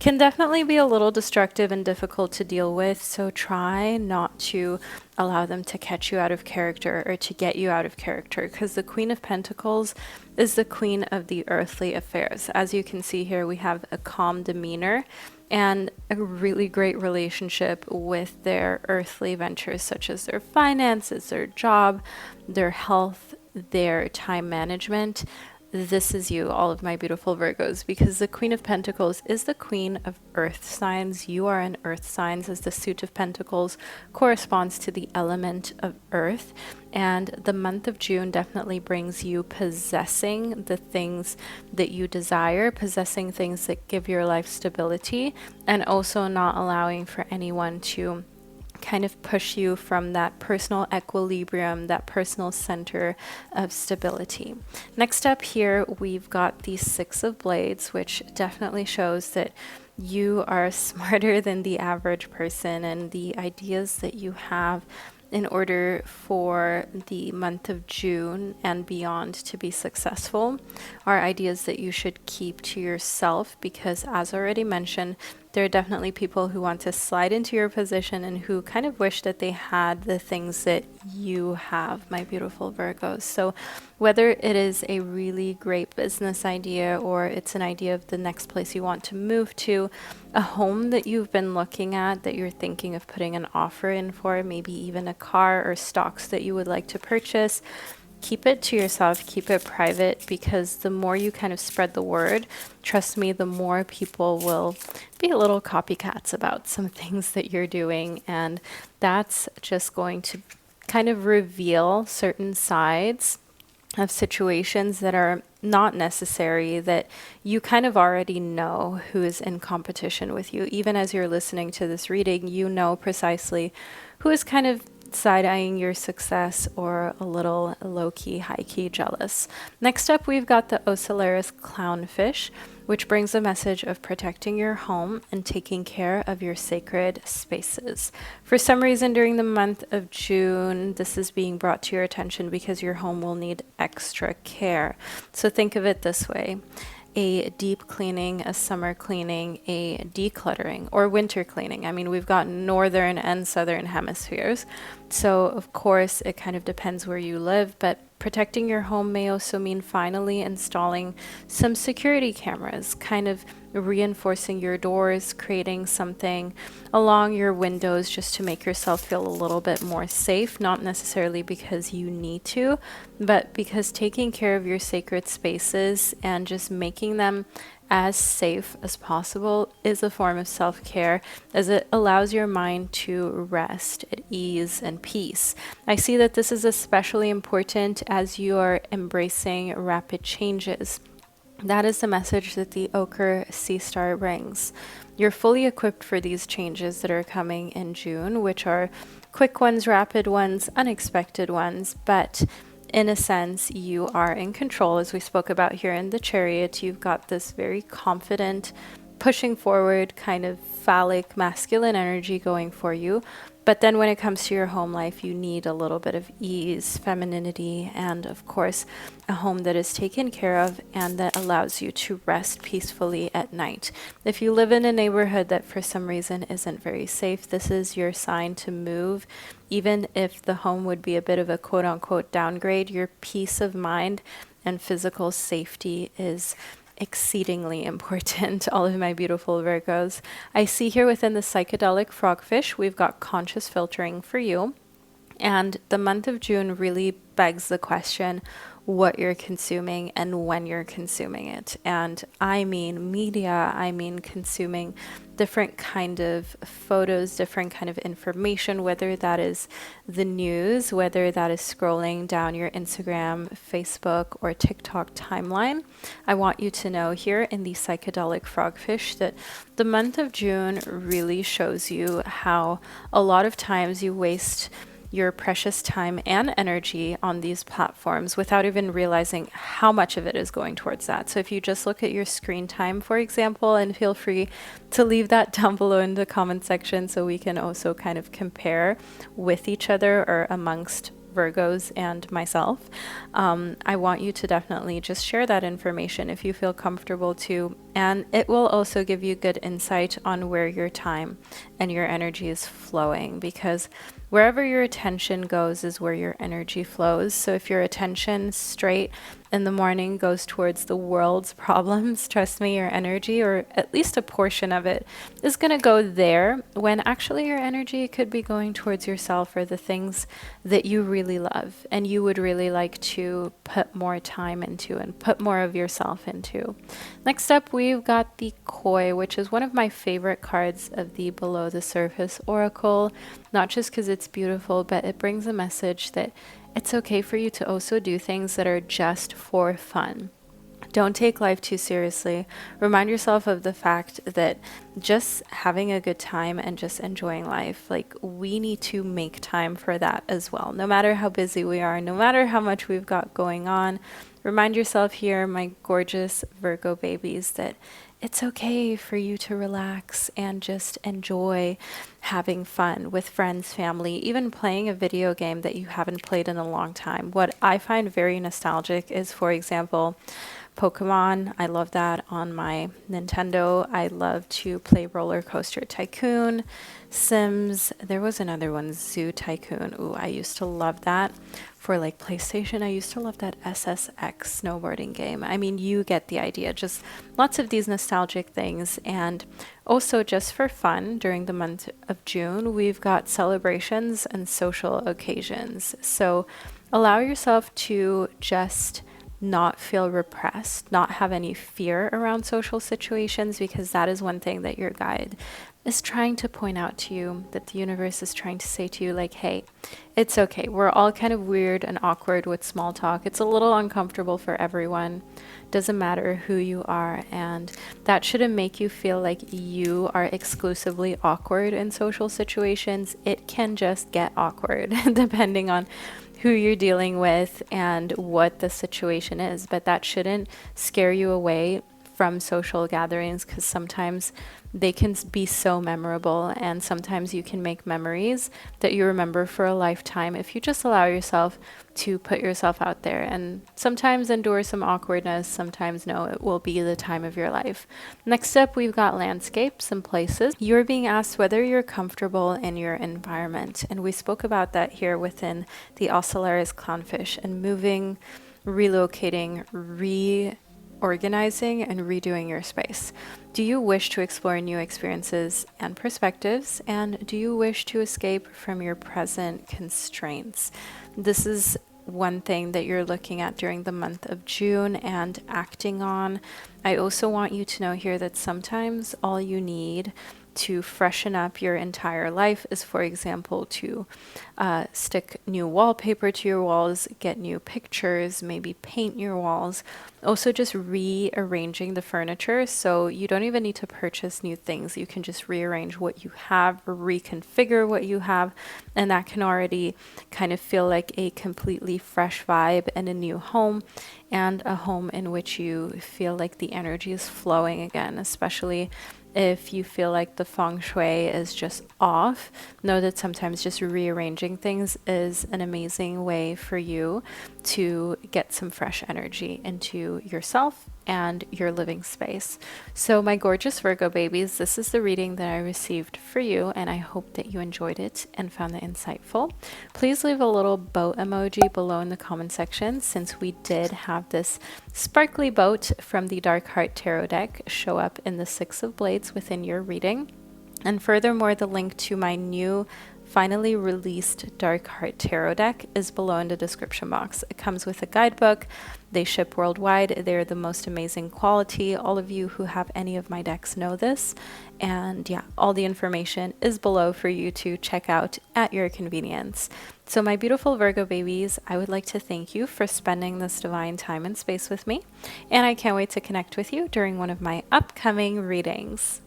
can definitely be a little destructive and difficult to deal with, so try not to allow them to catch you out of character or to get you out of character, because the Queen of Pentacles is the queen of the earthly affairs. As you can see here, we have a calm demeanor and a really great relationship with their earthly ventures, such as their finances, their job, their health, their time management. This is you, all of my beautiful Virgos, because the Queen of Pentacles is the queen of earth signs. You are an earth signs, as the suit of Pentacles corresponds to the element of earth. And the month of June definitely brings you possessing the things that you desire, possessing things that give your life stability, and also not allowing for anyone to kind of push you from that personal equilibrium, that personal center of stability. Next up here, we've got the Six of Blades, which definitely shows that you are smarter than the average person, and the ideas that you have in order for the month of June and beyond to be successful are ideas that you should keep to yourself, because as already mentioned, There are definitely people who want to slide into your position and who kind of wish that they had the things that you have, my beautiful Virgos. So whether it is a really great business idea or it's an idea of the next place you want to move to, a home that you've been looking at that you're thinking of putting an offer in for, maybe even a car or stocks that you would like to purchase, keep it to yourself, keep it private, because the more you kind of spread the word, trust me, the more people will be a little copycats about some things that you're doing. And that's just going to kind of reveal certain sides of situations that are not necessary, that you kind of already know who is in competition with you. Even as you're listening to this reading, you know precisely who is kind of side-eyeing your success or a little low-key, high-key jealous. Next up, we've got the Ocellaris clownfish, which brings a message of protecting your home and taking care of your sacred spaces. For some reason, during the month of June, this is being brought to your attention because your home will need extra care. So think of it this way: a deep cleaning, a summer cleaning, a decluttering, or winter cleaning. I mean, we've got northern and southern hemispheres. So, of course, it kind of depends where you live, but protecting your home may also mean finally installing some security cameras, kind of reinforcing your doors, creating something along your windows just to make yourself feel a little bit more safe, not necessarily because you need to, but because taking care of your sacred spaces and just making them as safe as possible is a form of self-care, as it allows your mind to rest at ease and peace. I see that this is especially important as you are embracing rapid changes. That is the message that the Ochre Sea Star brings. You're fully equipped for these changes that are coming in June, which are quick ones, rapid ones, unexpected ones, but in a sense, you are in control. As we spoke about here in the Chariot, you've got this very confident, pushing forward kind of phallic, masculine energy going for you. But then when it comes to your home life, you need a little bit of ease, femininity, and of course, a home that is taken care of and that allows you to rest peacefully at night. If you live in a neighborhood that for some reason isn't very safe, this is your sign to move. Even if the home would be a bit of a quote unquote downgrade, your peace of mind and physical safety is exceedingly important, all of my beautiful Virgos. I see here within the psychedelic frogfish, we've got conscious filtering for you. And the month of June really begs the question what you're consuming and when you're consuming it. And I mean media, I mean consuming different kind of photos, different kind of information, whether that is the news, whether that is scrolling down your Instagram, Facebook, or TikTok timeline. I want you to know here in the psychedelic frogfish that the month of June really shows you how a lot of times you waste your precious time and energy on these platforms without even realizing how much of it is going towards that. So if you just look at your screen time, for example, and feel free to leave that down below in the comment section so we can also kind of compare with each other or amongst Virgos and myself. I want you to definitely just share that information if you feel comfortable to, and it will also give you good insight on where your time and your energy is flowing, because wherever your attention goes is where your energy flows. So if your attention straight in the morning goes towards the world's problems, trust me, your energy, or at least a portion of it, is going to go there, when actually your energy could be going towards yourself or the things that you really love and you would really like to put more time into and put more of yourself into. Next up, we've got the Koi, which is one of my favorite cards of the Below the Surface Oracle, not just because it's beautiful, but it brings a message that it's okay for you to also do things that are just for fun. Don't take life too seriously. Remind yourself of the fact that just having a good time and just enjoying life, like, we need to make time for that as well. No matter how busy we are, no matter how much we've got going on, remind yourself here, my gorgeous Virgo babies, that it's okay for you to relax and just enjoy having fun with friends, family, even playing a video game that you haven't played in a long time. What I find very nostalgic is, for example, Pokemon. I love that on my Nintendo. I love to play Roller Coaster Tycoon, Sims. There was another one, Zoo Tycoon. Ooh, I used to love that. For like PlayStation, I used to love that SSX snowboarding game. I mean, you get the idea. Just lots of these nostalgic things. And also, just for fun, during the month of June, we've got celebrations and social occasions. So allow yourself to just not feel repressed, not have any fear around social situations, because that is one thing that your guide is trying to point out to you, that the universe is trying to say to you, like, hey, it's okay. We're all kind of weird and awkward with small talk. It's a little uncomfortable for everyone. Doesn't matter who you are. And that shouldn't make you feel like you are exclusively awkward in social situations. It can just get awkward depending on who you're dealing with and what the situation is. But that shouldn't scare you away from social gatherings, because sometimes they can be so memorable, and sometimes you can make memories that you remember for a lifetime if you just allow yourself to put yourself out there, and sometimes endure some awkwardness, sometimes no, it will be the time of your life. Next up, we've got landscapes and places. You're being asked whether you're comfortable in your environment, and we spoke about that here within the Ocellaris clownfish, and moving, relocating, organizing and redoing your space. Do you wish to explore new experiences and perspectives? And do you wish to escape from your present constraints? This is one thing that you're looking at during the month of June and acting on. I also want you to know here that sometimes all you need to freshen up your entire life is, for example, to stick new wallpaper to your walls, get new pictures, maybe paint your walls. Also, just rearranging the furniture. So you don't even need to purchase new things. You can just rearrange what you have, reconfigure what you have, and that can already kind of feel like a completely fresh vibe and a new home, and a home in which you feel like the energy is flowing again, especially if you feel like the feng shui is just off. Know that sometimes just rearranging things is an amazing way for you to get some fresh energy into yourself and your living space. So my gorgeous Virgo babies, this is the reading that I received for you, and I hope that you enjoyed it and found it insightful. Please leave a little boat emoji below in the comment section, since we did have this sparkly boat from the Dark Heart Tarot deck show up in the Six of Blades within your reading. And furthermore, the link to my new finally released Dark Heart Tarot deck is below in the description box. It comes with a guidebook. They ship worldwide. They're the most amazing quality. All of you who have any of my decks know this. And yeah, all the information is below for you to check out at your convenience. So my beautiful Virgo babies, I would like to thank you for spending this divine time and space with me. And I can't wait to connect with you during one of my upcoming readings.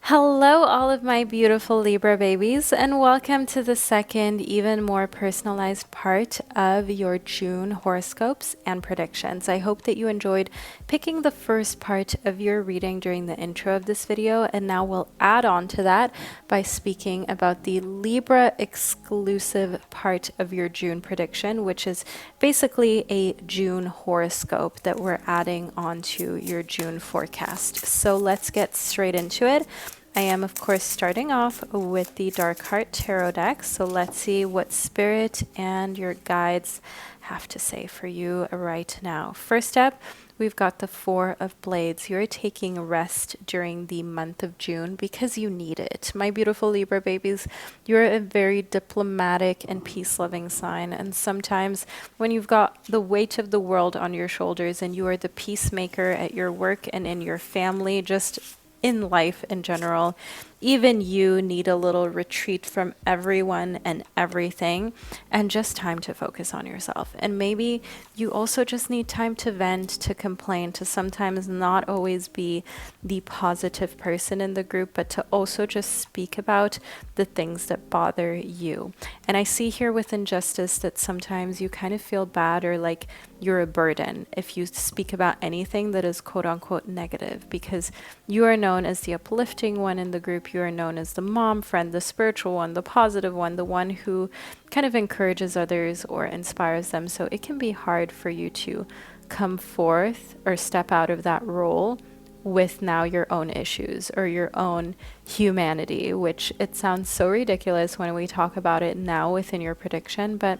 Hello, all of my beautiful Libra babies, and welcome to the second, even more personalized part of your June horoscopes and predictions. I hope that you enjoyed picking the first part of your reading during the intro of this video, and now we'll add on to that by speaking about the Libra exclusive part of your June prediction, which is basically a June horoscope that we're adding onto your June forecast. So let's get straight into it. I am, of course, starting off with the Dark Heart Tarot deck. So let's see what Spirit and your guides have to say for you right now. First up, we've got the Four of Blades. You're taking rest during the month of June because you need it. My beautiful Libra babies, you're a very diplomatic and peace-loving sign. And sometimes when you've got the weight of the world on your shoulders and you are the peacemaker at your work and in your family, just in life in general, even you need a little retreat from everyone and everything, and just time to focus on yourself. And maybe you also just need time to vent, to complain, to sometimes not always be the positive person in the group, but to also just speak about the things that bother you. And I see here with injustice that sometimes you kind of feel bad or like you're a burden if you speak about anything that is quote unquote negative, because you are known as the uplifting one in the group. You are known as the mom friend, the spiritual one, the positive one, the one who kind of encourages others or inspires them. So it can be hard for you to come forth or step out of that role with now your own issues or your own humanity, which it sounds so ridiculous when we talk about it now within your prediction, but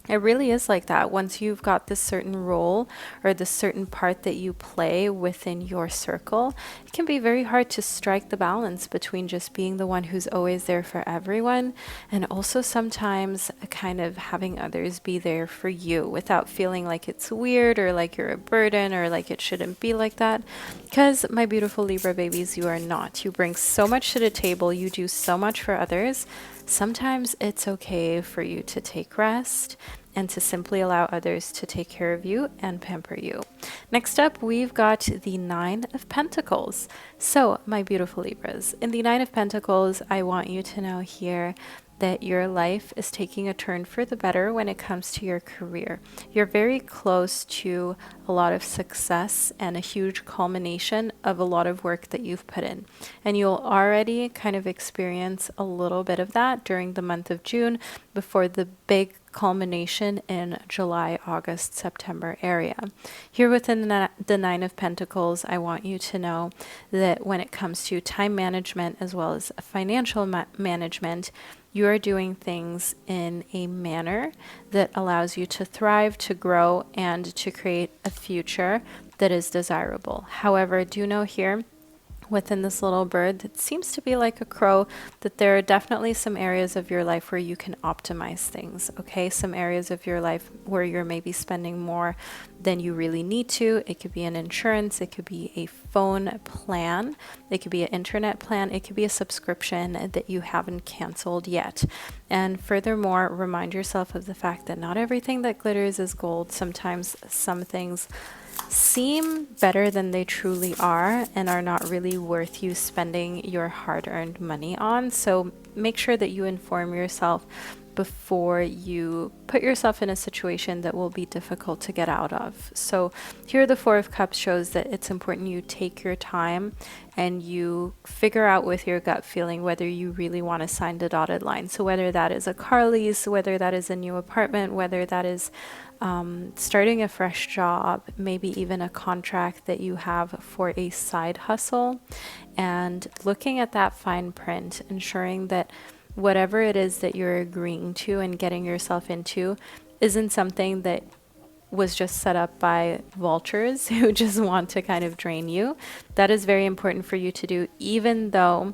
it really is like that. Once you've got this certain role or this certain part that you play within your circle, it can be very hard to strike the balance between just being the one who's always there for everyone and also sometimes kind of having others be there for you without feeling like it's weird or like you're a burden or like it shouldn't be like that. Because my beautiful Libra babies, you are not. You bring so much to the table. You do so much for others. Sometimes it's okay for you to take rest and to simply allow others to take care of you and pamper you. Next up, we've got the Nine of Pentacles. So, my beautiful Libras, in the Nine of Pentacles, I want you to know here that your life is taking a turn for the better when it comes to your career. You're very close to a lot of success and a huge culmination of a lot of work that you've put in. And you'll already kind of experience a little bit of that during the month of June before the big culmination in July, August, September area. Here within the Nine of Pentacles, I want you to know that when it comes to time management as well as financial management, you are doing things in a manner that allows you to thrive, to grow, and to create a future that is desirable. However, do know here within this little bird that seems to be like a crow that there are definitely some areas of your life where you can optimize things, okay? Some areas of your life where you're maybe spending more than you really need to. It could be an insurance, it could be a phone plan, it could be an internet plan, it could be a subscription that you haven't canceled yet. And furthermore, remind yourself of the fact that not everything that glitters is gold. Sometimes some things seem better than they truly are and are not really worth you spending your hard-earned money on. So make sure that you inform yourself before you put yourself in a situation that will be difficult to get out of. So here the Four of Cups shows that it's important you take your time and you figure out with your gut feeling whether you really want to sign the dotted line. So whether that is a car lease, whether that is a new apartment, whether that is starting a fresh job, maybe even a contract that you have for a side hustle, and looking at that fine print, ensuring that whatever it is that you're agreeing to and getting yourself into isn't something that was just set up by vultures who just want to kind of drain you. That is very important for you to do, even though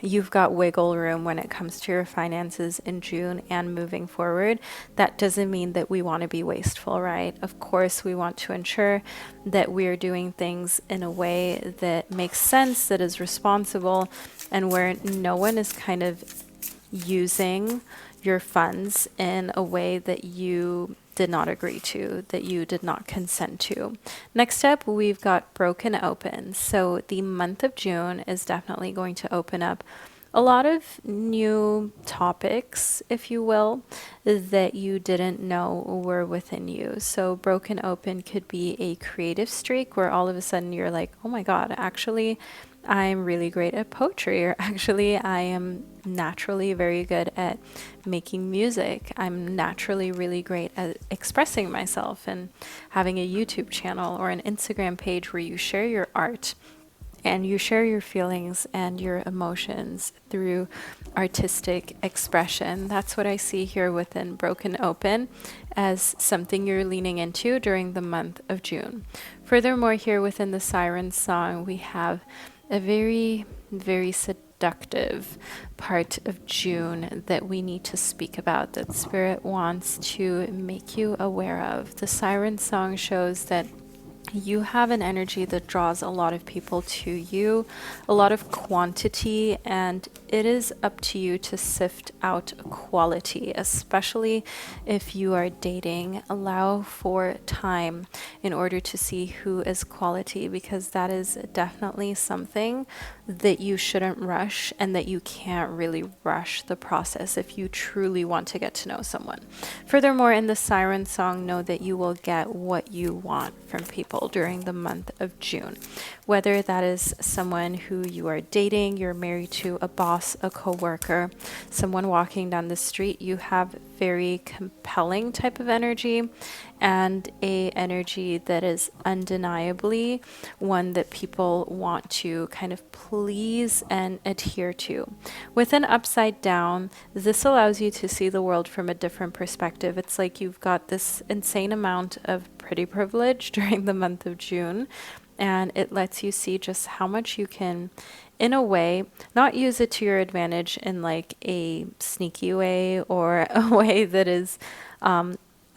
you've got wiggle room when it comes to your finances in June and moving forward. That doesn't mean that we want to be wasteful, right? Of course, we want to ensure that we're doing things in a way that makes sense, that is responsible, and where no one is kind of using your funds in a way that you did not agree to, that you did not consent to. Next up, we've got broken open. So the month of June is definitely going to open up a lot of new topics, if you will, that you didn't know were within you. So broken open could be a creative streak where all of a sudden you're like, oh my God, actually, I'm really great at poetry, or actually I am naturally very good at making music. I'm naturally really great at expressing myself and having a YouTube channel or an Instagram page where you share your art and you share your feelings and your emotions through artistic expression. That's what I see here within Broken Open as something you're leaning into during the month of June. Furthermore, here within the Siren Song, we have a very, very seductive part of June that we need to speak about, that Spirit wants to make you aware of. The Siren Song shows that you have an energy that draws a lot of people to you, a lot of quantity, and it is up to you to sift out quality, especially if you are dating. Allow for time in order to see who is quality, because that is definitely something that you shouldn't rush, and that you can't really rush the process if you truly want to get to know someone. Furthermore, in the Siren Song, know that you will get what you want from people. people during the month of June. Whether that is someone who you are dating, you're married to, a boss, a coworker, someone walking down the street, you have very compelling type of energy, and a energy that is undeniably one that people want to kind of please and adhere to. With an upside down, this allows you to see the world from a different perspective. It's like you've got this insane amount of pretty privilege during the month of June, and it lets you see just how much you can, in a way, not use it to your advantage in like a sneaky way or a way that is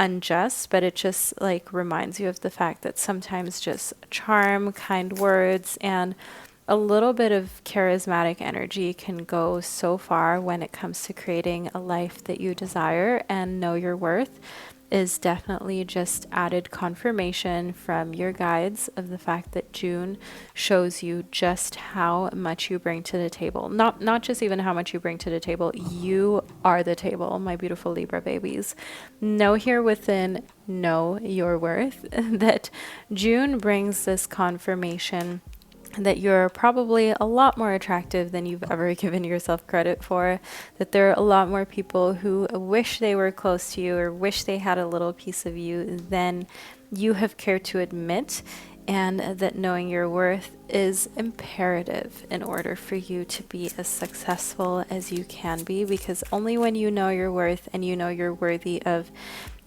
unjust, but it just like reminds you of the fact that sometimes just charm, kind words, and a little bit of charismatic energy can go so far when it comes to creating a life that you desire. And know your worth is definitely just added confirmation from your guides of the fact that June shows you just how much you bring to the table. Not just even how much you bring to the table. You are the table, my beautiful Libra babies. Know here within, know your worth, that June brings this confirmation that you're probably a lot more attractive than you've ever given yourself credit for, that there are a lot more people who wish they were close to you or wish they had a little piece of you than you have cared to admit, and that knowing your worth is imperative in order for you to be as successful as you can be, because only when you know your worth and you know you're worthy of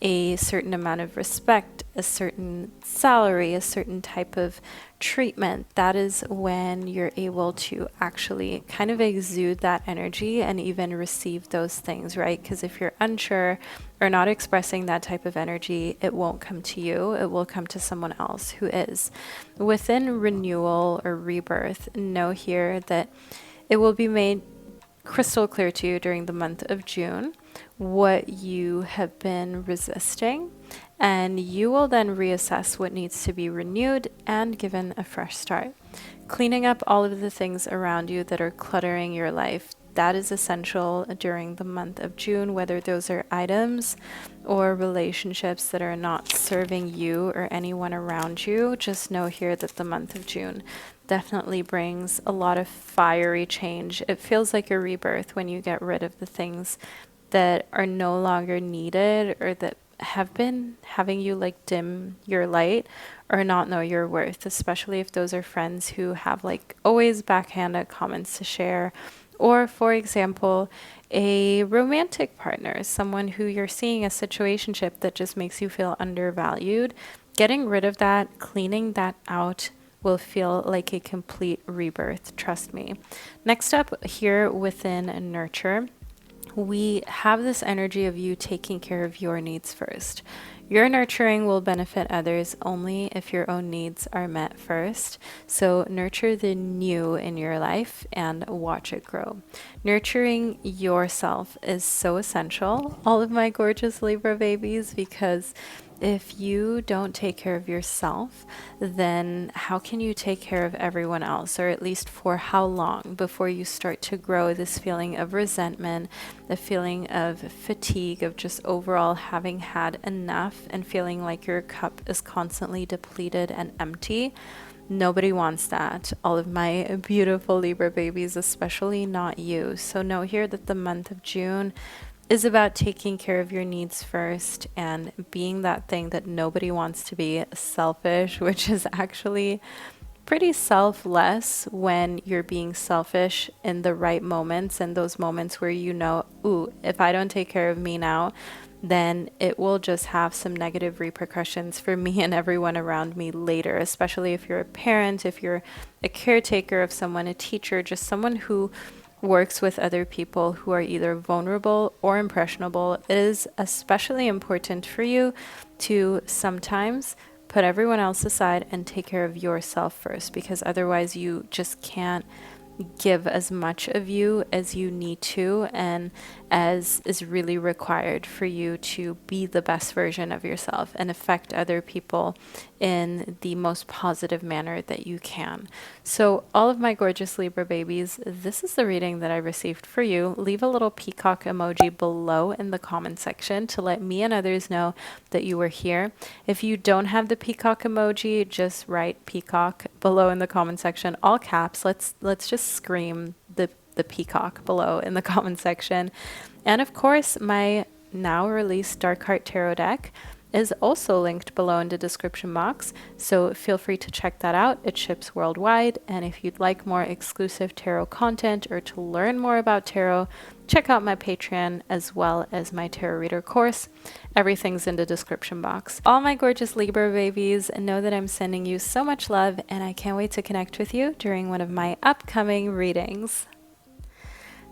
a certain amount of respect, a certain salary, a certain type of treatment, that is when you're able to actually kind of exude that energy and even receive those things, right? Because if you're unsure or not expressing that type of energy, it won't come to you, it will come to someone else who is. Within renewal or rebirth, know here that it will be made crystal clear to you during the month of June what you have been resisting, and you will then reassess what needs to be renewed and given a fresh start. Cleaning up all of the things around you that are cluttering your life, that is essential during the month of June, whether those are items or relationships that are not serving you or anyone around you. Just know here that the month of June definitely brings a lot of fiery change. It feels like a rebirth when you get rid of the things that are no longer needed or that have been having you like dim your light or not know your worth, especially if those are friends who have like always backhanded comments to share. Or, for example, a romantic partner, someone who you're seeing a situationship that just makes you feel undervalued. Getting rid of that, cleaning that out will feel like a complete rebirth, trust me. Next up here within nurture, we have this energy of you taking care of your needs first. Your nurturing will benefit others only if your own needs are met first. So nurture the new in your life and watch it grow. Nurturing yourself is so essential, all of my gorgeous Libra babies, because if you don't take care of yourself, then how can you take care of everyone else? Or at least for how long before you start to grow this feeling of resentment, the feeling of fatigue, of just overall having had enough and feeling like your cup is constantly depleted and empty? Nobody wants that. All of my beautiful Libra babies, especially not you. So know here that the month of June is about taking care of your needs first and being that thing that nobody wants to be, selfish, which is actually pretty selfless when you're being selfish in the right moments, and those moments where you know, ooh, if I don't take care of me now, then it will just have some negative repercussions for me and everyone around me later, especially if you're a parent, if you're a caretaker of someone, a teacher, just someone who works with other people who are either vulnerable or impressionable. It is especially important for you to sometimes put everyone else aside and take care of yourself first, because otherwise you just can't give as much of you as you need to and as is really required for you to be the best version of yourself and affect other people in the most positive manner that you can. So all of my gorgeous Libra babies, this is the reading that I received for you. Leave a little peacock emoji below in the comment section to let me and others know that you were here. If you don't have the peacock emoji, just write peacock below in the comment section, all caps. Let's just scream the peacock below in the comment section. And of course, my now released Dark Heart Tarot deck is also linked below in the description box, so feel free to check that out. It ships worldwide, and if you'd like more exclusive tarot content or to learn more about tarot, check out my Patreon as well as my tarot reader course. Everything's in the description box. All my gorgeous Libra babies, know that I'm sending you so much love, and I can't wait to connect with you during one of my upcoming readings.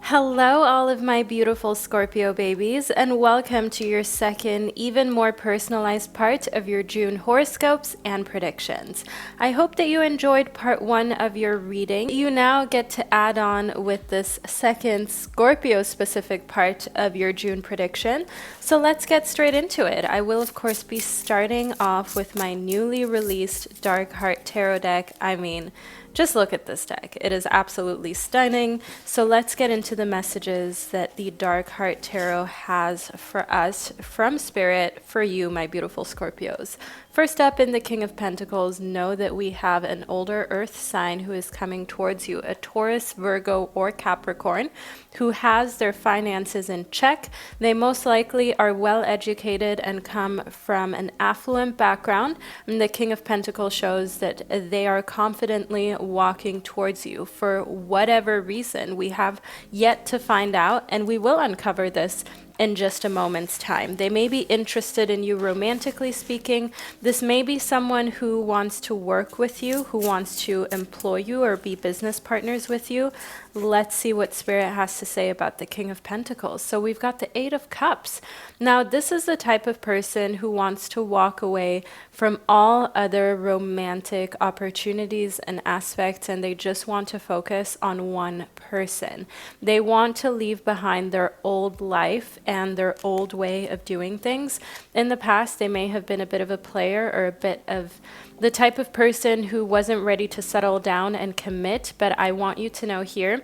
Hello, all of my beautiful Scorpio babies, and welcome to your second, even more personalized part of your June horoscopes and predictions. I hope that you enjoyed part 1 of your reading. You now get to add on with this second Scorpio specific part of your June prediction. So let's get straight into it. I will, of course, be starting off with my newly released Dark Heart Tarot deck. I mean, just look at this deck. It is absolutely stunning. So let's get into the messages that the Dark Heart Tarot has for us from Spirit for you, my beautiful Scorpios. First up in the King of Pentacles, know that we have an older earth sign who is coming towards you, a Taurus, Virgo, or Capricorn, who has their finances in check. They most likely are well educated and come from an affluent background. And the King of Pentacles shows that they are confidently walking towards you for whatever reason. We have yet to find out, and we will uncover this in just a moment's time. They may be interested in you romantically speaking. This may be someone who wants to work with you, who wants to employ you or be business partners with you. Let's see what Spirit has to say about the King of Pentacles. So we've got the Eight of Cups. Now, this is the type of person who wants to walk away from all other romantic opportunities and aspects, and they just want to focus on one person. They want to leave behind their old life and their old way of doing things. In the past, they may have been a bit of a player or a bit of the type of person who wasn't ready to settle down and commit, but I want you to know here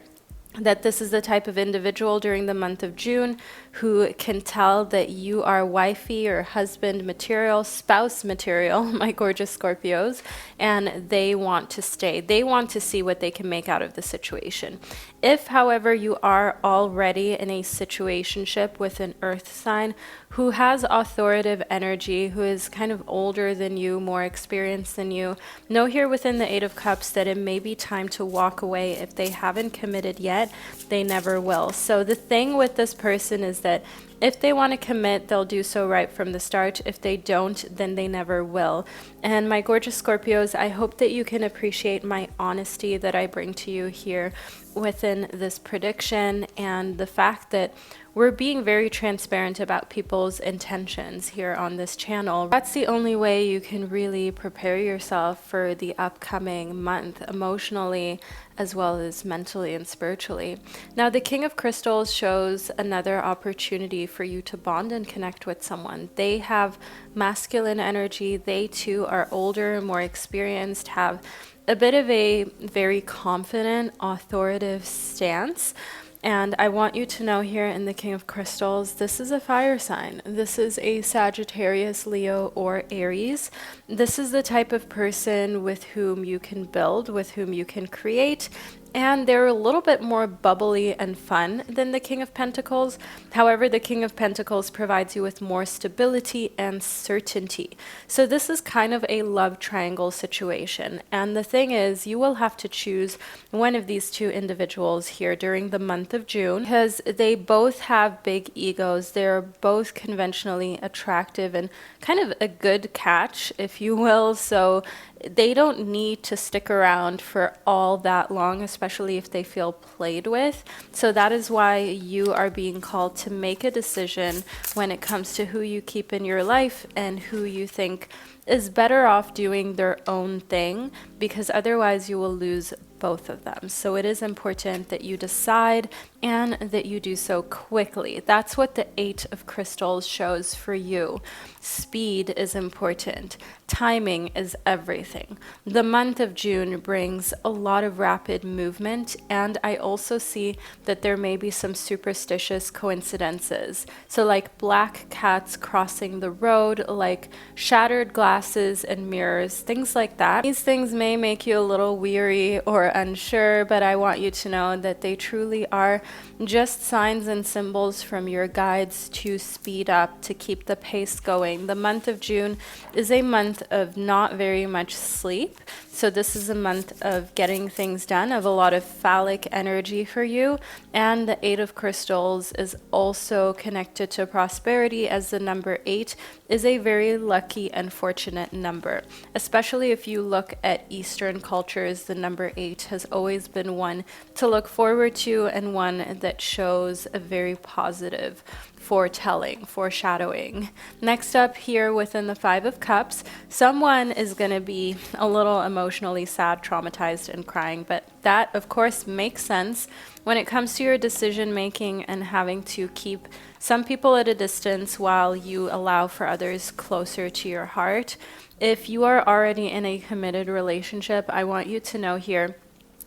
that this is the type of individual during the month of June who can tell that you are wifey or husband material, spouse material, my gorgeous Scorpios, and they want to stay. They want to see what they can make out of the situation. If, however, you are already in a situationship with an earth sign who has authoritative energy, who is kind of older than you, more experienced than you, know here within the Eight of Cups that it may be time to walk away. If they haven't committed yet, they never will. So the thing with this person is that if they want to commit, they'll do so right from the start. If they don't, then they never will. And my gorgeous Scorpios, I hope that you can appreciate my honesty that I bring to you here within this prediction, and the fact that we're being very transparent about people's intentions here on this channel. That's the only way you can really prepare yourself for the upcoming month emotionally as well as mentally and spiritually. Now, the King of Crystals shows another opportunity for you to bond and connect with someone. They have masculine energy. They too are older, more experienced, have a bit of a very confident, authoritative stance. And I want you to know here in the King of Crystals, this is a fire sign. This is a Sagittarius, Leo, or Aries. This is the type of person with whom you can build, with whom you can create, and they're a little bit more bubbly and fun than the King of Pentacles. However, the King of Pentacles provides you with more stability and certainty. So this is kind of a love triangle situation. And the thing is, you will have to choose one of these two individuals here during the month of June, because they both have big egos. They're both conventionally attractive and kind of a good catch, if you will. So they don't need to stick around for all that long, especially if they feel played with. So that is why you are being called to make a decision when it comes to who you keep in your life and who you think is better off doing their own thing, because otherwise you will lose both of them. So it is important that you decide and that you do so quickly. That's what the Eight of Crystals shows for you. Speed is important. Timing is everything. The month of June brings a lot of rapid movement, and I also see that there may be some superstitious coincidences. So like black cats crossing the road, like shattered glasses and mirrors, things like that. These things may make you a little weary or unsure, but I want you to know that they truly are just signs and symbols from your guides to speed up, to keep the pace going. The month of June is a month of not very much sleep. So this is a month of getting things done, of a lot of phallic energy for you. And the Eight of Crystals is also connected to prosperity, as the number 8 is a very lucky and fortunate number. Especially if you look at Eastern cultures, the number 8 has always been one to look forward to, and one that shows a very positive foretelling, foreshadowing. Next up here within the Five of Cups, someone is going to be a little emotionally sad, traumatized, and crying, but that of course makes sense when it comes to your decision making and having to keep some people at a distance while you allow for others closer to your heart. If you are already in a committed relationship, I want you to know here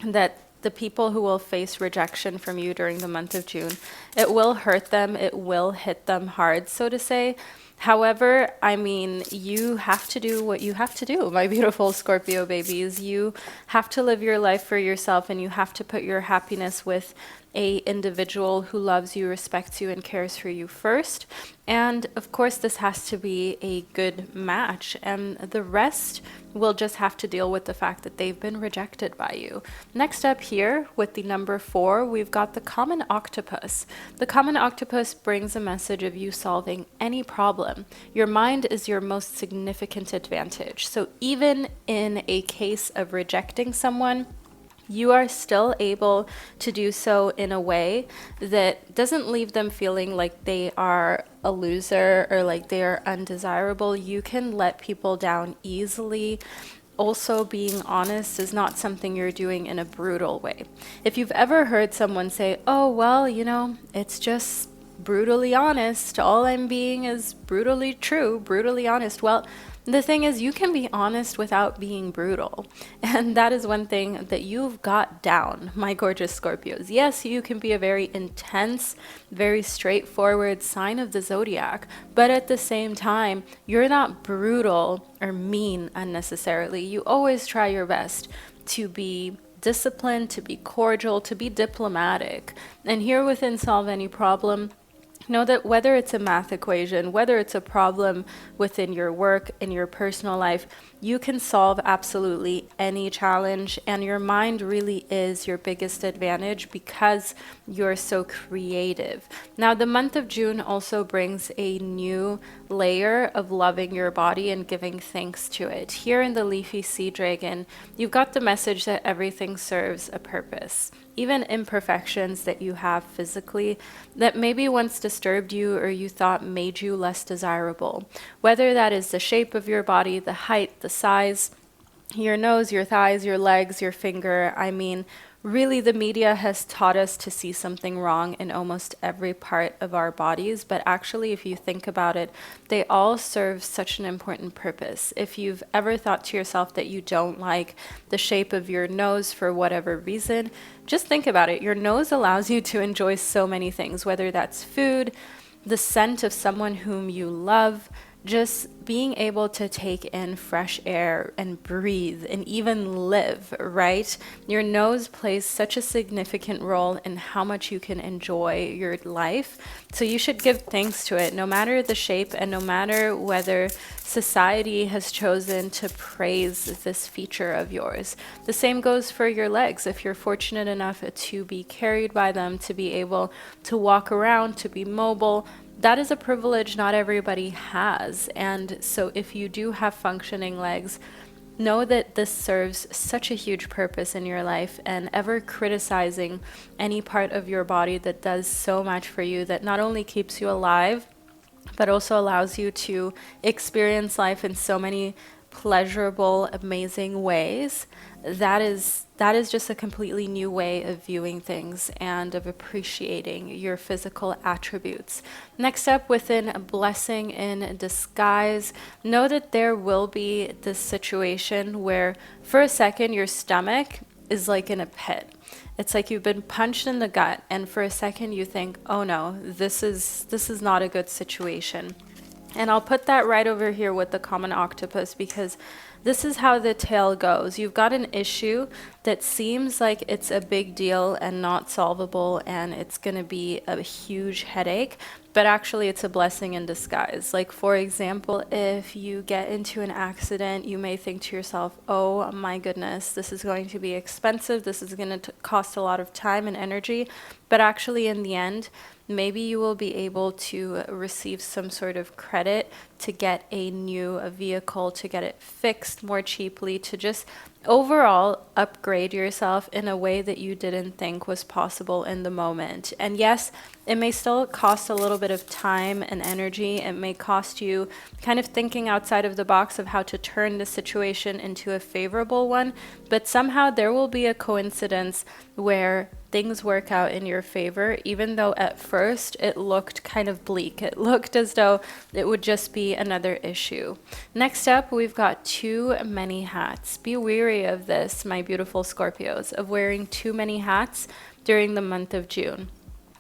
that the people who will face rejection from you during the month of June, it will hurt them, it will hit them hard, so to say. However, I mean, you have to do what you have to do, my beautiful Scorpio babies. You have to live your life for yourself, and you have to put your happiness with a individual who loves you, respects you, and cares for you first. And of course, this has to be a good match, and the rest will just have to deal with the fact that they've been rejected by you. Next up here with the number 4, we've got the common octopus. The common octopus brings a message of you solving any problem. Your mind is your most significant advantage. So even in a case of rejecting someone, you are still able to do so in a way that doesn't leave them feeling like they are a loser or like they are undesirable. You can let people down easily. Also, being honest is not something you're doing in a brutal way. If you've ever heard someone say, oh, well, you know, it's just brutally honest. All I'm being is brutally true, brutally honest. Well, the thing is, you can be honest without being brutal. And that is one thing that you've got down, my gorgeous Scorpios. Yes, you can be a very intense, very straightforward sign of the zodiac, but at the same time, you're not brutal or mean unnecessarily. You always try your best to be disciplined, to be cordial, to be diplomatic. And here within Solve Any Problem, know that whether it's a math equation, whether it's a problem within your work, in your personal life, you can solve absolutely any challenge, and your mind really is your biggest advantage because you're so creative. Now, the month of June also brings a new layer of loving your body and giving thanks to it. Here in the Leafy Sea Dragon, you've got the message that everything serves a purpose. Even imperfections that you have physically that maybe once disturbed you or you thought made you less desirable. Whether that is the shape of your body, the height, the size, your nose, your thighs, your legs, your finger. I mean, really, the media has taught us to see something wrong in almost every part of our bodies, but actually, if you think about it, they all serve such an important purpose. If you've ever thought to yourself that you don't like the shape of your nose for whatever reason, just think about it. Your nose allows you to enjoy so many things, whether that's food, the scent of someone whom you love, just being able to take in fresh air and breathe and even live, right? Your nose plays such a significant role in how much you can enjoy your life. So you should give thanks to it, no matter the shape and no matter whether society has chosen to praise this feature of yours. The same goes for your legs. If you're fortunate enough to be carried by them, to be able to walk around, to be mobile, that is a privilege not everybody has. And so if you do have functioning legs, know that this serves such a huge purpose in your life, and ever criticizing any part of your body that does so much for you, that not only keeps you alive, but also allows you to experience life in so many pleasurable, amazing ways, that is just a completely new way of viewing things and of appreciating your physical attributes. Next up, within a blessing in disguise, know that there will be this situation where for a second your stomach is like in a pit. It's like you've been punched in the gut, and for a second you think, oh no, this is not a good situation. And I'll put that right over here with the common octopus, because this is how the tale goes. You've got an issue that seems like it's a big deal and not solvable, and it's going to be a huge headache, but actually it's a blessing in disguise. Like, for example, if you get into an accident, you may think to yourself, oh my goodness, this is going to be expensive. This is going to cost a lot of time and energy. But actually, in the end, maybe you will be able to receive some sort of credit to get a new vehicle, to get it fixed more cheaply, to just overall upgrade yourself in a way that you didn't think was possible in the moment. And yes, it may still cost a little bit of time and energy. It may cost you kind of thinking outside of the box of how to turn the situation into a favorable one, but somehow there will be a coincidence where things work out in your favor, even though at first it looked kind of bleak. It looked as though it would just be another issue. Next up, we've got too many hats. Be wary of this, my beautiful Scorpios, of wearing too many hats during the month of June.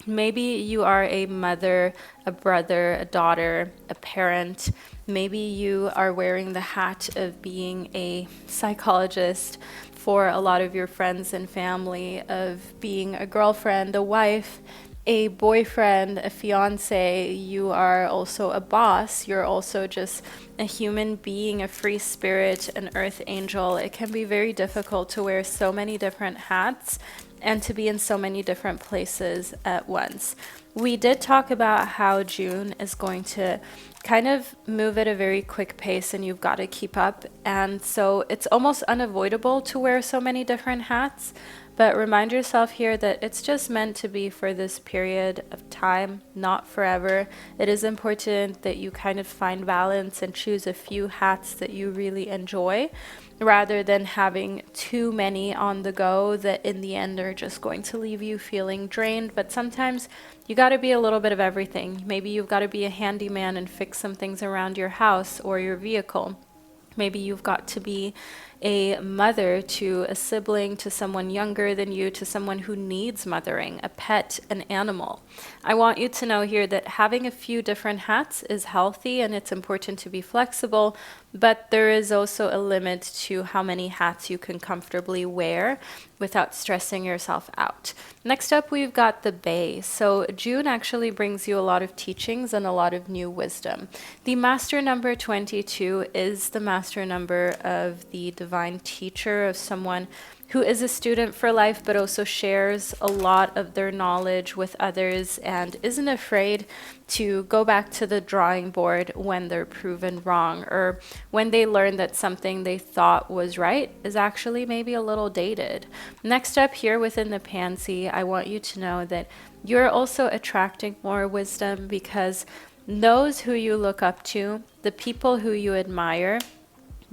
Maybe you are a mother, a brother, a daughter, a parent. Maybe you are wearing the hat of being a psychologist for a lot of your friends and family, of being a girlfriend, a wife, a boyfriend, a fiance. You are also a boss. You're also just a human being, a free spirit, an earth angel. It can be very difficult to wear so many different hats and to be in so many different places at once. We did talk about how June is going to kind of move at a very quick pace, and you've got to keep up. And so it's almost unavoidable to wear so many different hats. But remind yourself here that it's just meant to be for this period of time, not forever. It is important that you kind of find balance and choose a few hats that you really enjoy, rather than having too many on the go that in the end are just going to leave you feeling drained. But sometimes you got to be a little bit of everything. Maybe you've got to be a handyman and fix some things around your house or your vehicle. Maybe you've got to be a mother to a sibling, to someone younger than you, to someone who needs mothering, a pet, an animal. I want you to know here that having a few different hats is healthy, and it's important to be flexible, but there is also a limit to how many hats you can comfortably wear without stressing yourself out. Next up, we've got the Bay. So June actually brings you a lot of teachings and a lot of new wisdom. The master number 22 is the master number of the divine teacher, of someone who is a student for life, but also shares a lot of their knowledge with others and isn't afraid to go back to the drawing board when they're proven wrong, or when they learn that something they thought was right is actually maybe a little dated. Next up here within the Pansy, I want you to know that you're also attracting more wisdom, because those who you look up to, the people who you admire,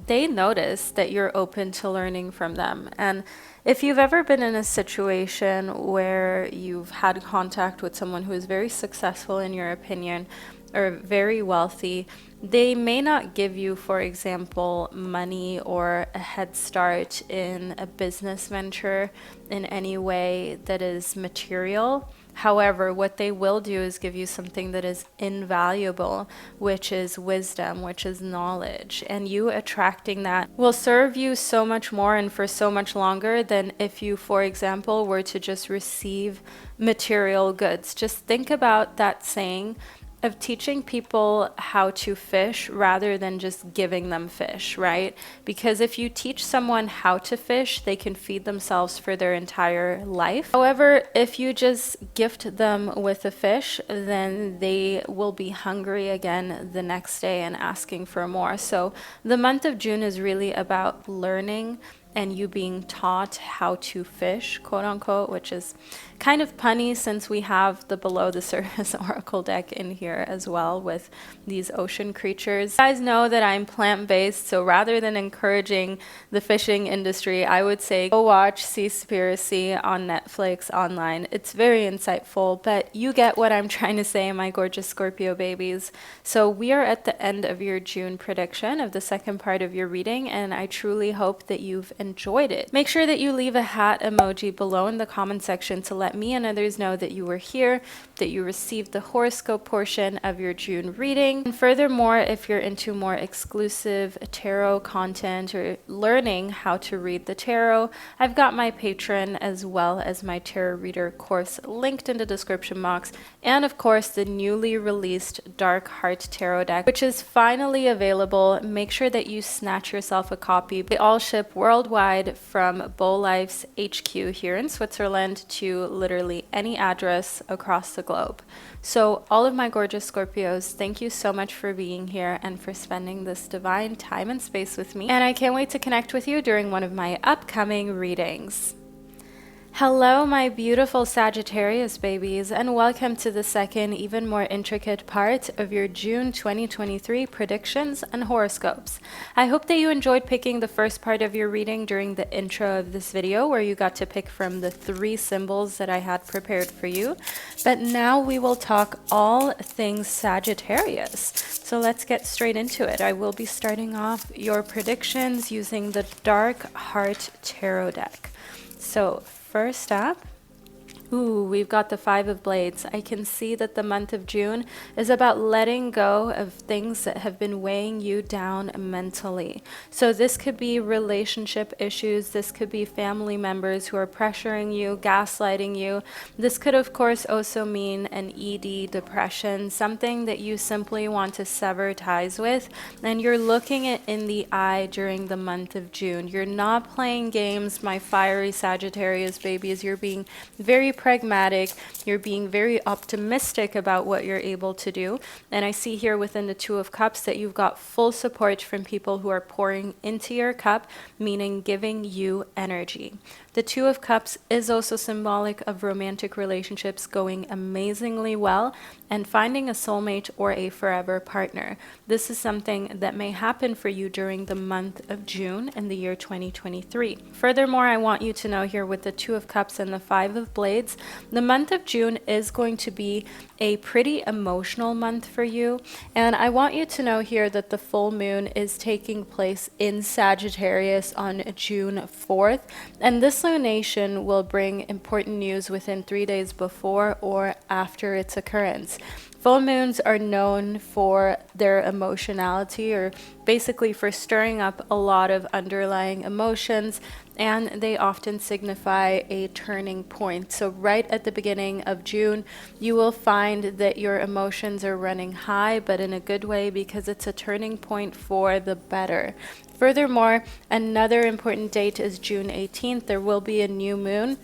they notice that you're open to learning from them. And if you've ever been in a situation where you've had contact with someone who is very successful in your opinion, or very wealthy, they may not give you, for example, money or a head start in a business venture in any way that is material. However, what they will do is give you something that is invaluable, which is wisdom, which is knowledge. And you attracting that will serve you so much more and for so much longer than if you, for example, were to just receive material goods. Just think about that saying of teaching people how to fish rather than just giving them fish, right? Because if you teach someone how to fish, they can feed themselves for their entire life. However, if you just gift them with a fish, then they will be hungry again the next day and asking for more. So the month of June is really about learning and you being taught how to fish, quote unquote, which is kind of punny since we have the below the surface oracle deck in here as well with these ocean creatures. You guys know that I'm plant-based, so rather than encouraging the fishing industry, I would say go watch Seaspiracy on Netflix online. It's very insightful, but you get what I'm trying to say, my gorgeous Scorpio babies. So we are at the end of your June prediction of the second part of your reading, and I truly hope that you've enjoyed it. Make sure that you leave a hat emoji below in the comment section to let me and others know that you were here, that you received the horoscope portion of your June reading. And furthermore, if you're into more exclusive tarot content or learning how to read the tarot, I've got my Patreon as well as my tarot reader course linked in the description box, and of course the newly released Dark Heart Tarot deck, which is finally available. Make sure that you snatch yourself a copy. They all ship worldwide from Bow Life's HQ here in Switzerland to literally any address across the globe. So all of my gorgeous Scorpios, thank you so much for being here and for spending this divine time and space with me. And I can't wait to connect with you during one of my upcoming readings. Hello, my beautiful Sagittarius babies, and welcome to the second, even more intricate part of your June 2023 predictions and horoscopes. I hope that you enjoyed picking the first part of your reading during the intro of this video, where you got to pick from the 3 symbols that I had prepared for you. But now we will talk all things Sagittarius. So let's get straight into it. I will be starting off your predictions using the Dark Heart Tarot deck. So first up, we've got the 5 of Blades. I can see that the month of June is about letting go of things that have been weighing you down mentally. So this could be relationship issues. This could be family members who are pressuring you, gaslighting you. This could, of course, also mean an ED, depression, something that you simply want to sever ties with. And you're looking it in the eye during the month of June. You're not playing games, my fiery Sagittarius babies. You're being very pragmatic, you're being very optimistic about what you're able to do. And I see here within the 2 of Cups that you've got full support from people who are pouring into your cup, meaning giving you energy. The 2 of Cups is also symbolic of romantic relationships going amazingly well and finding a soulmate or a forever partner. This is something that may happen for you during the month of June in the year 2023. Furthermore, I want you to know here with the 2 of Cups and the 5 of Blades, the month of June is going to be a pretty emotional month for you. And I want you to know here that the full moon is taking place in Sagittarius on June 4th. And this lunation will bring important news within 3 days before or after its occurrence. Full moons are known for their emotionality, or basically for stirring up a lot of underlying emotions, and they often signify a turning point. So right at the beginning of June, you will find that your emotions are running high, but in a good way, because it's a turning point for the better. Furthermore, another important date is June 18th. There will be a new moon,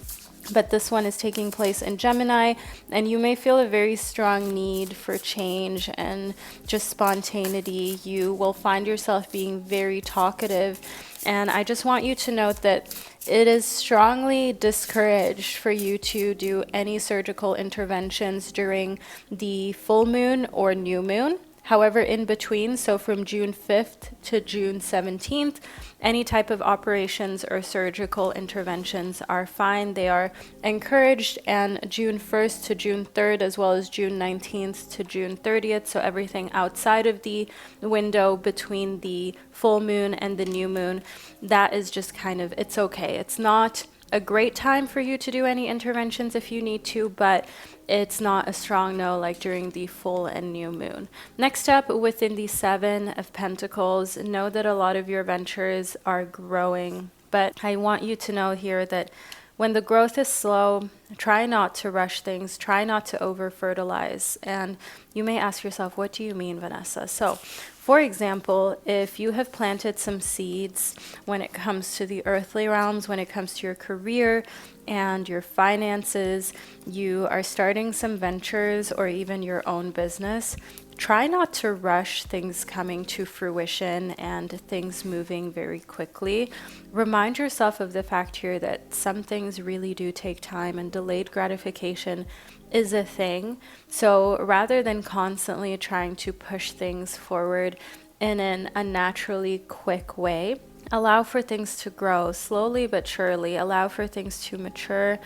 but this one is taking place in Gemini, and you may feel a very strong need for change and just spontaneity. You will find yourself being very talkative, and I just want you to note that it is strongly discouraged for you to do any surgical interventions during the full moon or new moon. However, in between, so from June 5th to June 17th, any type of operations or surgical interventions are fine. They are encouraged, and June 1st to June 3rd, as well as June 19th to June 30th, so everything outside of the window between the full moon and the new moon, that is just kind of, it's okay. It's not a great time for you to do any interventions if you need to, but it's not a strong no like during the full and new moon. Next up, within the 7 of Pentacles, know that a lot of your ventures are growing, but I want you to know here that when the growth is slow, try not to rush things, try not to over-fertilize. And you may ask yourself, what do you mean, Vanessa? So, for example, if you have planted some seeds when it comes to the earthly realms, when it comes to your career and your finances, you are starting some ventures or even your own business, try not to rush things coming to fruition and things moving very quickly. Remind yourself of the fact here that some things really do take time, and delayed gratification is a thing. So rather than constantly trying to push things forward in an unnaturally quick way, allow for things to grow slowly but surely. Allow for things to mature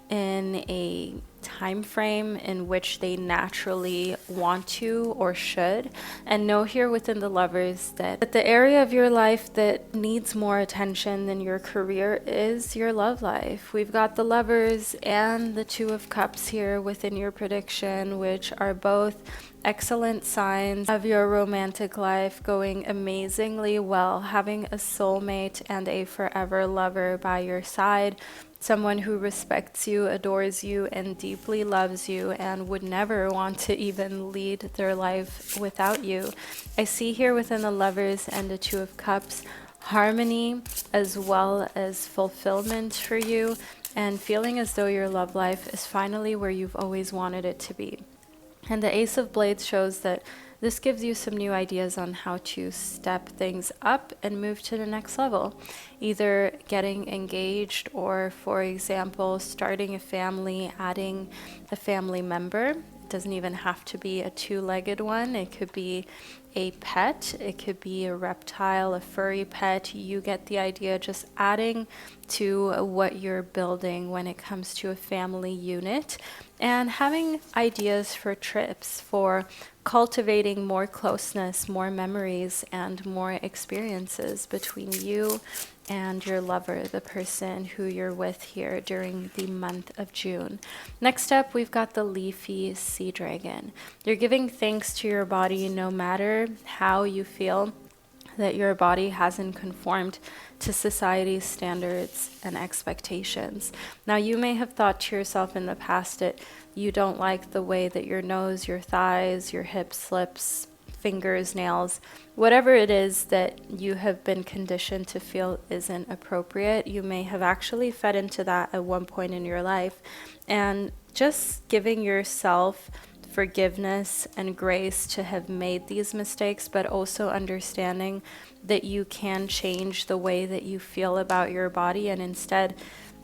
in a time frame in which they naturally want to or should. And know here within the Lovers that the area of your life that needs more attention than your career is your love life. We've got the Lovers and the Two of Cups here within your prediction, which are both excellent signs of your romantic life going amazingly well, having a soulmate and a forever lover by your side. Someone who respects you, adores you, and deeply loves you, and would never want to even lead their life without you. I see here within the Lovers and the Two of Cups, harmony as well as fulfillment for you, and feeling as though your love life is finally where you've always wanted it to be. And the Ace of Blades shows that this gives you some new ideas on how to step things up and move to the next level. Either getting engaged or, for example, starting a family, adding a family member. It doesn't even have to be a two-legged one. It could be a pet. It could be a reptile, a furry pet. You get the idea. Just adding to what you're building when it comes to a family unit. And having ideas for trips, for cultivating more closeness, more memories, and more experiences between you and your lover, the person who you're with here during the month of June. Next up, we've got the leafy sea dragon. You're giving thanks to your body no matter how you feel that your body hasn't conformed to society's standards and expectations. Now, you may have thought to yourself in the past that you don't like the way that your nose, your thighs, your hips, lips, fingers, nails, whatever it is that you have been conditioned to feel isn't appropriate. You may have actually fed into that at one point in your life. And just giving yourself forgiveness and grace to have made these mistakes, but also understanding that you can change the way that you feel about your body, and instead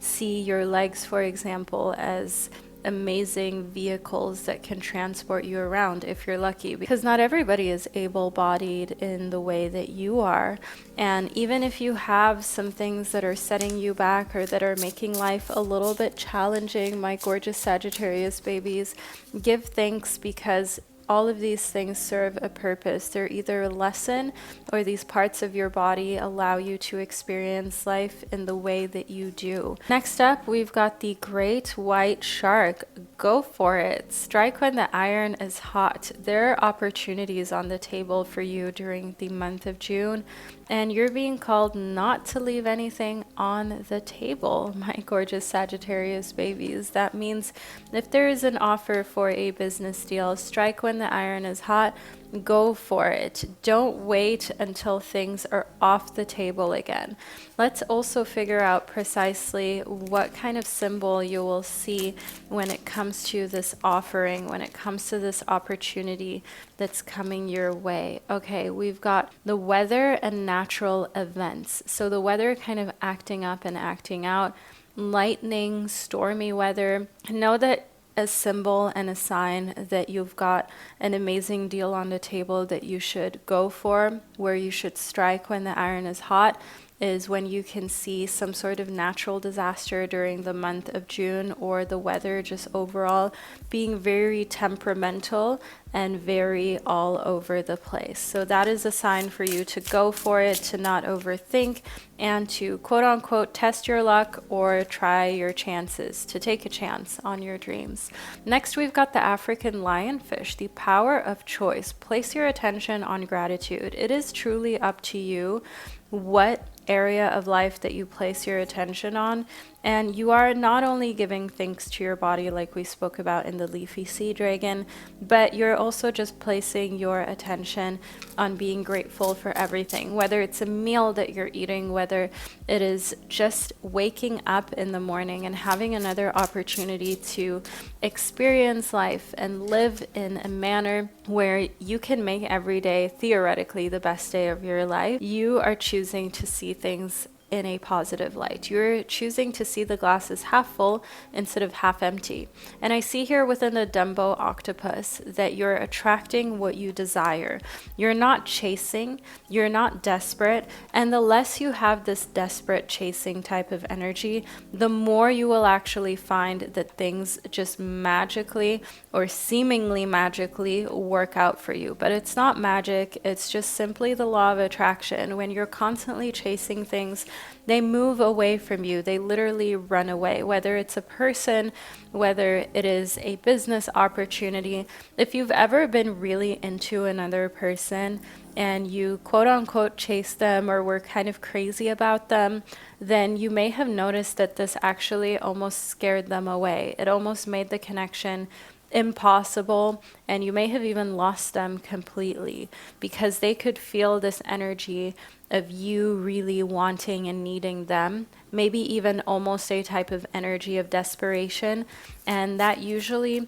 see your legs, for example, as amazing vehicles that can transport you around if you're lucky, because not everybody is able-bodied in the way that you are. And even if you have some things that are setting you back or that are making life a little bit challenging, my gorgeous Sagittarius babies, give thanks, because all of these things serve a purpose. They're either a lesson, or these parts of your body allow you to experience life in the way that you do. Next up, we've got the great white shark. Go for it. Strike when the iron is hot. There are opportunities on the table for you during the month of June, and you're being called not to leave anything on the table, my gorgeous Sagittarius babies. That means if there is an offer for a business deal, strike when the iron is hot. Go for it. Don't wait until things are off the table again. Let's also figure out precisely what kind of symbol you will see when it comes to this offering, when it comes to this opportunity that's coming your way. Okay, we've got the weather and natural events. So the weather kind of acting up and acting out, lightning, stormy weather. Know that a symbol and a sign that you've got an amazing deal on the table that you should go for, where you should strike when the iron is hot, is when you can see some sort of natural disaster during the month of June, or the weather just overall being very temperamental and very all over the place. So that is a sign for you to go for it, to not overthink, and to quote unquote test your luck or try your chances, to take a chance on your dreams. Next, we've got the African lionfish, the power of choice. Place your attention on gratitude. It is truly up to you what area of life that you place your attention on. And you are not only giving thanks to your body, like we spoke about in the leafy sea dragon, but you're also just placing your attention on being grateful for everything, whether it's a meal that you're eating, whether it is just waking up in the morning and having another opportunity to experience life and live in a manner where you can make every day theoretically the best day of your life. You are choosing to see things in a positive light. You're choosing to see the glass as half full instead of half empty. And I see here within the Dumbo octopus that you're attracting what you desire. You're not chasing, you're not desperate, and the less you have this desperate chasing type of energy, the more you will actually find that things just magically or seemingly magically work out for you. But it's not magic, it's just simply the law of attraction. When you're constantly chasing things, they move away from you. They literally run away, whether it's a person, whether it is a business opportunity. If you've ever been really into another person and you quote unquote chase them or were kind of crazy about them, then you may have noticed that this actually almost scared them away. It almost made the connection impossible, and you may have even lost them completely because they could feel this energy of you really wanting and needing them, maybe even almost a type of energy of desperation, and that usually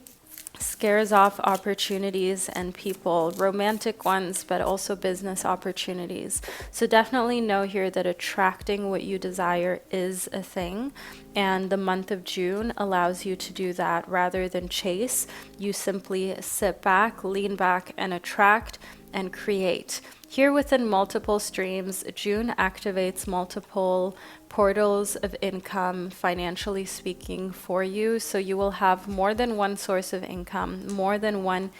scares off opportunities and people, romantic ones, but also business opportunities. So definitely know here that attracting what you desire is a thing, and the month of June allows you to do that rather than chase. You simply sit back, lean back, and attract and create. Here within multiple streams, June activates multiple portals of income, financially speaking, for you. So you will have more than one source of income, more than one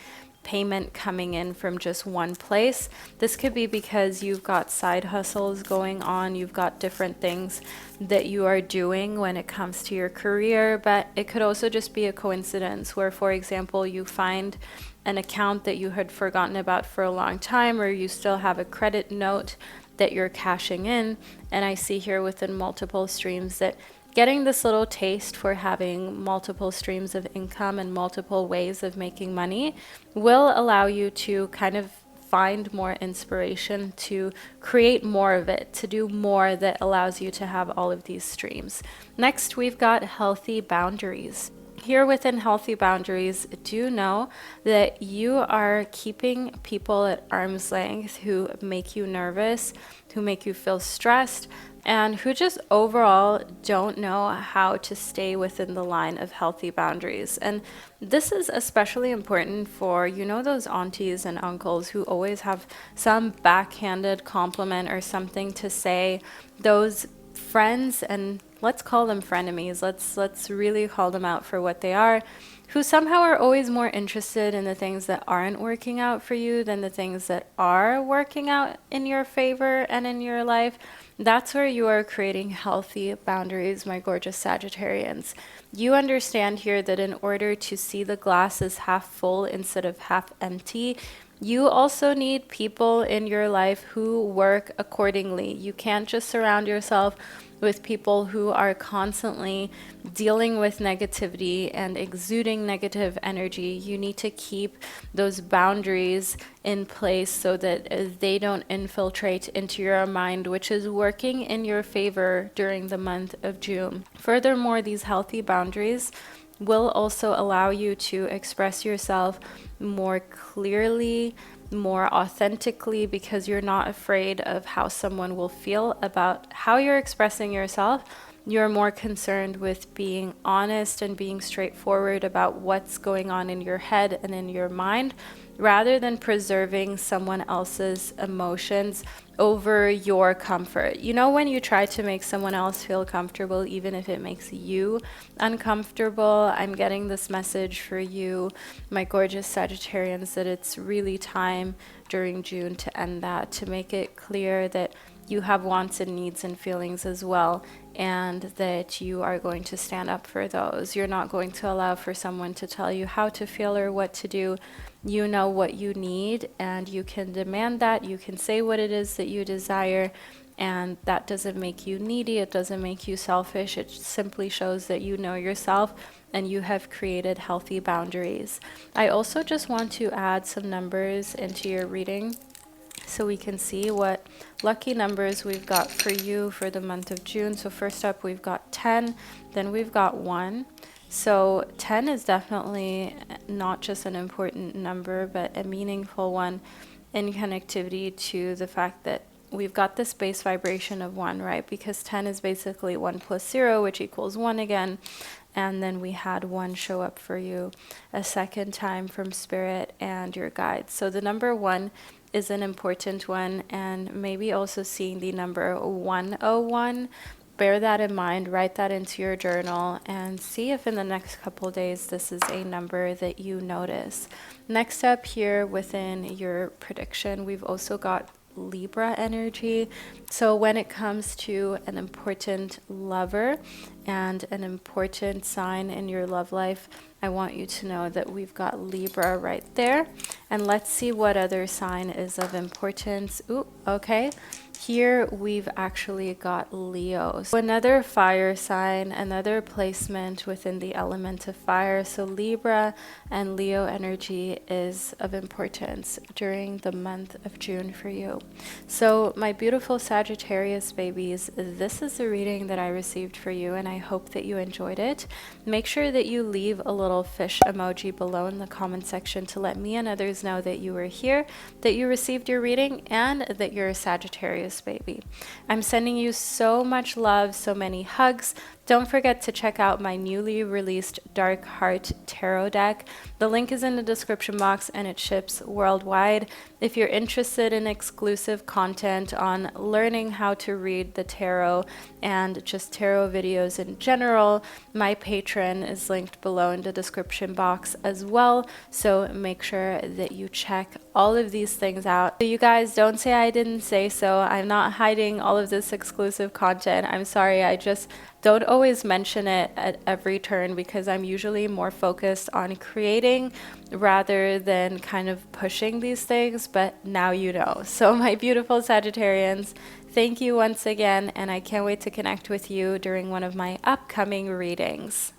payment coming in from just one place. This could be because you've got side hustles going on, you've got different things that you are doing when it comes to your career, but it could also just be a coincidence where, for example, you find an account that you had forgotten about for a long time, or you still have a credit note that you're cashing in. And I see here within multiple streams that getting this little taste for having multiple streams of income and multiple ways of making money will allow you to kind of find more inspiration to create more of it, to do more that allows you to have all of these streams. Next, we've got healthy boundaries. Here within healthy boundaries, do know that you are keeping people at arm's length who make you nervous, who make you feel stressed, and who just overall don't know how to stay within the line of healthy boundaries. And this is especially important for, you know, those aunties and uncles who always have some backhanded compliment or something to say, those friends, and let's call them frenemies, let's really call them out for what they are, who somehow are always more interested in the things that aren't working out for you than the things that are working out in your favor and in your life. That's where you are creating healthy boundaries, my gorgeous Sagittarians. You understand here that in order to see the glass as half full instead of half empty, you also need people in your life who work accordingly. You can't just surround yourself with people who are constantly dealing with negativity and exuding negative energy. You need to keep those boundaries in place so that they don't infiltrate into your mind, which is working in your favor during the month of June. Furthermore, these healthy boundaries will also allow you to express yourself more clearly, more authentically, because you're not afraid of how someone will feel about how you're expressing yourself. You're more concerned with being honest and being straightforward about what's going on in your head and in your mind, rather than preserving someone else's emotions over your comfort. You know, when you try to make someone else feel comfortable, even if it makes you uncomfortable, I'm getting this message for you, my gorgeous Sagittarians, that it's really time during June to end that, to make it clear that you have wants and needs and feelings as well, and that you are going to stand up for those. You're not going to allow for someone to tell you how to feel or what to do. You know what you need, and you can demand that. You can say what it is that you desire, And that doesn't make you needy, it doesn't make you selfish, it simply shows that you know yourself and you have created healthy boundaries. I also just want to add some numbers into your reading so we can see what lucky numbers we've got for you for the month of June. So first up, we've got 10, then we've got 1. So 10 is definitely not just an important number, but a meaningful one in connectivity to the fact that we've got this base vibration of 1, right? Because 10 is basically 1 plus 0, which equals 1 again. And then we had 1 show up for you a second time from Spirit and your guides. So the number 1 is an important one, and maybe also seeing the number 101. Bear that in mind, write that into your journal, and see if in the next couple days this is a number that you notice. Next up here within your prediction, we've also got Libra energy. So when it comes to an important lover and an important sign in your love life, I want you to know that we've got Libra right there. And let's see what other sign is of importance. Ooh, okay. Here we've actually got Leo. So another fire sign, another placement within the element of fire. So Libra and Leo energy is of importance during the month of June for you. So my beautiful Sagittarius babies, this is the reading that I received for you, and I hope that you enjoyed it. Make sure that you leave a little fish emoji below in the comment section to let me and others know that you were here, that you received your reading, and that you're a Sagittarius baby. I'm sending you so much love, so many hugs. Don't forget to check out my newly released Dark Heart Tarot deck. The link is in the description box and it ships worldwide. If you're interested in exclusive content on learning how to read the tarot and just tarot videos in general, my Patreon is linked below in the description box as well. So make sure that you check all of these things out. So you guys, don't say I didn't say so. I'm not hiding all of this exclusive content. I'm sorry, I just don't always mention it at every turn because I'm usually more focused on creating rather than kind of pushing these things, but now you know. So my beautiful Sagittarians, thank you once again, and I can't wait to connect with you during one of my upcoming readings.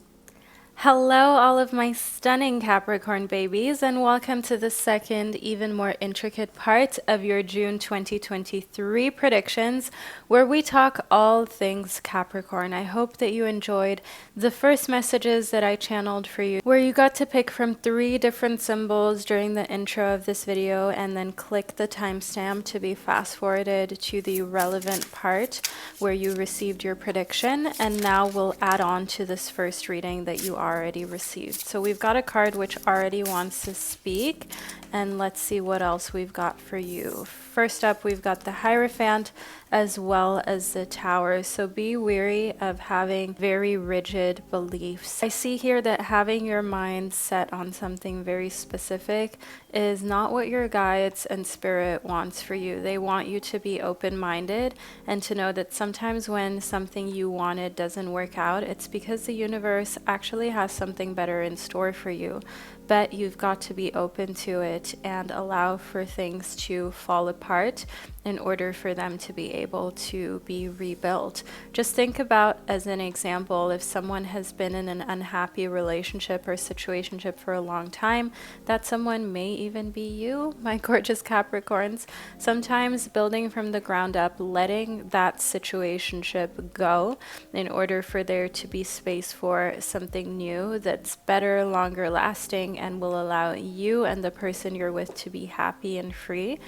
Hello, all of my stunning Capricorn babies, and welcome to the second, even more intricate part of your June 2023 predictions, where we talk all things Capricorn. I hope that you enjoyed the first messages that I channeled for you, where you got to pick from 3 different symbols during the intro of this video, and then click the timestamp to be fast forwarded to the relevant part where you received your prediction. And now we'll add on to this first reading that you already received. So we've got a card which already wants to speak, and let's see what else we've got for you. First up, we've got the Hierophant as well as the Tower. So be wary of having very rigid beliefs. I see here that having your mind set on something very specific is not what your guides and spirit wants for you. They want you to be open-minded and to know that sometimes when something you wanted doesn't work out, it's because the universe actually has something better in store for you. But you've got to be open to it and allow for things to fall apart in order for them to be able to be rebuilt. Just think about, as an example, if someone has been in an unhappy relationship or situationship for a long time, that someone may even be you, my gorgeous Capricorns. Sometimes building from the ground up, letting that situationship go in order for there to be space for something new that's better, longer lasting, and will allow you and the person you're with to be happy and free.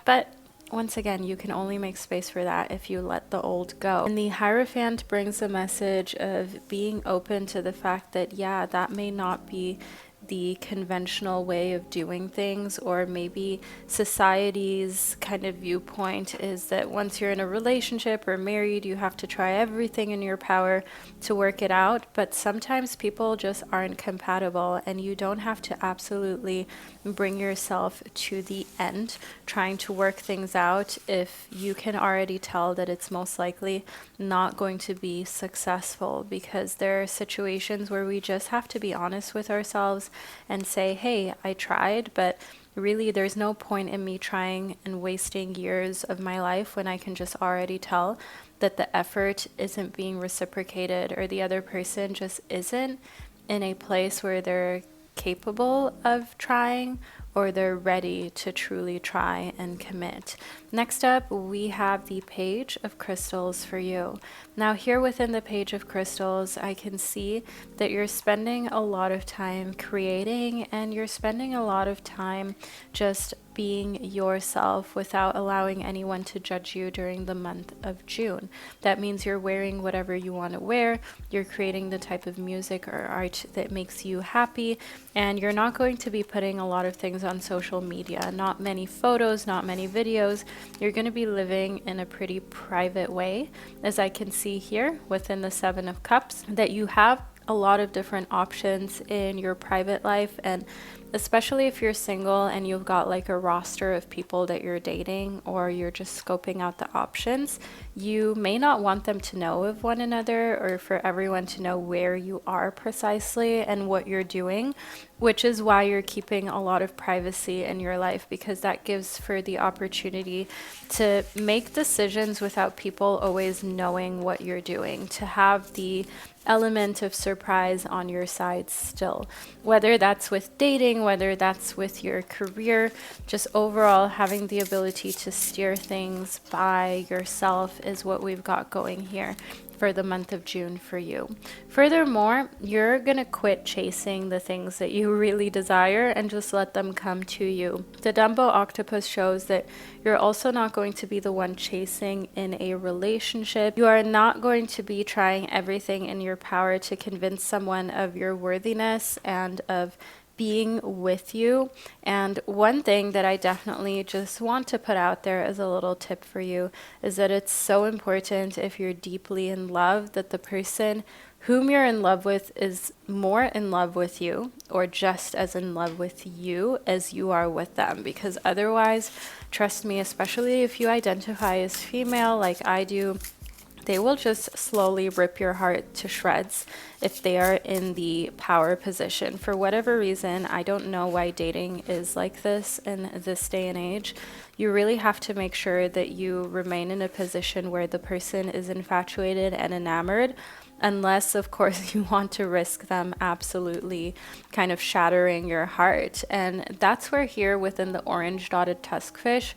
But once again, you can only make space for that if you let the old go. And the Hierophant brings a message of being open to the fact that, yeah, that may not be the conventional way of doing things, or maybe society's kind of viewpoint is that once you're in a relationship or married, you have to try everything in your power to work it out. But sometimes people just aren't compatible, and you don't have to absolutely bring yourself to the end trying to work things out if you can already tell that it's most likely not going to be successful, because there are situations where we just have to be honest with ourselves and say, hey, I tried, but really there's no point in me trying and wasting years of my life when I can just already tell that the effort isn't being reciprocated, or the other person just isn't in a place where they're capable of trying, or they're ready to truly try and commit. Next up, we have the Page of Crystals for you. Now here within the Page of Crystals, I can see that you're spending a lot of time creating, and you're spending a lot of time just being yourself without allowing anyone to judge you during the month of June. That means you're wearing whatever you want to wear, you're creating the type of music or art that makes you happy, and you're not going to be putting a lot of things on social media, not many photos, not many videos. You're going to be living in a pretty private way, as I can see here within the Seven of Cups, that you have a lot of different options in your private life. And especially if you're single and you've got like a roster of people that you're dating, or you're just scoping out the options, you may not want them to know of one another, or for everyone to know where you are precisely and what you're doing, which is why you're keeping a lot of privacy in your life, because that gives for the opportunity to make decisions without people always knowing what you're doing, to have the element of surprise on your side still, whether that's with dating, whether that's with your career, just overall having the ability to steer things by yourself is what we've got going here for the month of June for you. Furthermore, you're gonna quit chasing the things that you really desire and just let them come to you. The Dumbo Octopus shows that you're also not going to be the one chasing in a relationship. You are not going to be trying everything in your power to convince someone of your worthiness and of being with you. And one thing that I definitely just want to put out there as a little tip for you is that it's so important, if you're deeply in love, that the person whom you're in love with is more in love with you, or just as in love with you as you are with them. Because otherwise, trust me, especially if you identify as female like I do, they will just slowly rip your heart to shreds if they are in the power position. For whatever reason, I don't know why dating is like this in this day and age. You really have to make sure that you remain in a position where the person is infatuated and enamored, unless, of course, you want to risk them absolutely kind of shattering your heart. And that's where here within the orange dotted tuskfish,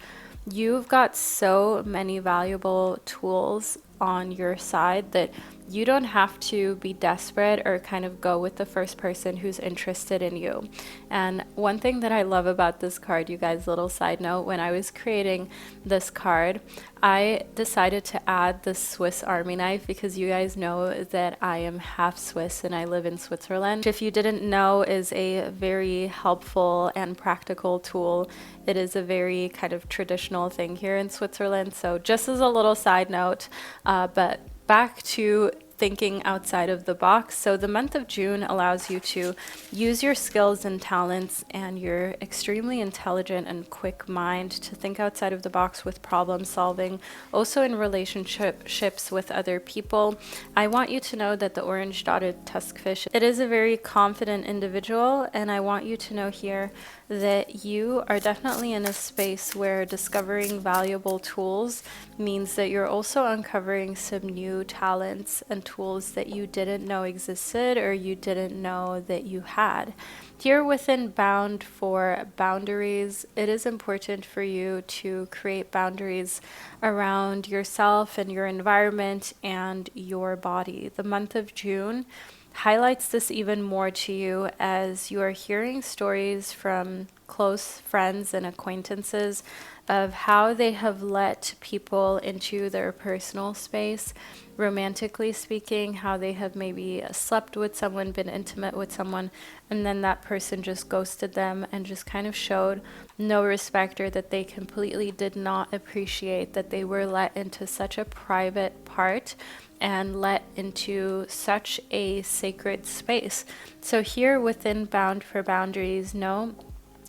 you've got so many valuable tools on your side that you don't have to be desperate or kind of go with the first person who's interested in you. And one thing that I love about this card, you guys, little side note, when I was creating this card, I decided to add the Swiss Army knife, because you guys know that I am half Swiss and I live in Switzerland. If you didn't know, is a very helpful and practical tool. It is a very kind of traditional thing here in Switzerland. So just as a little side note, but back to thinking outside of the box. So the month of June allows you to use your skills and talents and your extremely intelligent and quick mind to think outside of the box with problem solving, also in relationships with other people. I want you to know that the orange dotted tuskfish, it is a very confident individual, and I want you to know here that you are definitely in a space where discovering valuable tools means that you're also uncovering some new talents and tools that you didn't know existed, or you didn't know that you had. Here within Bound for Boundaries, it is important for you to create boundaries around yourself and your environment and your body. The month of June highlights this even more to you, as you are hearing stories from close friends and acquaintances of how they have let people into their personal space, romantically speaking, how they have maybe slept with someone, been intimate with someone, and then that person just ghosted them and just kind of showed no respect, or that they completely did not appreciate that they were let into such a private part and let into such a sacred space. So here within Bound for Boundaries, know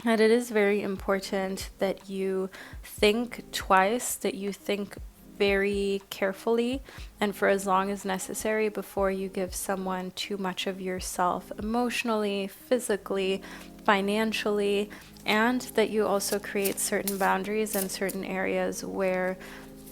that it is very important that you think twice, that you think very carefully and for as long as necessary before you give someone too much of yourself, emotionally, physically, financially, and that you also create certain boundaries in certain areas where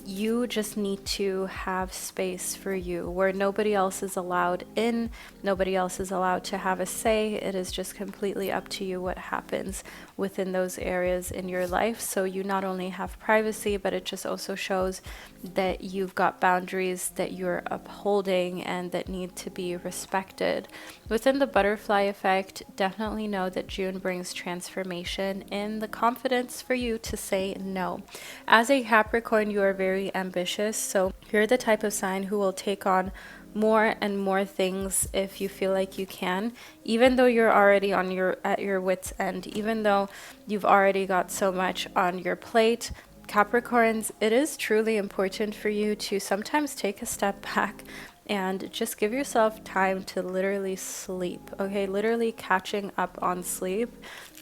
you just need to have space for you, where nobody else is allowed in, nobody else is allowed to have a say. It is just completely up to you what happens within those areas in your life. So you not only have privacy, but it just also shows that you've got boundaries that you're upholding and that need to be respected. Within the butterfly effect, definitely know that June brings transformation in the confidence for you to say no. As a Capricorn, you are very ambitious, so you're the type of sign who will take on more and more things if you feel like you can, even though you're already at your wit's end, even though you've already got so much on your plate. Capricorns, it is truly important for you to sometimes take a step back and just give yourself time to literally sleep. Okay, literally catching up on sleep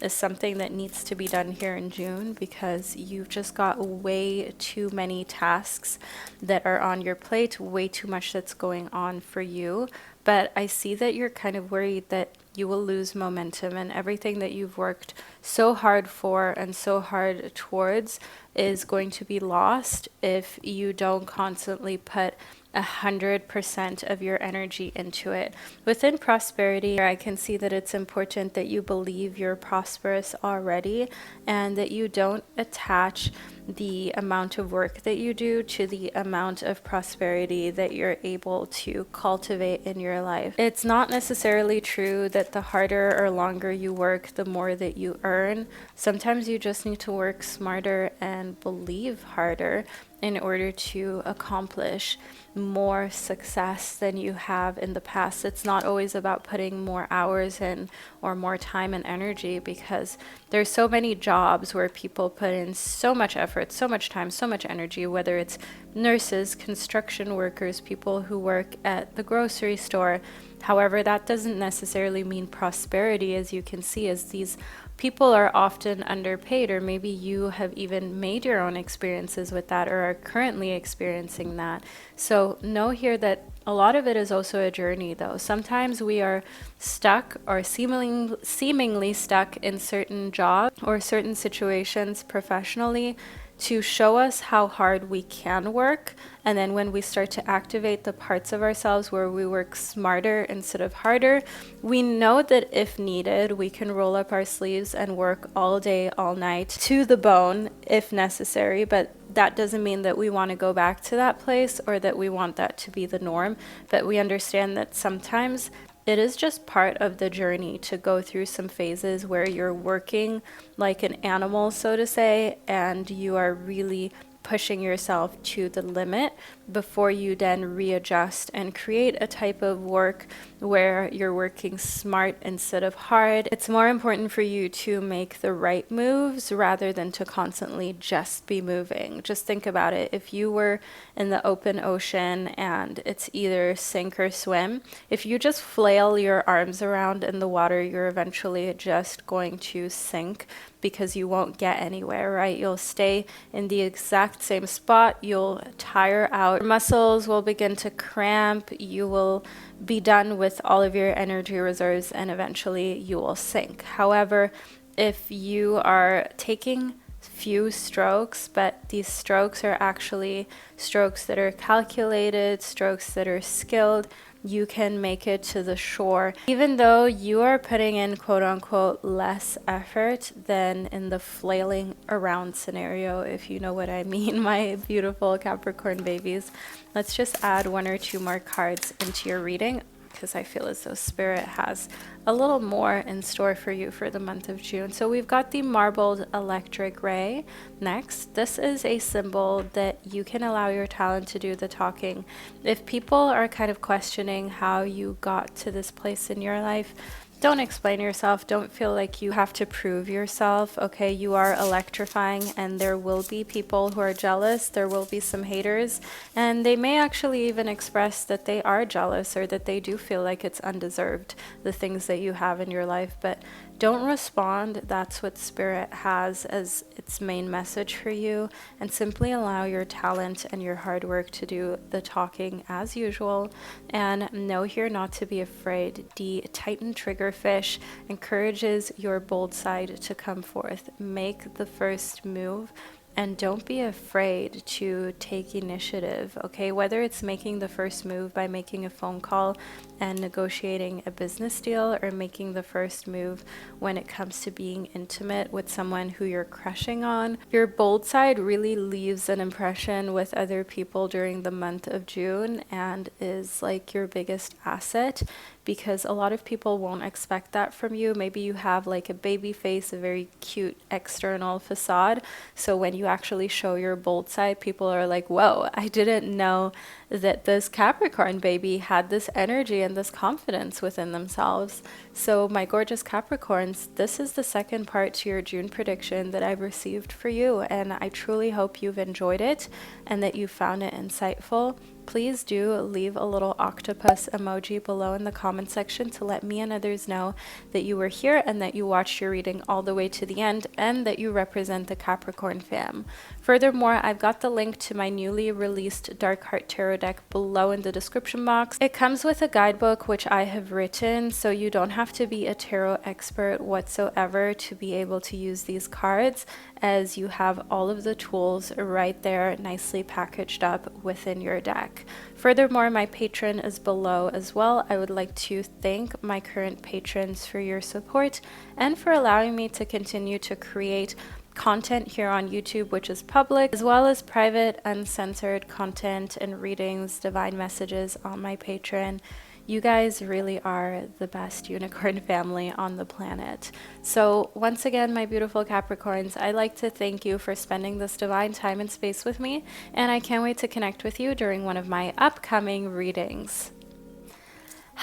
is something that needs to be done here in June, because you've just got way too many tasks that are on your plate, way too much that's going on for you. But I see that you're kind of worried that you will lose momentum, and everything that you've worked so hard for and so hard towards is going to be lost if you don't constantly put 100% of your energy into it. Within prosperity, I can see that it's important that you believe you're prosperous already, and that you don't attach the amount of work that you do to the amount of prosperity that you're able to cultivate in your life. It's not necessarily true that the harder or longer you work, the more that you earn. Sometimes you just need to work smarter and believe harder in order to accomplish more success than you have in the past. It's not always about putting more hours in or more time and energy, because there's so many jobs where people put in so much effort, so much time, so much energy, whether it's nurses, construction workers, people who work at the grocery store. However, that doesn't necessarily mean prosperity, as you can see, as these people are often underpaid, or maybe you have even made your own experiences with that or are currently experiencing that. So know here that a lot of it is also a journey, though. Sometimes we are stuck or seemingly stuck in certain jobs or certain situations professionally to show us how hard we can work. And then when we start to activate the parts of ourselves where we work smarter instead of harder, we know that if needed, we can roll up our sleeves and work all day, all night to the bone if necessary. But that doesn't mean that we want to go back to that place or that we want that to be the norm. But we understand that sometimes it is just part of the journey to go through some phases where you're working like an animal, so to say, and you are really pushing yourself to the limit before you then readjust and create a type of work where you're working smart instead of hard. It's more important for you to make the right moves rather than to constantly just be moving. Just think about it. If you were in the open ocean and it's either sink or swim, if you just flail your arms around in the water, you're eventually just going to sink, because you won't get anywhere, right? You'll stay in the exact same spot. You'll tire out. Your muscles will begin to cramp. You will be done with all of your energy reserves, and eventually you will sink. However, if you are taking few strokes, but these strokes are actually strokes that are calculated, strokes that are skilled, you can make it to the shore, even though you are putting in quote unquote less effort than in the flailing around scenario, if you know what I mean, my beautiful Capricorn babies. Let's just add one or two more cards into your reading, because I feel as though Spirit has a little more in store for you for the month of June. So we've got the marbled electric ray next. This is a symbol that you can allow your talent to do the talking. If people are kind of questioning how you got to this place in your life, don't explain yourself. Don't feel like you have to prove yourself. Okay, you are electrifying, and there will be people who are jealous. There will be some haters, and they may actually even express that they are jealous or that they do feel like it's undeserved, the things that you have in your life. But Don't respond. That's what Spirit has as its main message for you, and simply allow your talent and your hard work to do the talking as usual. And know here not to be afraid. The Titan triggerfish encourages your bold side to come forth. Make the first move. And don't be afraid to take initiative, okay? Whether it's making the first move by making a phone call and negotiating a business deal, or making the first move when it comes to being intimate with someone who you're crushing on. Your bold side really leaves an impression with other people during the month of June and is like your biggest asset, because a lot of people won't expect that from you. Maybe you have like a baby face, a very cute external facade. So when you actually show your bold side, people are like, whoa, I didn't know that this Capricorn baby had this energy and this confidence within themselves. So my gorgeous Capricorns, this is the second part to your June prediction that I've received for you, and I truly hope you've enjoyed it and that you found it insightful. Please do leave a little octopus emoji below in the comment section to let me and others know that you were here and that you watched your reading all the way to the end and that you represent the Capricorn fam. Furthermore, I've got the link to my newly released Dark Heart Tarot deck below in the description box. It comes with a guidebook which I have written, so you don't have to be a tarot expert whatsoever to be able to use these cards, as you have all of the tools right there nicely packaged up within your deck. Furthermore, my Patreon is below as well. I would like to thank my current patrons for your support and for allowing me to continue to create content here on YouTube, which is public, as well as private, uncensored content and readings, divine messages on my Patreon. You guys really are the best unicorn family on the planet. So once again, my beautiful Capricorns, I'd like to thank you for spending this divine time and space with me, and I can't wait to connect with you during one of my upcoming readings.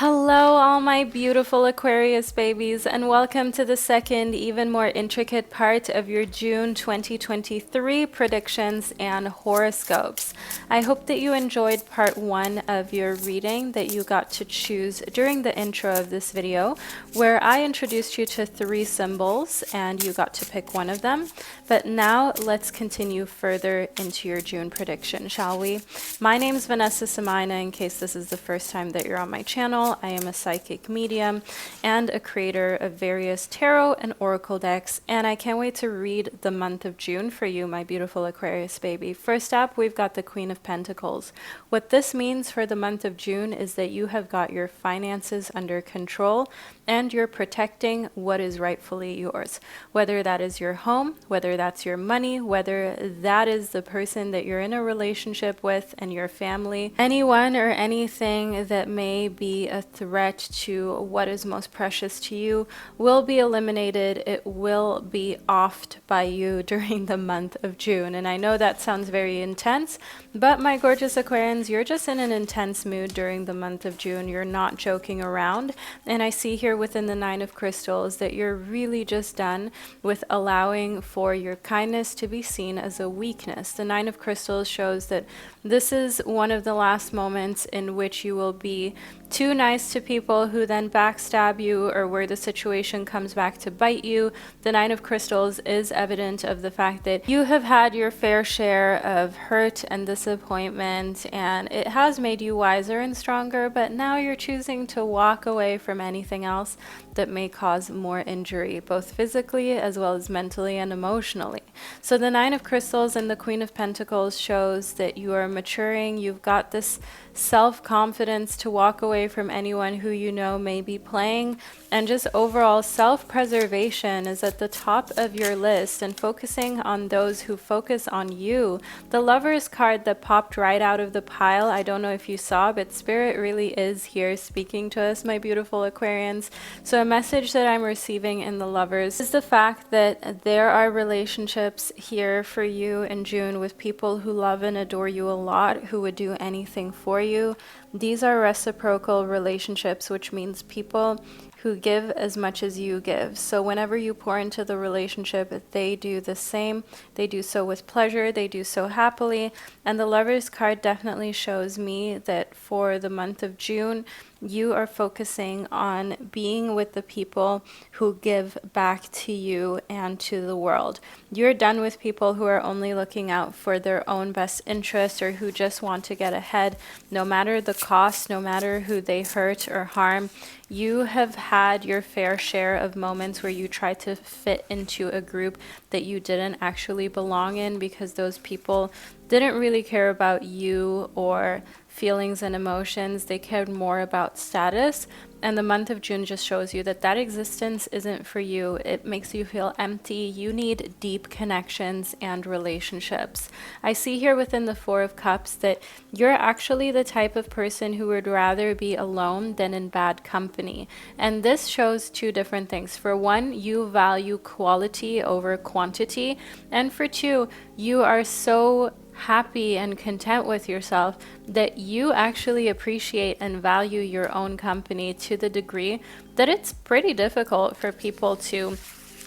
Hello, all my beautiful Aquarius babies, and welcome to the second, even more intricate part of your June 2023 predictions and horoscopes. I hope that you enjoyed part one of your reading that you got to choose during the intro of this video, where I introduced you to 3 symbols and you got to pick one of them. But now let's continue further into your June prediction, shall we? My name is Vanessa Somuayina, in case this is the first time that you're on my channel. I am a psychic medium and a creator of various tarot and oracle decks, and I can't wait to read the month of June for you, my beautiful Aquarius baby. First up, we've got the Queen of Pentacles. What this means for the month of June is that you have got your finances under control and you're protecting what is rightfully yours, whether that is your home, whether that's your money, whether that is the person that you're in a relationship with and your family. Anyone or anything that may be a threat to what is most precious to you will be eliminated. It will be offed by you during the month of June. And I know that sounds very intense, but my gorgeous Aquarians, you're just in an intense mood during the month of June. You're not joking around. And I see here within the Nine of Crystals that you're really just done with allowing for your kindness to be seen as a weakness. The Nine of Crystals shows that this is one of the last moments in which you will be too nice to people who then backstab you, or where the situation comes back to bite you. The Nine of Crystals is evident of the fact that you have had your fair share of hurt and disappointment, and it has made you wiser and stronger, but now you're choosing to walk away from anything else that may cause more injury, both physically as well as mentally and emotionally. So the Nine of Crystals and the Queen of Pentacles shows that you are maturing. You've got this self-confidence to walk away from anyone who you know may be playing, and just overall self-preservation is at the top of your list, and focusing on those who focus on you. The Lovers card that popped right out of the pile, I don't know if you saw, but Spirit really is here speaking to us, my beautiful Aquarians. So a message that I'm receiving in the Lovers is the fact that there are relationships here for you in June with people who love and adore you a lot, who would do anything for you. These are reciprocal relationships, which means people who give as much as you give. So whenever you pour into the relationship, they do the same. They do so with pleasure. They do so happily. And the Lovers card definitely shows me that for the month of June, you are focusing on being with the people who give back to you and to the world. You're done with people who are only looking out for their own best interest or who just want to get ahead, no matter the cost, no matter who they hurt or harm. You have had your fair share of moments where you tried to fit into a group that you didn't actually belong in because those people didn't really care about you or feelings and emotions. They cared more about status. And the month of June just shows you that that existence isn't for you. It makes you feel empty. You need deep connections and relationships. I see here within the Four of Cups that you're actually the type of person who would rather be alone than in bad company. And this shows two different things. For one, you value quality over quantity. And for two, you are so happy and content with yourself that you actually appreciate and value your own company to the degree that it's pretty difficult for people to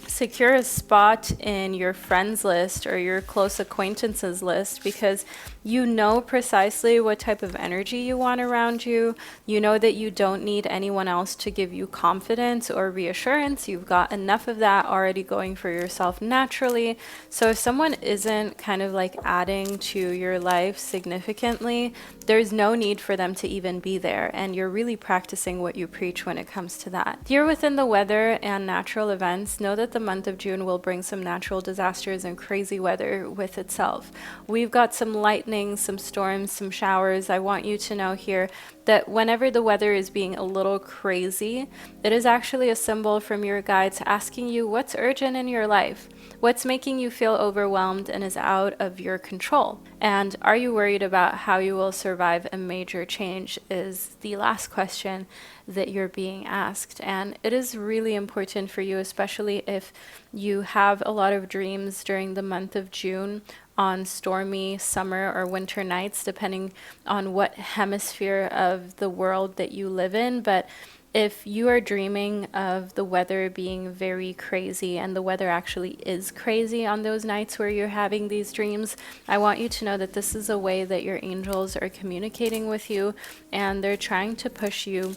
secure a spot in your friends list or your close acquaintances list because you know precisely what type of energy you want around you. You know that you don't need anyone else to give you confidence or reassurance. You've got enough of that already going for yourself naturally. So if someone isn't kind of like adding to your life significantly, there's no need for them to even be there. And you're really practicing what you preach when it comes to that. Here within the weather and natural events, know that the month of June will bring some natural disasters and crazy weather with itself. We've got some lightning, some storms, some showers. I want you to know here that whenever the weather is being a little crazy, it is actually a symbol from your guides asking you what's urgent in your life, what's making you feel overwhelmed and is out of your control. And are you worried about how you will survive a major change is the last question that you're being asked. And it is really important for you, especially if you have a lot of dreams during the month of June on stormy summer or winter nights, depending on what hemisphere of the world that you live in. But if you are dreaming of the weather being very crazy, and the weather actually is crazy on those nights where you're having these dreams, I want you to know that this is a way that your angels are communicating with you, and they're trying to push you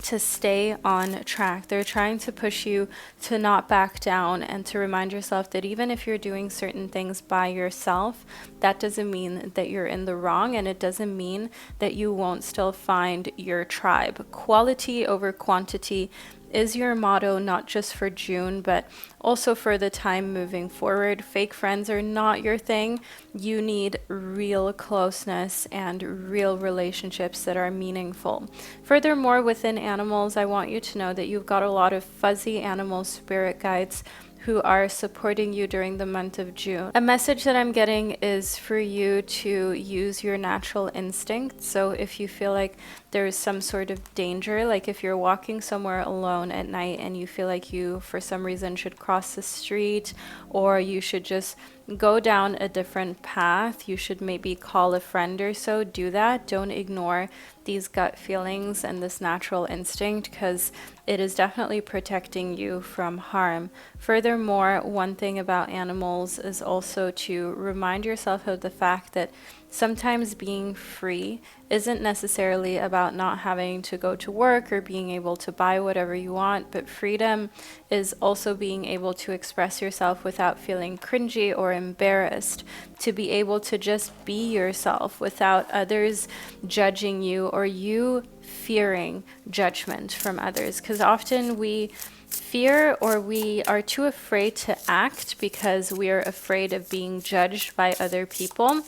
to stay on track. They're trying to push you to not back down and to remind yourself that even if you're doing certain things by yourself, that doesn't mean that you're in the wrong, and it doesn't mean that you won't still find your tribe. Quality over quantity is your motto, not just for June, but also for the time moving forward. Fake friends are not your thing. You need real closeness and real relationships that are meaningful. Furthermore, within animals, I want you to know that you've got a lot of fuzzy animal spirit guides who are supporting you during the month of June. A message that I'm getting is for you to use your natural instinct. So if you feel like there is some sort of danger, like if you're walking somewhere alone at night and you feel like you, for some reason, should cross the street, or you should just go down a different path, you should maybe call a friend or so, do that. Don't ignore these gut feelings and this natural instinct, because it is definitely protecting you from harm. Furthermore, one thing about animals is also to remind yourself of the fact that sometimes being free isn't necessarily about not having to go to work or being able to buy whatever you want, but freedom is also being able to express yourself without feeling cringy or embarrassed, to be able to just be yourself without others judging you or you fearing judgment from others. Because often we fear, or we are too afraid to act because we are afraid of being judged by other people.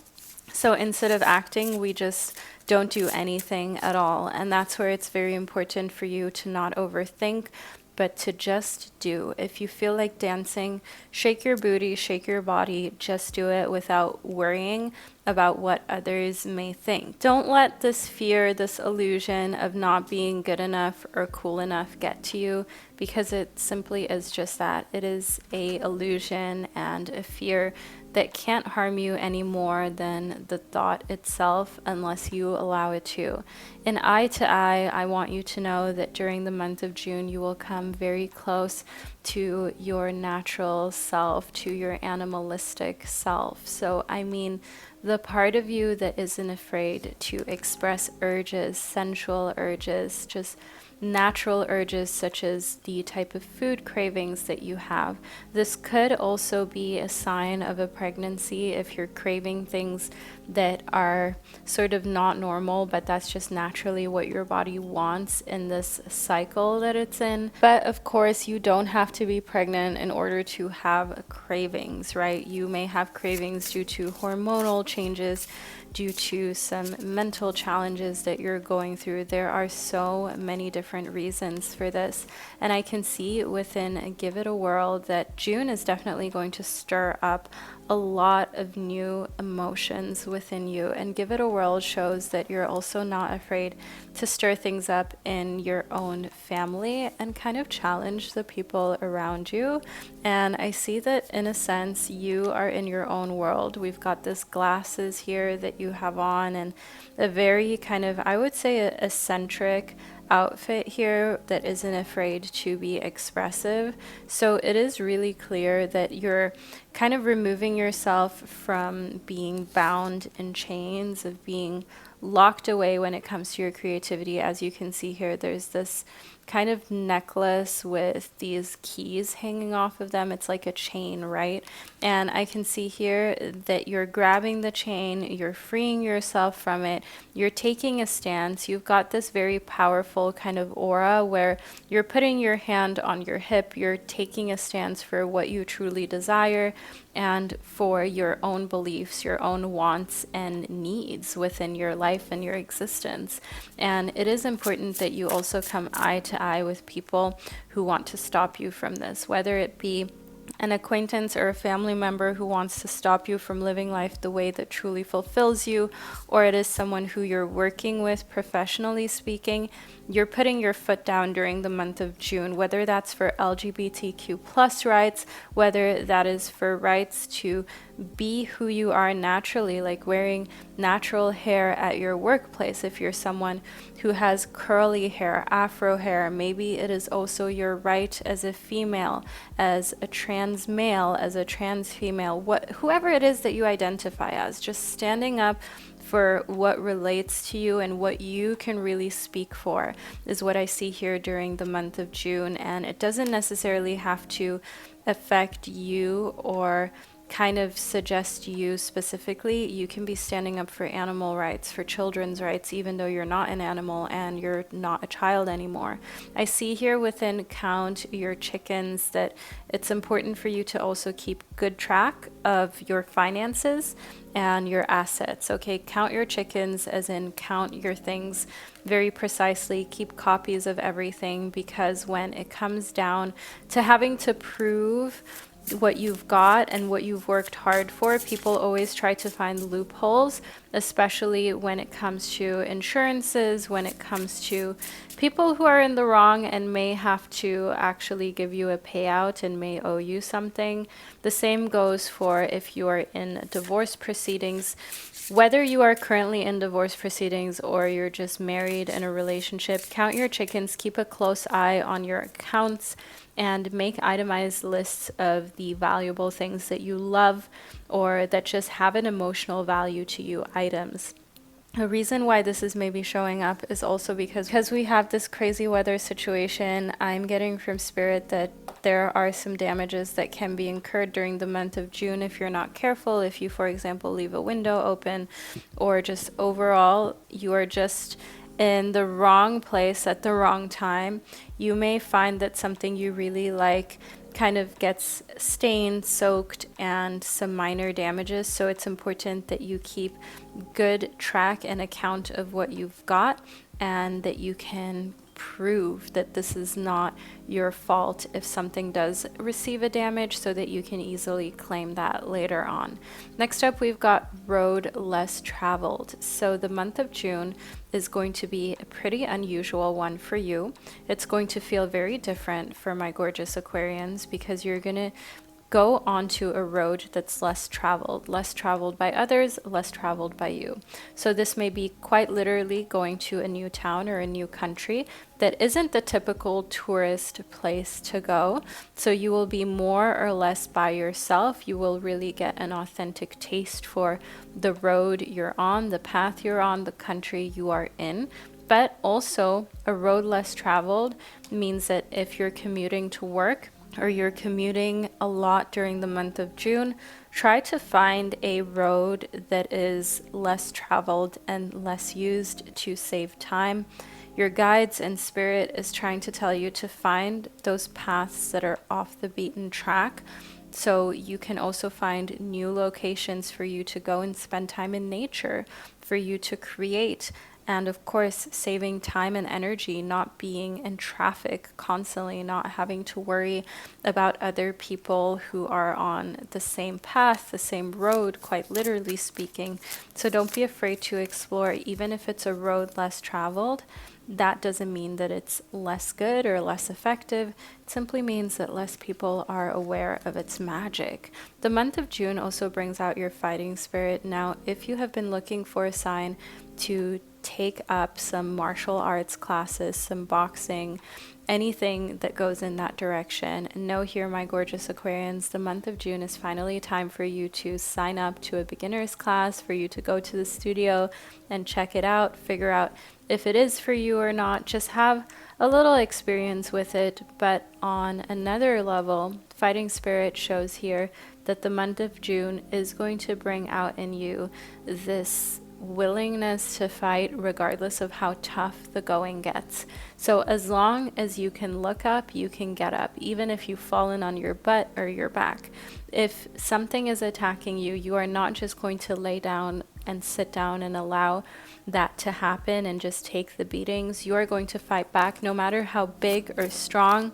So instead of acting, we just don't do anything at all. And that's where it's very important for you to not overthink, but to just do. If you feel like dancing, shake your booty, shake your body, just do it without worrying about what others may think. Don't let this fear, this illusion of not being good enough or cool enough get to you, because it simply is just that. It is a illusion and a fear that can't harm you any more than the thought itself, unless you allow it to. In eye to eye, I want you to know that during the month of June, you will come very close to your natural self, to your animalistic self. So I mean the part of you that isn't afraid to express urges, sensual urges, just natural urges such as the type of food cravings that you have. This could also be a sign of a pregnancy if you're craving things that are sort of not normal, but that's just naturally what your body wants in this cycle that it's in. But of course, you don't have to be pregnant in order to have cravings, right? You may have cravings due to hormonal changes, due to some mental challenges that you're going through. There are so many different reasons for this. And I can see within Give It a Whirl that June is definitely going to stir up a lot of new emotions within you. And Give It a Whirl shows that you're also not afraid to stir things up in your own family and kind of challenge the people around you. And I see that in a sense you are in your own world. We've got this glasses here that you have on and a very kind of, I would say, eccentric outfit here that isn't afraid to be expressive. So it is really clear that you're kind of removing yourself from being bound in chains, of being locked away when it comes to your creativity. As you can see here, there's this kind of necklace with these keys hanging off of them. It's like a chain, right? And I can see here that you're grabbing the chain, you're freeing yourself from it, you're taking a stance. You've got this very powerful kind of aura where you're putting your hand on your hip, you're taking a stance for what you truly desire and for your own beliefs, your own wants and needs within your life and your existence. And it is important that you also come eye to eye with people who want to stop you from this, whether it be an acquaintance or a family member who wants to stop you from living life the way that truly fulfills you, or it is someone who you're working with professionally speaking. You're putting your foot down during the month of June, whether that's for LGBTQ plus rights, whether that is for rights to be who you are naturally, like wearing natural hair at your workplace. If you're someone who has curly hair, afro hair, maybe it is also your right as a female, as a trans male, as a trans female, whoever it is that you identify as, just standing up for what relates to you and what you can really speak for is what I see here during the month of June. And it doesn't necessarily have to affect you or kind of suggest you specifically. You can be standing up for animal rights, for children's rights, even though you're not an animal and you're not a child anymore. I see here within Count Your Chickens that it's important for you to also keep good track of your finances and your assets. Okay, count your chickens, as in count your things very precisely. Keep copies of everything, because when it comes down to having to prove what you've got and what you've worked hard for, people always try to find loopholes, especially when it comes to insurances, when it comes to people who are in the wrong and may have to actually give you a payout and may owe you something. The same goes for if you are in divorce proceedings. Whether you are currently in divorce proceedings or you're just married in a relationship, count your chickens, keep a close eye on your accounts, and make itemized lists of the valuable things that you love or that just have an emotional value to you items. A reason why this is maybe showing up is also because we have this crazy weather situation. I'm getting from Spirit that there are some damages that can be incurred during the month of June if you're not careful. If you, for example, leave a window open, or just overall you are just in the wrong place at the wrong time, you may find that something you really like kind of gets stained, soaked, and some minor damages. So it's important that you keep good track and account of what you've got, and that you can prove that this is not your fault if something does receive a damage, so that you can easily claim that later on. Next up, we've got Road Less Traveled. So the month of June is going to be a pretty unusual one for you. It's going to feel very different for my gorgeous Aquarians, because you're going to go onto a road that's less traveled by others, less traveled by you. So this may be quite literally going to a new town or a new country that isn't the typical tourist place to go. So you will be more or less by yourself. You will really get an authentic taste for the road you're on, the path you're on, the country you are in. But also, a road less traveled means that if you're commuting to work, or you're commuting a lot during the month of June, try to find a road that is less traveled and less used to save time. Your guides and spirit is trying to tell you to find those paths that are off the beaten track, so you can also find new locations for you to go and spend time in nature, for you to create. And of course, saving time and energy, not being in traffic constantly, not having to worry about other people who are on the same path, the same road, quite literally speaking. So don't be afraid to explore, even if it's a road less traveled. That doesn't mean that it's less good or less effective. It simply means that less people are aware of its magic. The month of June also brings out your fighting spirit. Now, if you have been looking for a sign to take up some martial arts classes, some boxing, anything that goes in that direction, know here, my gorgeous Aquarians, the month of June is finally time for you to sign up to a beginner's class, for you to go to the studio and check it out, figure out if it is for you or not. Just have a little experience with it. But on another level, fighting spirit shows here that the month of June is going to bring out in you this willingness to fight regardless of how tough the going gets. So as long as you can look up, you can get up, even if you've fallen on your butt or your back. If something is attacking you, you are not just going to lay down and sit down and allow that to happen and just take the beatings. You are going to fight back, no matter how big or strong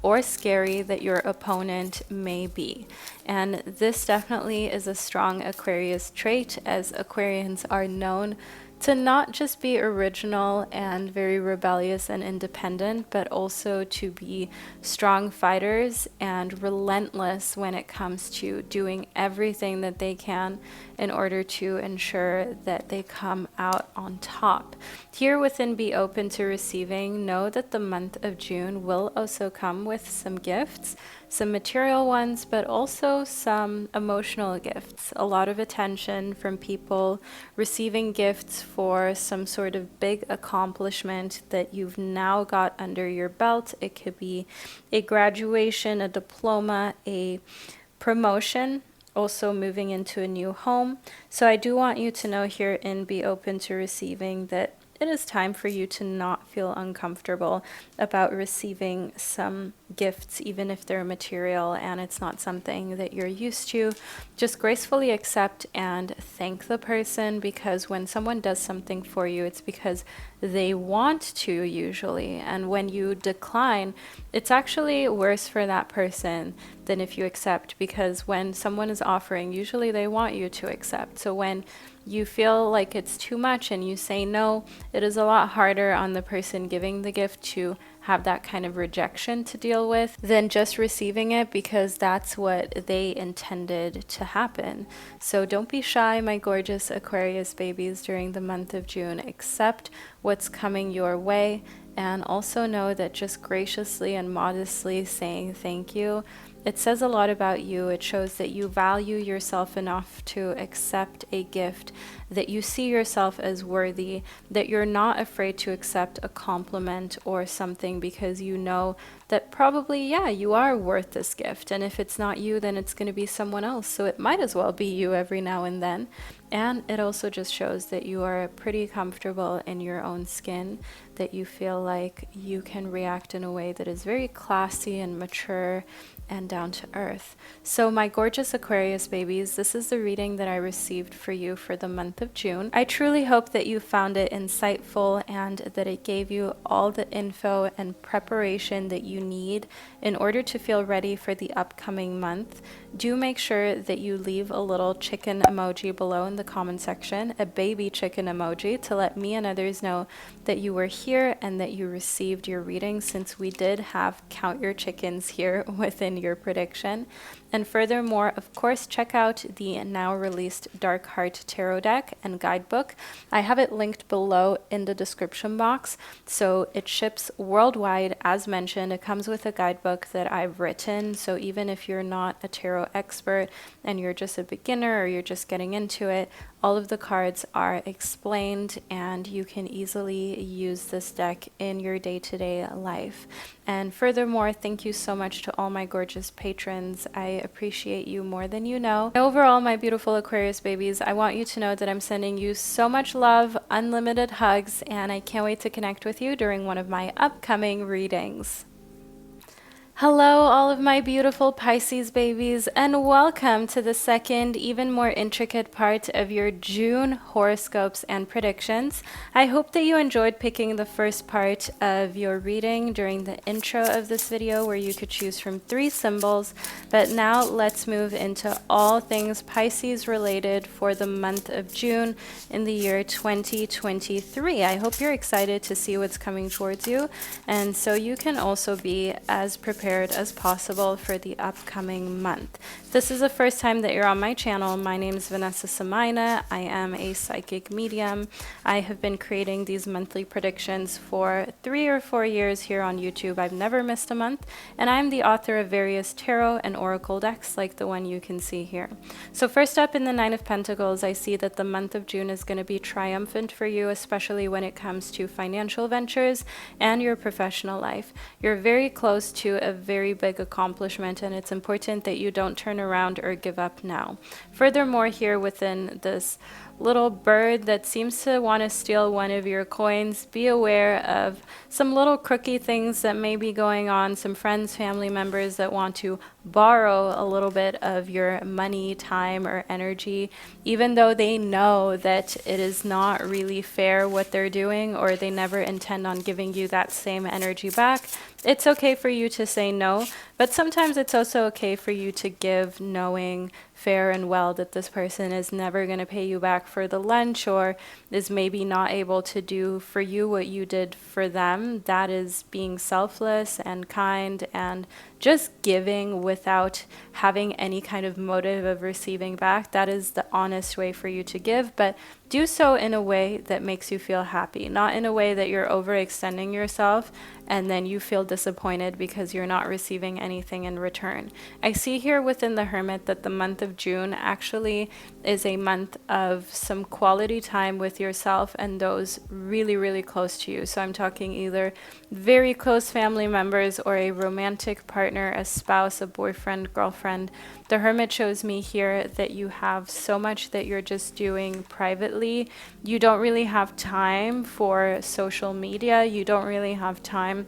or scary that your opponent may be. And this definitely is a strong Aquarius trait, as Aquarians are known to not just be original and very rebellious and independent, but also to be strong fighters and relentless when it comes to doing everything that they can in order to ensure that they come out on top. Here within Be Open to Receiving, know that the month of June will also come with some gifts, some material ones, but also some emotional gifts. A lot of attention from people receiving gifts for some sort of big accomplishment that you've now got under your belt. It could be a graduation, a diploma, a promotion, also moving into a new home. So I do want you to know here in Be Open to Receiving that it is time for you to not feel uncomfortable about receiving some gifts, even if they're material and it's not something that you're used to. Just gracefully accept and thank the person, because when someone does something for you, it's because they want to usually. And when you decline, it's actually worse for that person than if you accept, because when someone is offering, usually they want you to accept. So when you feel like it's too much and you say no, it is a lot harder on the person giving the gift to have that kind of rejection to deal with than just receiving it, because that's what they intended to happen. So don't be shy, my gorgeous Aquarius babies, during the month of June. Accept what's coming your way, and also know that just graciously and modestly saying thank you, it says a lot about you. It shows that you value yourself enough to accept a gift, that you see yourself as worthy, that you're not afraid to accept a compliment or something, because you know that probably, yeah, you are worth this gift. And if it's not you, then it's going to be someone else. So it might as well be you every now and then. And it also just shows that you are pretty comfortable in your own skin, that you feel like you can react in a way that is very classy and mature and down to earth. So my gorgeous Aquarius babies, this is the reading that I received for you for the month of June. I truly hope that you found it insightful and that it gave you all the info and preparation that you need in order to feel ready for the upcoming month. Do make sure that you leave a little chicken emoji below in the comment section, a baby chicken emoji, to let me and others know that you were here and that you received your reading, since we did have count your chickens here within your prediction. And furthermore, of course, check out the now released Dark Heart Tarot deck and guidebook. I have it linked below in the description box. So it ships worldwide. As mentioned, it comes with a guidebook that I've written. So even if you're not a tarot expert and you're just a beginner or you're just getting into it, all of the cards are explained and you can easily use this deck in your day-to-day life. And furthermore, thank you so much to all my gorgeous patrons. I appreciate you more than you know. Overall, my beautiful Aquarius babies, I want you to know that I'm sending you so much love, unlimited hugs, and I can't wait to connect with you during one of my upcoming readings. Hello, all of my beautiful Pisces babies, and welcome to the second, even more intricate part of your June horoscopes and predictions. I hope that you enjoyed picking the first part of your reading during the intro of this video, where you could choose from 3 symbols. But now let's move into all things Pisces related for the month of June in the year 2023. I hope you're excited to see what's coming towards you, and so you can also be as prepared as possible for the upcoming month. If this is the first time that you're on my channel, my name is Vanessa Somuayina. I am a psychic medium. I have been creating these monthly predictions for 3 or 4 years here on YouTube. I've never missed a month, and I'm the author of various tarot and oracle decks like the one you can see here. So first up, in the 9 of Pentacles, I see that the month of June is going to be triumphant for you, especially when it comes to financial ventures and your professional life. You're very close to a very big accomplishment, and it's important that you don't turn around or give up now. Furthermore, here within this little bird that seems to want to steal one of your coins, be aware of some little crooky things that may be going on, some friends, family members that want to borrow a little bit of your money, time, or energy, even though they know that it is not really fair what they're doing, or they never intend on giving you that same energy back. It's okay for you to say no, but sometimes it's also okay for you to give, knowing fair and well that this person is never going to pay you back for the lunch, or is maybe not able to do for you what you did for them. That is being selfless and kind and just giving without having any kind of motive of receiving back. That is the honest way for you to give, but do so in a way that makes you feel happy, not in a way that you're overextending yourself and then you feel disappointed because you're not receiving anything in return. I see here within the Hermit that the month of June actually is a month of some quality time with yourself and those really, really close to you. So I'm talking either very close family members or a romantic partner, a spouse, a boyfriend, girlfriend. The Hermit shows me here that you have so much that you're just doing privately. You don't really have time for social media. You don't really have time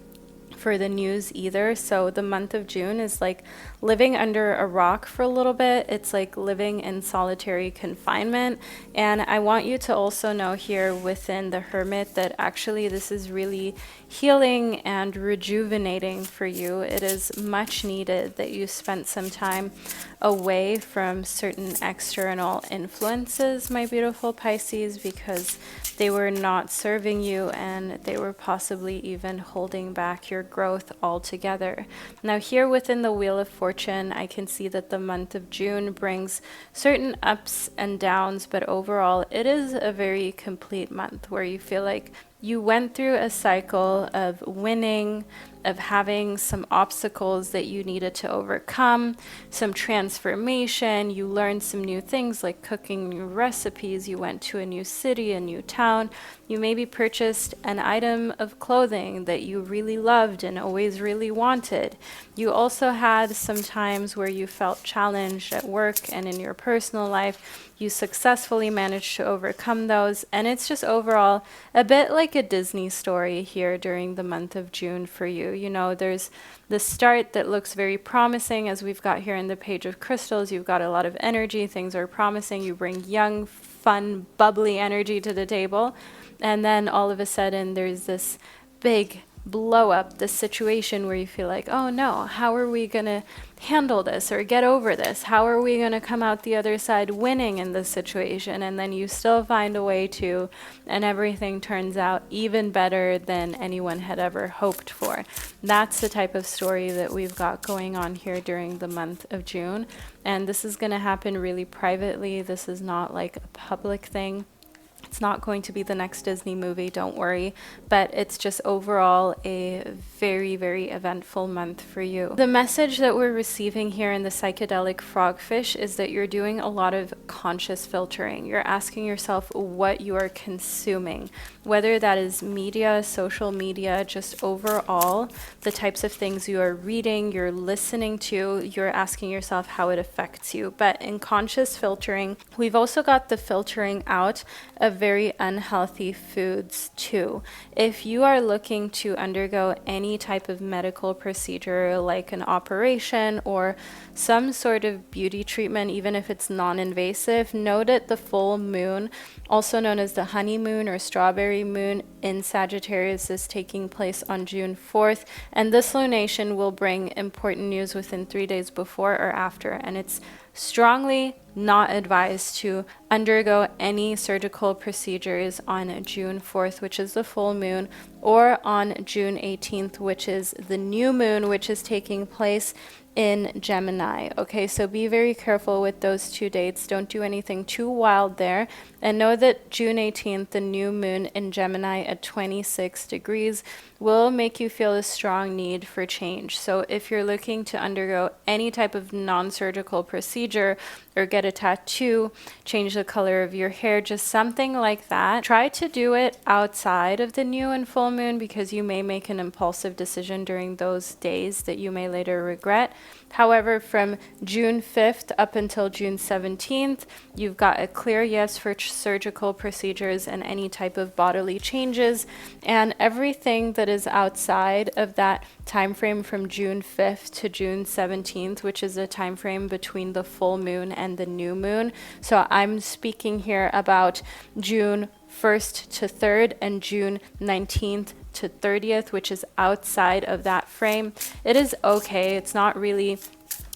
for the news either. So the month of June is like living under a rock for a little bit. It's like living in solitary confinement. And I want you to also know here within the Hermit that actually this is really healing and rejuvenating for you. It is much needed that you spent some time away from certain external influences, my beautiful Pisces, because they were not serving you and they were possibly even holding back your growth altogether. Now here within the Wheel of Fortune, I can see that the month of June brings certain ups and downs, but overall it is a very complete month where you feel like you went through a cycle of winning, of having some obstacles that you needed to overcome, some transformation. You learned some new things like cooking new recipes. You went to a new city, a new town. You maybe purchased an item of clothing that you really loved and always really wanted. You also had some times where you felt challenged at work and in your personal life. You successfully managed to overcome those, and it's just overall a bit like a Disney story here during the month of June for you. You know, there's the start that looks very promising, as we've got here in the Page of Crystals. You've got a lot of energy, things are promising, you bring young, fun, bubbly energy to the table, and then all of a sudden there's this big blow up the situation where you feel like, oh no, how are we gonna handle this or get over this? How are we gonna come out the other side winning in this situation? And then you still find a way to, and everything turns out even better than anyone had ever hoped for. That's the type of story that we've got going on here during the month of June. And this is gonna happen really privately. This is not like a public thing. It's not going to be the next Disney movie, don't worry, but it's just overall a very, very eventful month for you. The message that we're receiving here in the psychedelic frogfish is that you're doing a lot of conscious filtering. You're asking yourself what you are consuming, whether that is media, social media, just overall, the types of things you are reading, you're listening to, you're asking yourself how it affects you. But in conscious filtering, we've also got the filtering out of very unhealthy foods too. If you are looking to undergo any type of medical procedure like an operation or some sort of beauty treatment, even if it's non-invasive, know that the full moon, also known as the honeymoon or strawberry moon in Sagittarius, is taking place on June 4th, and this lunation will bring important news within 3 days before or after, and it's strongly not advised to undergo any surgical procedures on June 4th, which is the full moon, or on June 18th, which is the new moon, which is taking place in Gemini. Okay, so be very careful with those 2 dates. Don't do anything too wild there. And know that June 18th, the new moon in Gemini at 26 degrees, will make you feel a strong need for change. So if you're looking to undergo any type of non-surgical procedure or get a tattoo, change the color of your hair, just something like that, try to do it outside of the new and full moon, because you may make an impulsive decision during those days that you may later regret. However, from June 5th up until June 17th, you've got a clear yes for surgical procedures and any type of bodily changes, and everything that is outside of that time frame from June 5th to June 17th, which is a time frame between the full moon and the new moon. So I'm speaking here about June 1st to 3rd and June 19th to 30th, which is outside of that frame. It is okay. It's not really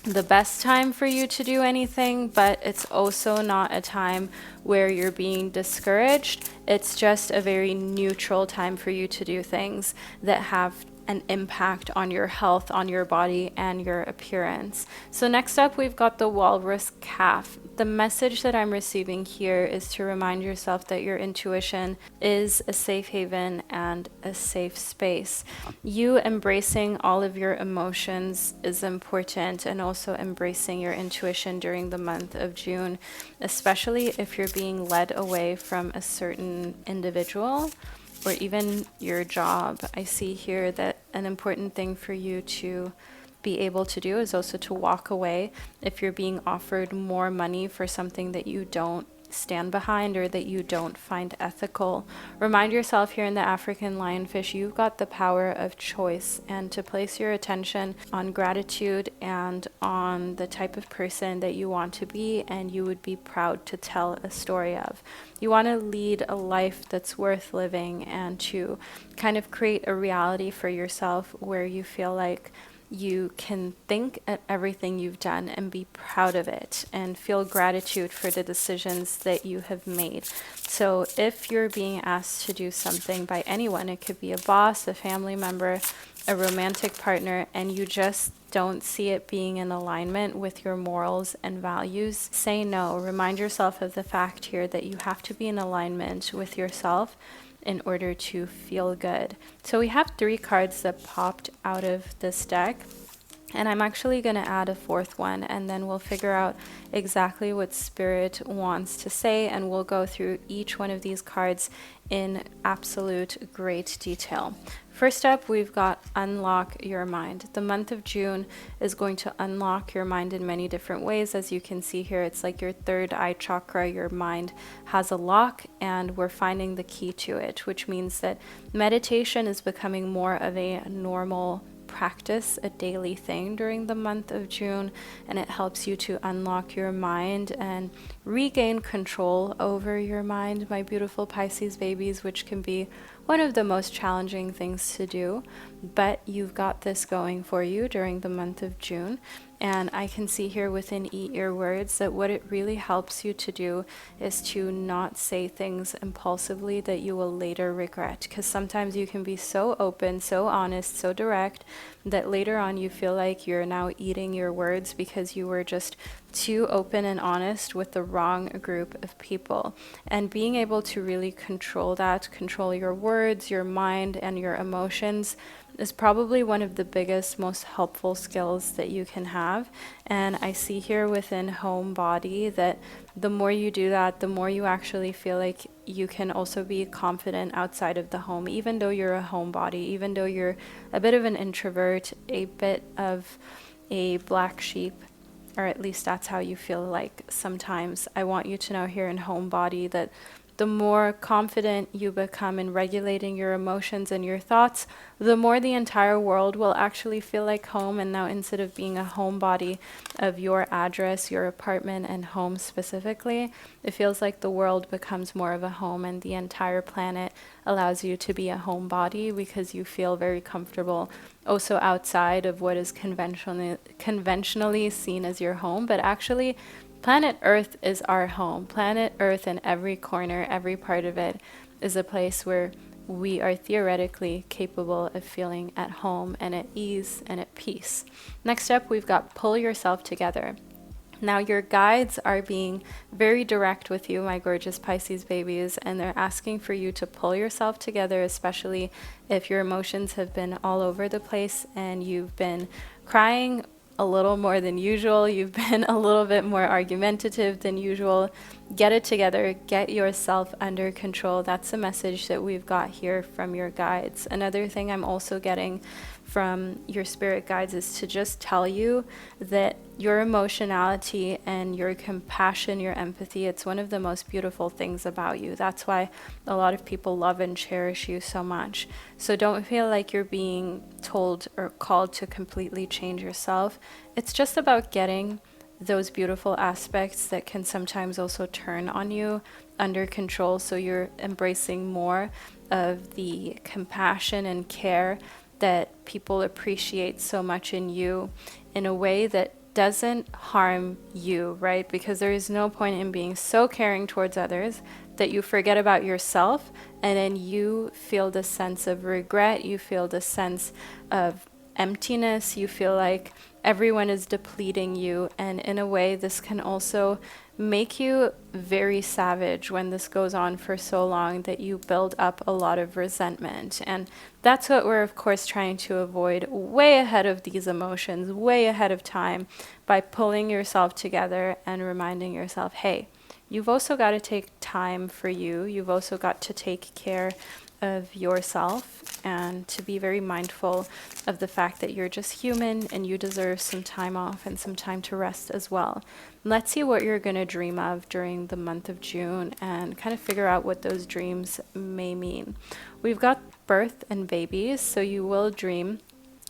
the best time for you to do anything, but it's also not a time where you're being discouraged. It's just a very neutral time for you to do things that have an impact on your health, on your body, and your appearance. So next up, we've got the walrus calf. The message that I'm receiving here is to remind yourself that your intuition is a safe haven and a safe space. You embracing all of your emotions is important, and also embracing your intuition during the month of June, especially if you're being led away from a certain individual or even your job. I see here that an important thing for you to be able to do is also to walk away if you're being offered more money for something that you don't stand behind or that you don't find ethical. Remind yourself here in the African lionfish, you've got the power of choice, and to place your attention on gratitude and on the type of person that you want to be and you would be proud to tell a story of. You want to lead a life that's worth living, and to kind of create a reality for yourself where you feel like you can think at everything you've done and be proud of it and feel gratitude for the decisions that you have made. So if you're being asked to do something by anyone, it could be a boss, a family member, a romantic partner, and you just don't see it being in alignment with your morals and values, say no. Remind yourself of the fact here that you have to be in alignment with yourself in order to feel good. So we have 3 cards that popped out of this deck, and I'm actually going to add a 4th one, and then we'll figure out exactly what Spirit wants to say, and we'll go through each one of these cards in absolute great detail. First up, we've got unlock your mind. The month of June is going to unlock your mind in many different ways. As you can see here, it's like your third eye chakra. Your mind has a lock, and we're finding the key to it, which means that meditation is becoming more of a normal practice a daily thing during the month of June, and it helps you to unlock your mind and regain control over your mind, my beautiful Pisces babies, which can be one of the most challenging things to do. But you've got this going for you during the month of June. And I can see here within Eat Your Words that what it really helps you to do is to not say things impulsively that you will later regret. Because sometimes you can be so open, so honest, so direct that later on you feel like you're now eating your words because you were just too open and honest with the wrong group of people. And being able to really control that, control your words, your mind, and your emotions is probably one of the biggest, most helpful skills that you can have. And I see here within home body that the more you do that, the more you actually feel like you can also be confident outside of the home, even though you're a homebody, even though you're a bit of an introvert, a bit of a black sheep, or at least that's how you feel like sometimes. I want you to know here in homebody that the more confident you become in regulating your emotions and your thoughts, the more the entire world will actually feel like home. And now instead of being a homebody of your address, your apartment and home specifically, it feels like the world becomes more of a home, and the entire planet allows you to be a homebody because you feel very comfortable also outside of what is conventionally seen as your home. But actually, planet Earth is our home. Planet Earth in every corner, every part of it is a place where we are theoretically capable of feeling at home and at ease and at peace. Next up, we've got pull yourself together. Now, your guides are being very direct with you, my gorgeous Pisces babies, and they're asking for you to pull yourself together, especially if your emotions have been all over the place and you've been crying a little more than usual, you've been a little bit more argumentative than usual. Get it together, get yourself under control. That's the message that we've got here from your guides. Another thing I'm also getting from your spirit guides is to just tell you that your emotionality and your compassion, your empathy, it's one of the most beautiful things about you. That's why a lot of people love and cherish you so much. So don't feel like you're being told or called to completely change yourself. It's just about getting those beautiful aspects that can sometimes also turn on you under control, so you're embracing more of the compassion and care that people appreciate so much in you in a way that doesn't harm you, right? Because there is no point in being so caring towards others that you forget about yourself, and then you feel the sense of regret, you feel the sense of emptiness, you feel like everyone is depleting you. And in a way, this can also make you very savage when this goes on for so long that you build up a lot of resentment. And that's what we're of course trying to avoid way ahead of these emotions, way ahead of time, by pulling yourself together and reminding yourself, hey, you've also got to take time for you. You've also got to take care of yourself and to be very mindful of the fact that you're just human and you deserve some time off and some time to rest as well. Let's see what you're going to dream of during the month of June and kind of figure out what those dreams may mean. We've got birth and babies, so you will dream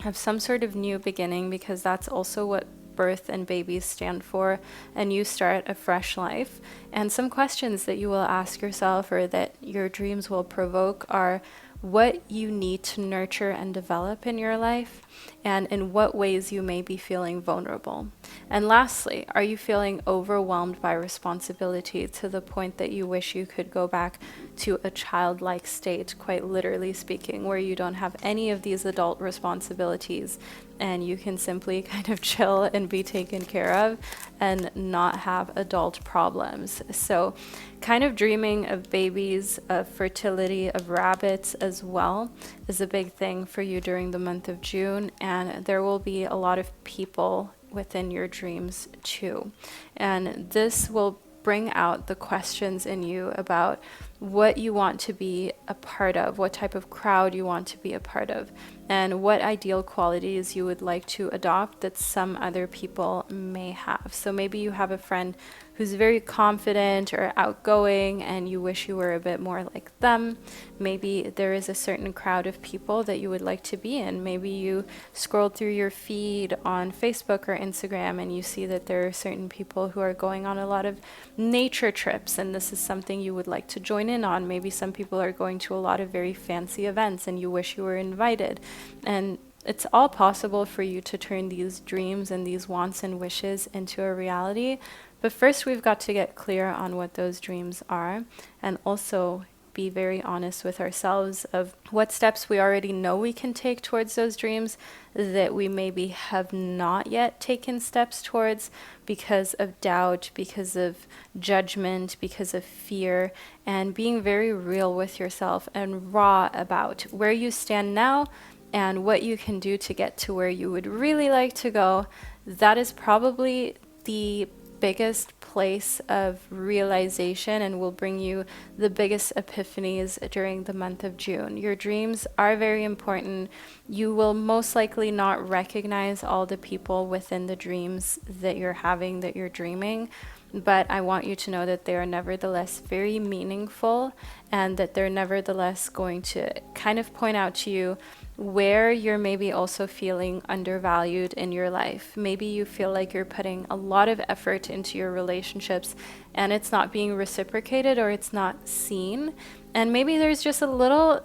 of some sort of new beginning, because that's also what birth and babies stand for, and you start a fresh life. And some questions that you will ask yourself or that your dreams will provoke are what you need to nurture and develop in your life, and in what ways you may be feeling vulnerable. And lastly, are you feeling overwhelmed by responsibility to the point that you wish you could go back to a childlike state, quite literally speaking, where you don't have any of these adult responsibilities and you can simply kind of chill and be taken care of and not have adult problems? So kind of dreaming of babies, of fertility, of rabbits as well is a big thing for you during the month of June. And there will be a lot of people within your dreams too. And this will bring out the questions in you about what you want to be a part of, what type of crowd you want to be a part of, and what ideal qualities you would like to adopt that some other people may have. So maybe you have a friend who's very confident or outgoing and you wish you were a bit more like them. Maybe there is a certain crowd of people that you would like to be in. Maybe you scroll through your feed on Facebook or Instagram and you see that there are certain people who are going on a lot of nature trips, and this is something you would like to join in on. Maybe some people are going to a lot of very fancy events and you wish you were invited. And it's all possible for you to turn these dreams and these wants and wishes into a reality. But first, we've got to get clear on what those dreams are, and also be very honest with ourselves of what steps we already know we can take towards those dreams that we maybe have not yet taken steps towards because of doubt, because of judgment, because of fear, and being very real with yourself and raw about where you stand now and what you can do to get to where you would really like to go. That is probably the biggest place of realization and will bring you the biggest epiphanies during the month of June. Your dreams are very important. You will most likely not recognize all the people within the dreams that you're having, that you're dreaming, but I want you to know that they are nevertheless very meaningful and that they're nevertheless going to kind of point out to you where you're maybe also feeling undervalued in your life. Maybe you feel like you're putting a lot of effort into your relationships and it's not being reciprocated or it's not seen. And maybe there's just a little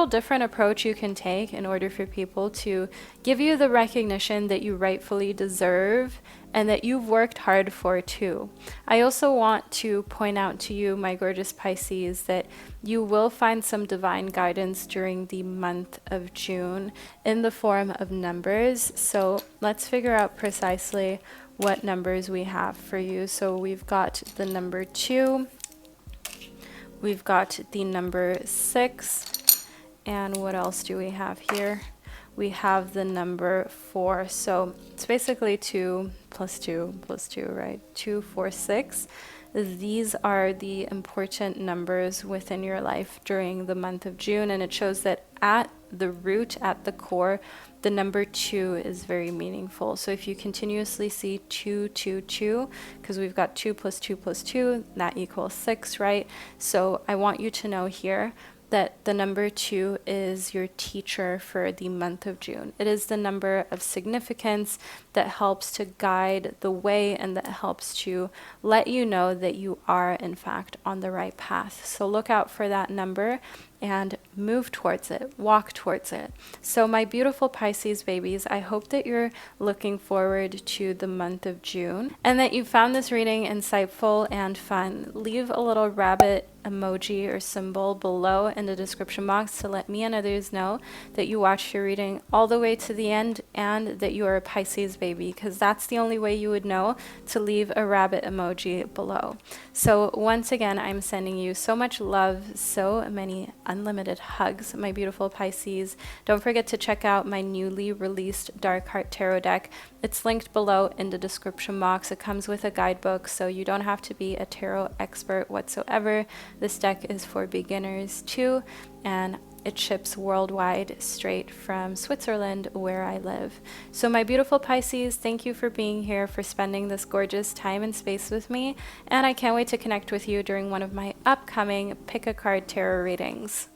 different approach you can take in order for people to give you the recognition that you rightfully deserve and that you've worked hard for too. I also want to point out to you, my gorgeous Pisces, that you will find some divine guidance during the month of June in the form of numbers. So let's figure out precisely what numbers we have for you. So we've got the number 2, we've got the number 6, and what else do we have here? We have the number 4. So it's basically 2 plus 2 plus 2, right? 2, 4, 6. These are the important numbers within your life during the month of June, and it shows that at the root, at the core, the number 2 is very meaningful. So if you continuously see 2, 2, 2, because we've got 2 plus 2 plus 2, that equals 6, right? So I want you to know here that the number 2 is your teacher for the month of June. It is the number of significance that helps to guide the way and that helps to let you know that you are in fact on the right path. So look out for that number and move towards it, walk towards it. So my beautiful Pisces babies, I hope that you're looking forward to the month of June and that you found this reading insightful and fun. Leave a little rabbit emoji or symbol below in the description box to let me and others know that you watched your reading all the way to the end and that you are a Pisces baby, because that's the only way you would know to leave a rabbit emoji below. So once again, I'm sending you so much love, so many unlimited hugs, my beautiful Pisces. Don't forget to check out my newly released Dark Heart Tarot deck. It's linked below in the description box. It comes with a guidebook, so you don't have to be a tarot expert whatsoever. This deck is for beginners too, and it ships worldwide straight from Switzerland, where I live. So my beautiful Pisces, thank you for being here, for spending this gorgeous time and space with me, and I can't wait to connect with you during one of my upcoming Pick a Card Tarot readings.